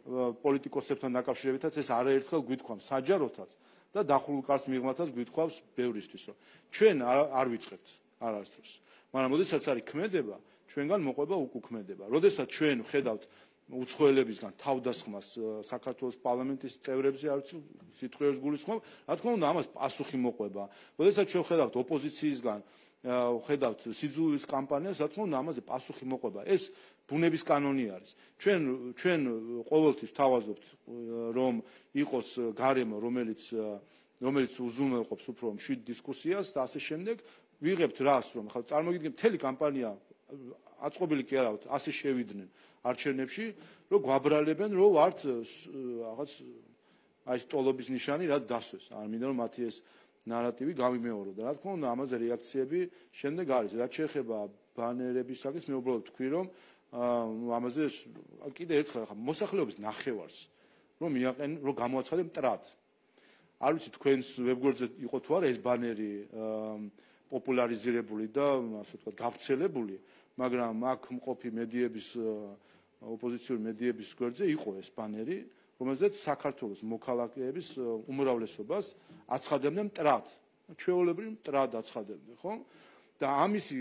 პოლიტიკოსებთან დაკავშირებითაც ეს არაერთხელ გვითქვამს საჯაროთაც და დახურულ კარს მიღმათაც გვითქვამს ბევრისთვის, რომ ჩვენ არ ვიწყებთ არასდროს. მაგრამ როდესაც არის ქმედება, ჩვენგან მოყვება უკუქმედება. როდესაც ჩვენ ვხედავთ უცხოელებისგან თავდასხმას საქართველოს პარლამენტის წევრებზე, არ ვიცი, სიტყვიერს გულისხმობ, რა თქმა უნდა, ამას პასუხი მოყვება. როდესაც ჩვენ ვხედავთ ოპოზიციისგან, ვხედავთ სიძულვის კამპანიას, რა თქმა უნდა, ამაზე პასუხი მოყვება. ეს ბუნების კანონი არის. ჩვენ ყოველთვის თავაზობთ, რომ იყოს გარემო, რომელიც უზრუნველყოფს უფრო მშვიდ დისკუსიას და ასე შემდეგ. ვიღებთ რას, რომ ხა წარმოგიდგენთ, მთელი კამპანია აწყობილი კი არა, ასე შევიდნენ არჩევნებში, რომ გვაბრალებენ, რომ ვართ რაღაც აი სტოლობის ნიშანი, რაც დასვეს. არ მინდა რომ მათი ეს ნარატივი გავიმეორო და რა თქმა უნდა, ამაზე რეაქციები შემდეგ არის. რაც შეეხება ბანერების საკითხს, მე უბრალოდ თქვი, რომ ამაზე კიდე ერთხელ ხა მოსახლეობის ნახევარს რომ გამოაცხადე მტრად. არ ვიცი თქვენს ვებგვერდზე იყო თუ არა ეს ბანერი პოპულარიზირებული და ასე ვთქვათ გავრცელებული, მაგრამ აქ მყოფი მედიების ოპოზიციური მედიების გვერდზე იყო ეს ბანერი, რომელზეც საქართველოს მოქალაქეების უმრავლესობას აცხადებდნენ მტრად. ჩვეულებრივ მტრად აცხადებდნენ, ხო? და ამისი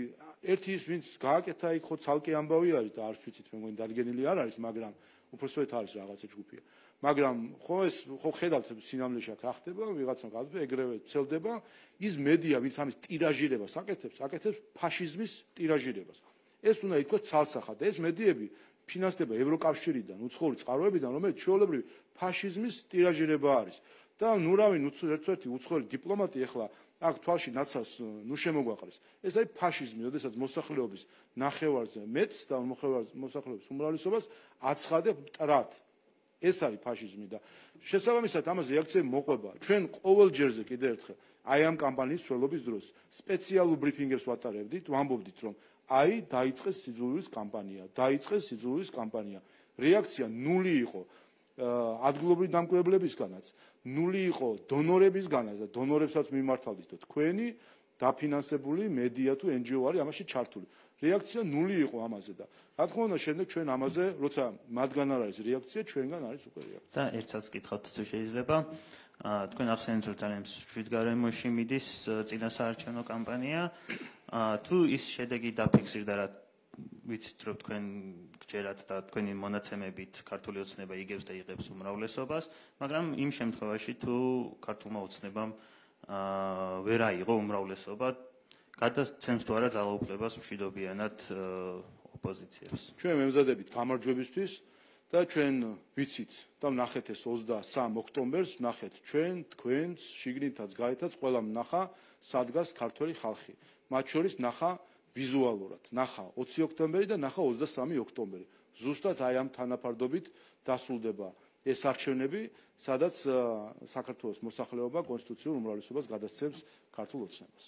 ერთი ის ვინც გააკეთა იქ ხო ცალკე ამბავი არის და არც ვიცით მე მგონი დადგენილი არ არის, მაგრამ უпроსტოდ არის რაღაცა ჯგუფია. მაგრამ ხო ეს ხო ხედავთ სინამდვილეში აქ რა ხდება, ვიღაცა გადადება, ეგრევე ცელდება, ის მედია ვინც ამის ტირაჟირებას აკეთებს ფაშიზმის ტირაჟირებას. ეს უნდა ითქვას ცალსახად და ეს მედიები ფინანსდება ევროკავშირიდან, უცხოური წყაროებიდან, რომელიც ჩვეულებრივ ფაშიზმის ტირაჟირება არის. და ნუ რავი, ერთ-ერთი უცხოელი დიპლომატი ახლა აქ თვალში ნაცავს ნუ შემოგვაყრეს. ეს არის ფაშიზმი, როდესაც მოსახლეობის ნახევარზე მეტს და მოსახლეობის უმრავლესობას აცხადებ მტრად. ეს არის ფაშიზმი და შესაბამისად ამაზე რეაქციები მოყვება. ჩვენ ყოველ ჯერზე კიდევ ერთხელ აი ამ კამპანიის სველობის დროს სპეციალურ ბრიფინგებს ვატარებდით, ვამბობდით რომ აი დაიწყეს სიძულვილის კამპანია. რეაქცია ნული იყო ადგილობრივი დამკვირვებლებისგანაც, ნული იყო დონორებისგანაც და დონორებსაც მიმართავდით თქვენი დაფინანსებული მედია თუ NGO არის ამაში ჩართული. რეაქცია ნული იყო ამაზე და რა თქმა უნდა შემდეგ ჩვენ ამაზე როცა მათგან არ არის რეაქცია, ჩვენგან არის უკვე რეაქცია. და ერთსაც გითხავთ თუ შეიძლება. თქვენ ახსენეთ რომ ძალიან მშვიდ გარემოში მიდის წინასაარჩევნო კამპანია. თუ ის შედეგი დაფიქსირდა რა ვიცით რომ თქვენ გჯერათ და თქვენი მონაცემებით ქართული ოცნება იგებს და იღებს უმრავლესობას, მაგრამ იმ შემთხვევაში თუ ქართულმა ოცნებამ ვერ აიღო უმრავლესობა, გადასცემს თუ არა ძალაუფლებას მშვიდობიანად ოპოზიციებს. ჩვენ მემზადებით გამარჯვებისთვის და ჩვენ ვიცით და ვნახეთ ეს 23 ოქტომბერს, ვნახეთ ჩვენ, თქვენს, შიგნითაც, გარეთაც ყველამ ნახა სადგას ქართველი ხალხი. მათ შორის ნახა ვიზუალურად, ნახა 20 ოქტომბერი და ნახა 23 ოქტომბერი. ზუსტად აი ამ თანაფარდობით დასრულდება ეს არჩევნები, სადაც საქართველოს მოსახლეობა კონსტიტუციურ უმრავლესობას გადასცემს ქართულ ოცნებას.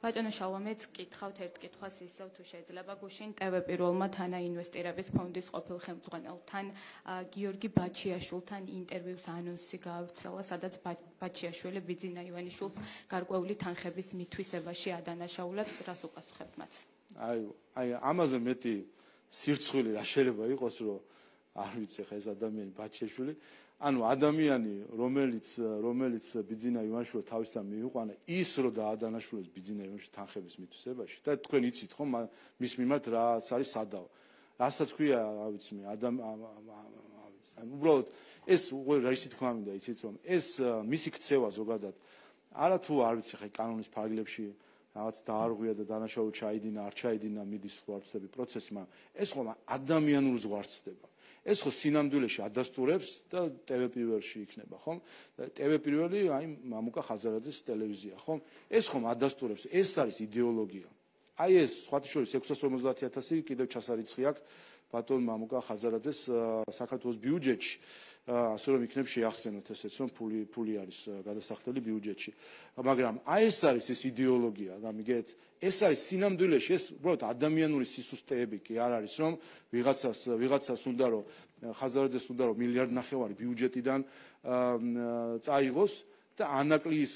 ბატონო შალომეც გითხავთ ერთ კითხვას ისევ თუ შეიძლება გუშინ TV პირველმა თანაინვესტირების ფონდის ყოფილ ხელმძღვანელთან გიორგი ბაჩიაშვილთან ინტერვიუს ანონსი გაავრცელა, სადაც ბაჩიაშვილი ბიძინა ივანიშვილს გარკვეული თანხების მითვისებაში ადანაშაულებს, რას უპასუხებთ მათ? აი ამაზე მეტი სირცხვილი რა შეიძლება იყოს, რომ არ ვიცი ხა ეს ადამიანი ბაჩიაშვილი, ანუ ადამიანი რომელიც ბიძინა ივანიშვილს თავისთან მიიყვანა, ის რო დაადანაშაულებს ბიძინა ივანიშვილის თანხების მითვისებაში და თქვენ იცით ხომ მის მიმართ რაც არის სადავო. რასაც ქვია, რა ვიცი მე, უბრალოდ ეს რისი თქმა მინდა იცით რომ ეს მისი ქცევა ზოგადად არა თუ არ ვიცი ხა კანონის ფარგლებში რაღაც დაარღვია და დანაშაული ჩაიდინა, არ ჩაიდინა, მიდის ვარცხები პროცესი, მაგრამ ეს ხომ ადამიანურ ზღვარცდება. ეს ხო სინამდვილეში ადასტურებს და TV პირველში იქნება, ხომ? TV პირველი აი მამუკა ხაზარაძის ტელევიზია, ხომ? ეს ხომ ადასტურებს, ეს არის იდეოლოგია. აი ეს სხვათა შორის 650,000 კიდევ ჩასარიცხი აქვს ბატონ მამუკა ხაზარაძეს საქართველოს ბიუჯეტში. ასე რომ იქნებ შეახსენოთ ესეც რომ ფული არის გადასახდელი ბიუჯეტში. მაგრამ აი ეს არის ეს იდეოლოგია, გამიგეთ? ეს არის სინამდვილეში, ეს უბრალოდ ადამიანური სისუსტეები კი არ არის, რომ ვიღაცას უნდა რომ ხაზარაძეს უნდა რომ 1.5 მილიარდი ბიუჯეტიდან წაიღოს და ანაკლიის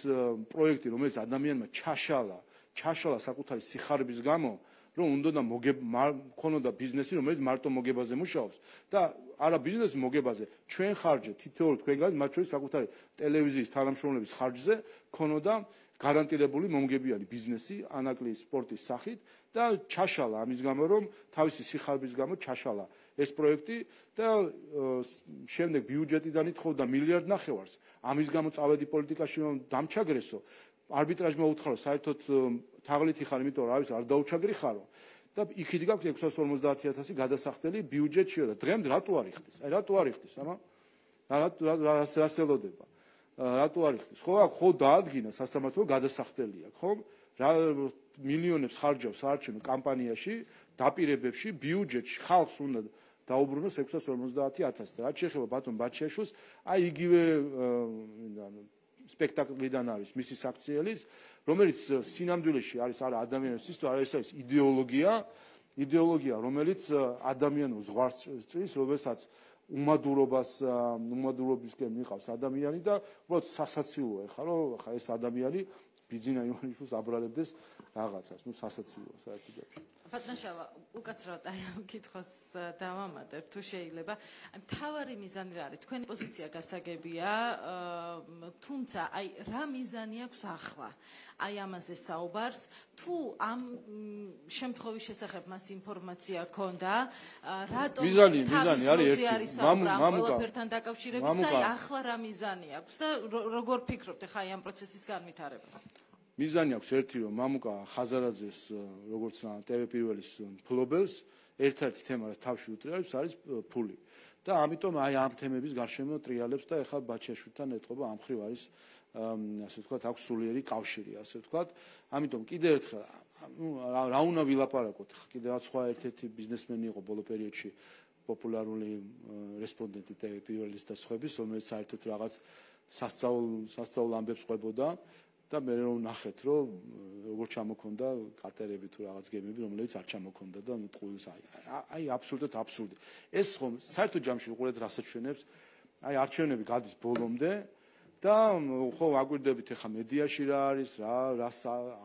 პროექტი, რომელიც ადამიანმა ჩაშალა საკუთარი სიხარების გამო, რომ უნდა მქონოდა ბიზნესი, რომელიც მარტო მოგებაზე მუშაობს და არა ბიზნესი მოგებაზე, ჩვენ ხარჯზე, თითოეული თქვენგან, მათ შორის საკუთარი ტელევიზიის თანამშრომლების ხარჯზე მქონოდა გარანტირებული მომგებიანი ბიზნესი ანაკლიის სპორტის სახით და ჩაშალა ამის გამო, რომ თავისი სიხარების გამო ჩაშალა ეს პროექტი და შემდეგ ბიუჯეტიდან ითხოვდა 1.5 მილიარდს. ამის გამო წავედი პოლიტიკაში რომ დამჩაგრესო, არბიტრაჟმა უთხრა საერთოდ თაღლითი ხარ, იმიტომ რომ არის არ დაუჩაგრიხარო და იქით გაქვს 650,000 გადასახდელი ბიუჯეტშია და დღემდე რატო არ იხდის? აი რატო არ იხდის, ამა? რა ელოდება? რატო არ იხდის? ხო დაადგინა სასამართლო გადასახდელი აქვს, ხო? რა მილიონებს ხარჯავს საარჩევნო კამპანიაში, დაპირებებში, ბიუჯეტში, ხალხს უნდა დაუბრუნოს 650,000 და რაც შეეხება ბატონ ბაჩიაშვილს, აი იგივე სპექტაკლიდან არის მისი საქციელიც, რომელიც სინამდვილეში არის არა ადამიანის სისტემა, არა ეს არის იდეოლოგია, რომელიც ადამიანურ ზღვარს წრის, რომელსაც უმადურობისკენ მიყავს ადამიანი და უბრალოდ სასაცილოა ხა რომ ხა ეს ადამიანი ბიძინა ივანიშვილს აბრალებდეს რაღაცას, სასაცილოა საერთოდ. ბატონშავა, უკაცრავად აი ამ კითხვას დავამატებ, თუ შეიძლება. აი მთავარი მიზანი რა არის? თქვენი პოზიცია გასაგებია, თუმცა აი რა მიზანი აქვს ახლა? აი ამაზე საუბარს, თუ ამ შემთხვევის შესახებ მას ინფორმაცია ქონდა, რატომ მიზანი არის ერთი, ყველაფერთან დაკავშირებით და აი ახლა რა მიზანი აქვს და როგორ ფიქრობთ ხა აი ამ პროცესის განვითარებას? მიზანი აქვს ერთი, რომ მამუკა ხაზარაძეს როგორც TV პირველის მფლობელს ერთ-ერთი თემა რაც თავში უტრიალებს არის ფული. და ამიტომ აი ამ თემების გარშემო ტრიალებს და ეხლა ბაჩიაშვილთან ეთყობა ამ ხრივ არის ასე ვთქვათ, აქვს სულიერი კავშირი, ასე ვთქვათ. ამიტომ კიდევ ერთხელ, რა უნდა ვილაპარაკოთ, კიდევ სხვა ერთ-ერთი ბიზნესმენი იყო ბოლო პერიოდში პოპულარული რესპონდენტი პირველის და სხვების, რომელიც საერთოდ რაღაც სასწაულ ამბებს ყვებოდა და მე ვნახეთ, რომ როგორ ჩამოქონდა კატერები თუ რაღაც გემები, რომლებიც არ ჩამოქონდა და ტყუილს აი აბსურდად აბსურდი. ეს ხომ საერთოდ ჯამში უყურეთ რასაც ჩვენებს, აი არჩევნები გადის ბოლომდე და ხო აგვირდებით ახლა მედიაში რა არის, რა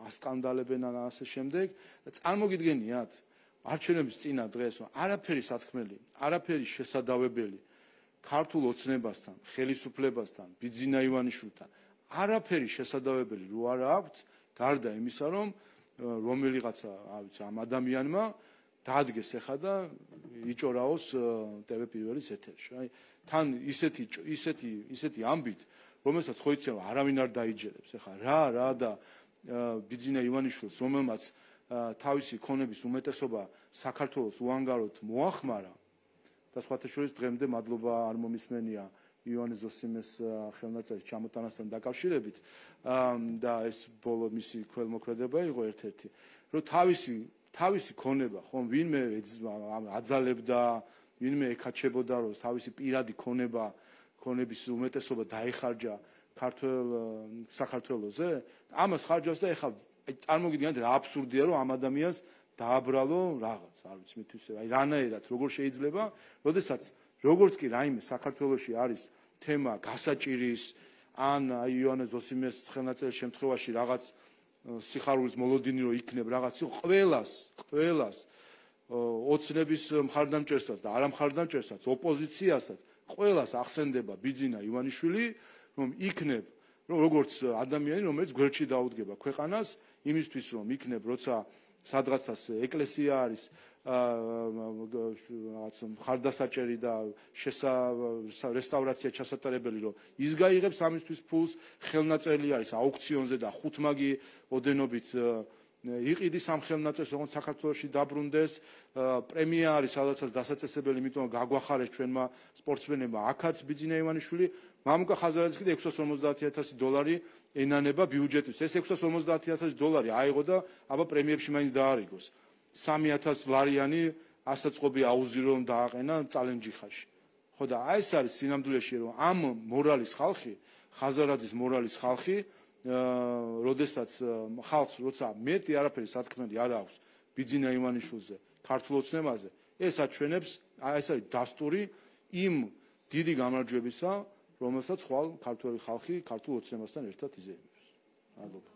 ასკანდალებენ ან ასე შემდეგ და წარმოგიდგენიათ არჩევნების წინა დღეს არაფერი სათქმელი, არაფერი შესაძავებელი ქართულ ოცნებასთან, ხელისუფლებასთან, ბიძინა ივანიშვილთან არაფერი შესაძავებელი რო არ აქვს, გარდა იმისა, რომ რომელიღაცა, არ ვიცი, ამ ადამიანმა დაადგეს ახლა და იჭორაოს TV პირველის ეთერში. აი, თან ისეთი ამბით, რომელსაც ხო იცი, არავინ არ დაიჯერებს. ახლა რა და ბიძინა ივანიშვილს, რომელმაც თავისი ქონების უმეტესობა საქართველოს უანგაროდ მოახმარა და სხვათა შორის დღემდე მადლობა არ მომისმენია იონე ზოსიმეს ხელნაწერის ჩამოტანასთან დაკავშირებით და ეს ბოლო მისი ქველმოქმედება იყო ერთ-ერთი, რომ თავისი ქონება ხომ ვინმე აძალებდა, ვინმე ეკაჩებოდა, რომ თავისი პირადი ქონების უმეტესობა დაეხარჯა საქართველოზე, ამას ხარჯავს და ეხლა წარმოგიდგენთ რა აბსურდია, რომ ამ ადამიანს დააბრალო რაღაც, არ ვიცი, მithis აი რანაირად როგორ შეიძლება, როდესაც როგორც კი რაიმე საქართველოში არის თემა გასაჭირის ან აი იონე ზოსიმეს ხელნაწერის შემთხვევაში რაღაც სიხარულის მოლოდინი რო იქნებ რაღაც ყველას ოცნების მხარდამჭერსაც და არამხარდამჭერსაც ოპოზიციასაც ყველას ახსენდება ბიძინა ივანიშვილი რომ იქნებ როგორც ადამიანი რომელიც გვერდში დაუდგება ქვეყანას იმისთვის რომ იქნებ როცა სადღაცას ეკლესია არის რაღაც მხარდასაჭერი და რესტავრაცია ჩასატარებელი რომ ის გაიღებს ამისთვის ფულს ხელნაწერი არის აუქციონზე და ხუთმაგი ოდენობით იყიდის ამ ხელნაწერს როგორც საქართველოში დაბრუნდეს პრემია არის სადაცაც დასაწესებელი იმიტომ გაგვახარეს ჩვენმა სპორტსმენებმა აქაც ბიძინა ივანიშვილი მამუკა ხაზარაძის კიდე $650,000 ენანება ბიუჯეტის ეს $650,000 აიღო და აბა პრემიებში მაინც დაარიგოს 3,000 ლარიანი ასაწყობი აუზი რომ დააყენა წალენჯიხაში ხო და აი ეს არის სინამდვილეში რომ ამ მორალის ხალხი ხაზარაძის მორალის ხალხი როდესაც ხალხს როცა მეტი არაფერი სათქმელი არ აქვს ბიძინა ივანიშვილზე ქართულ ოცნებაზე ეს აჩვენებს აი ეს არის დასტური იმ დიდი გამარჯვებისა რომელსაც ხვალ ქართული ხალხი ქართულ ოცნებასთან ერთად იზეიმებს. მადლობა.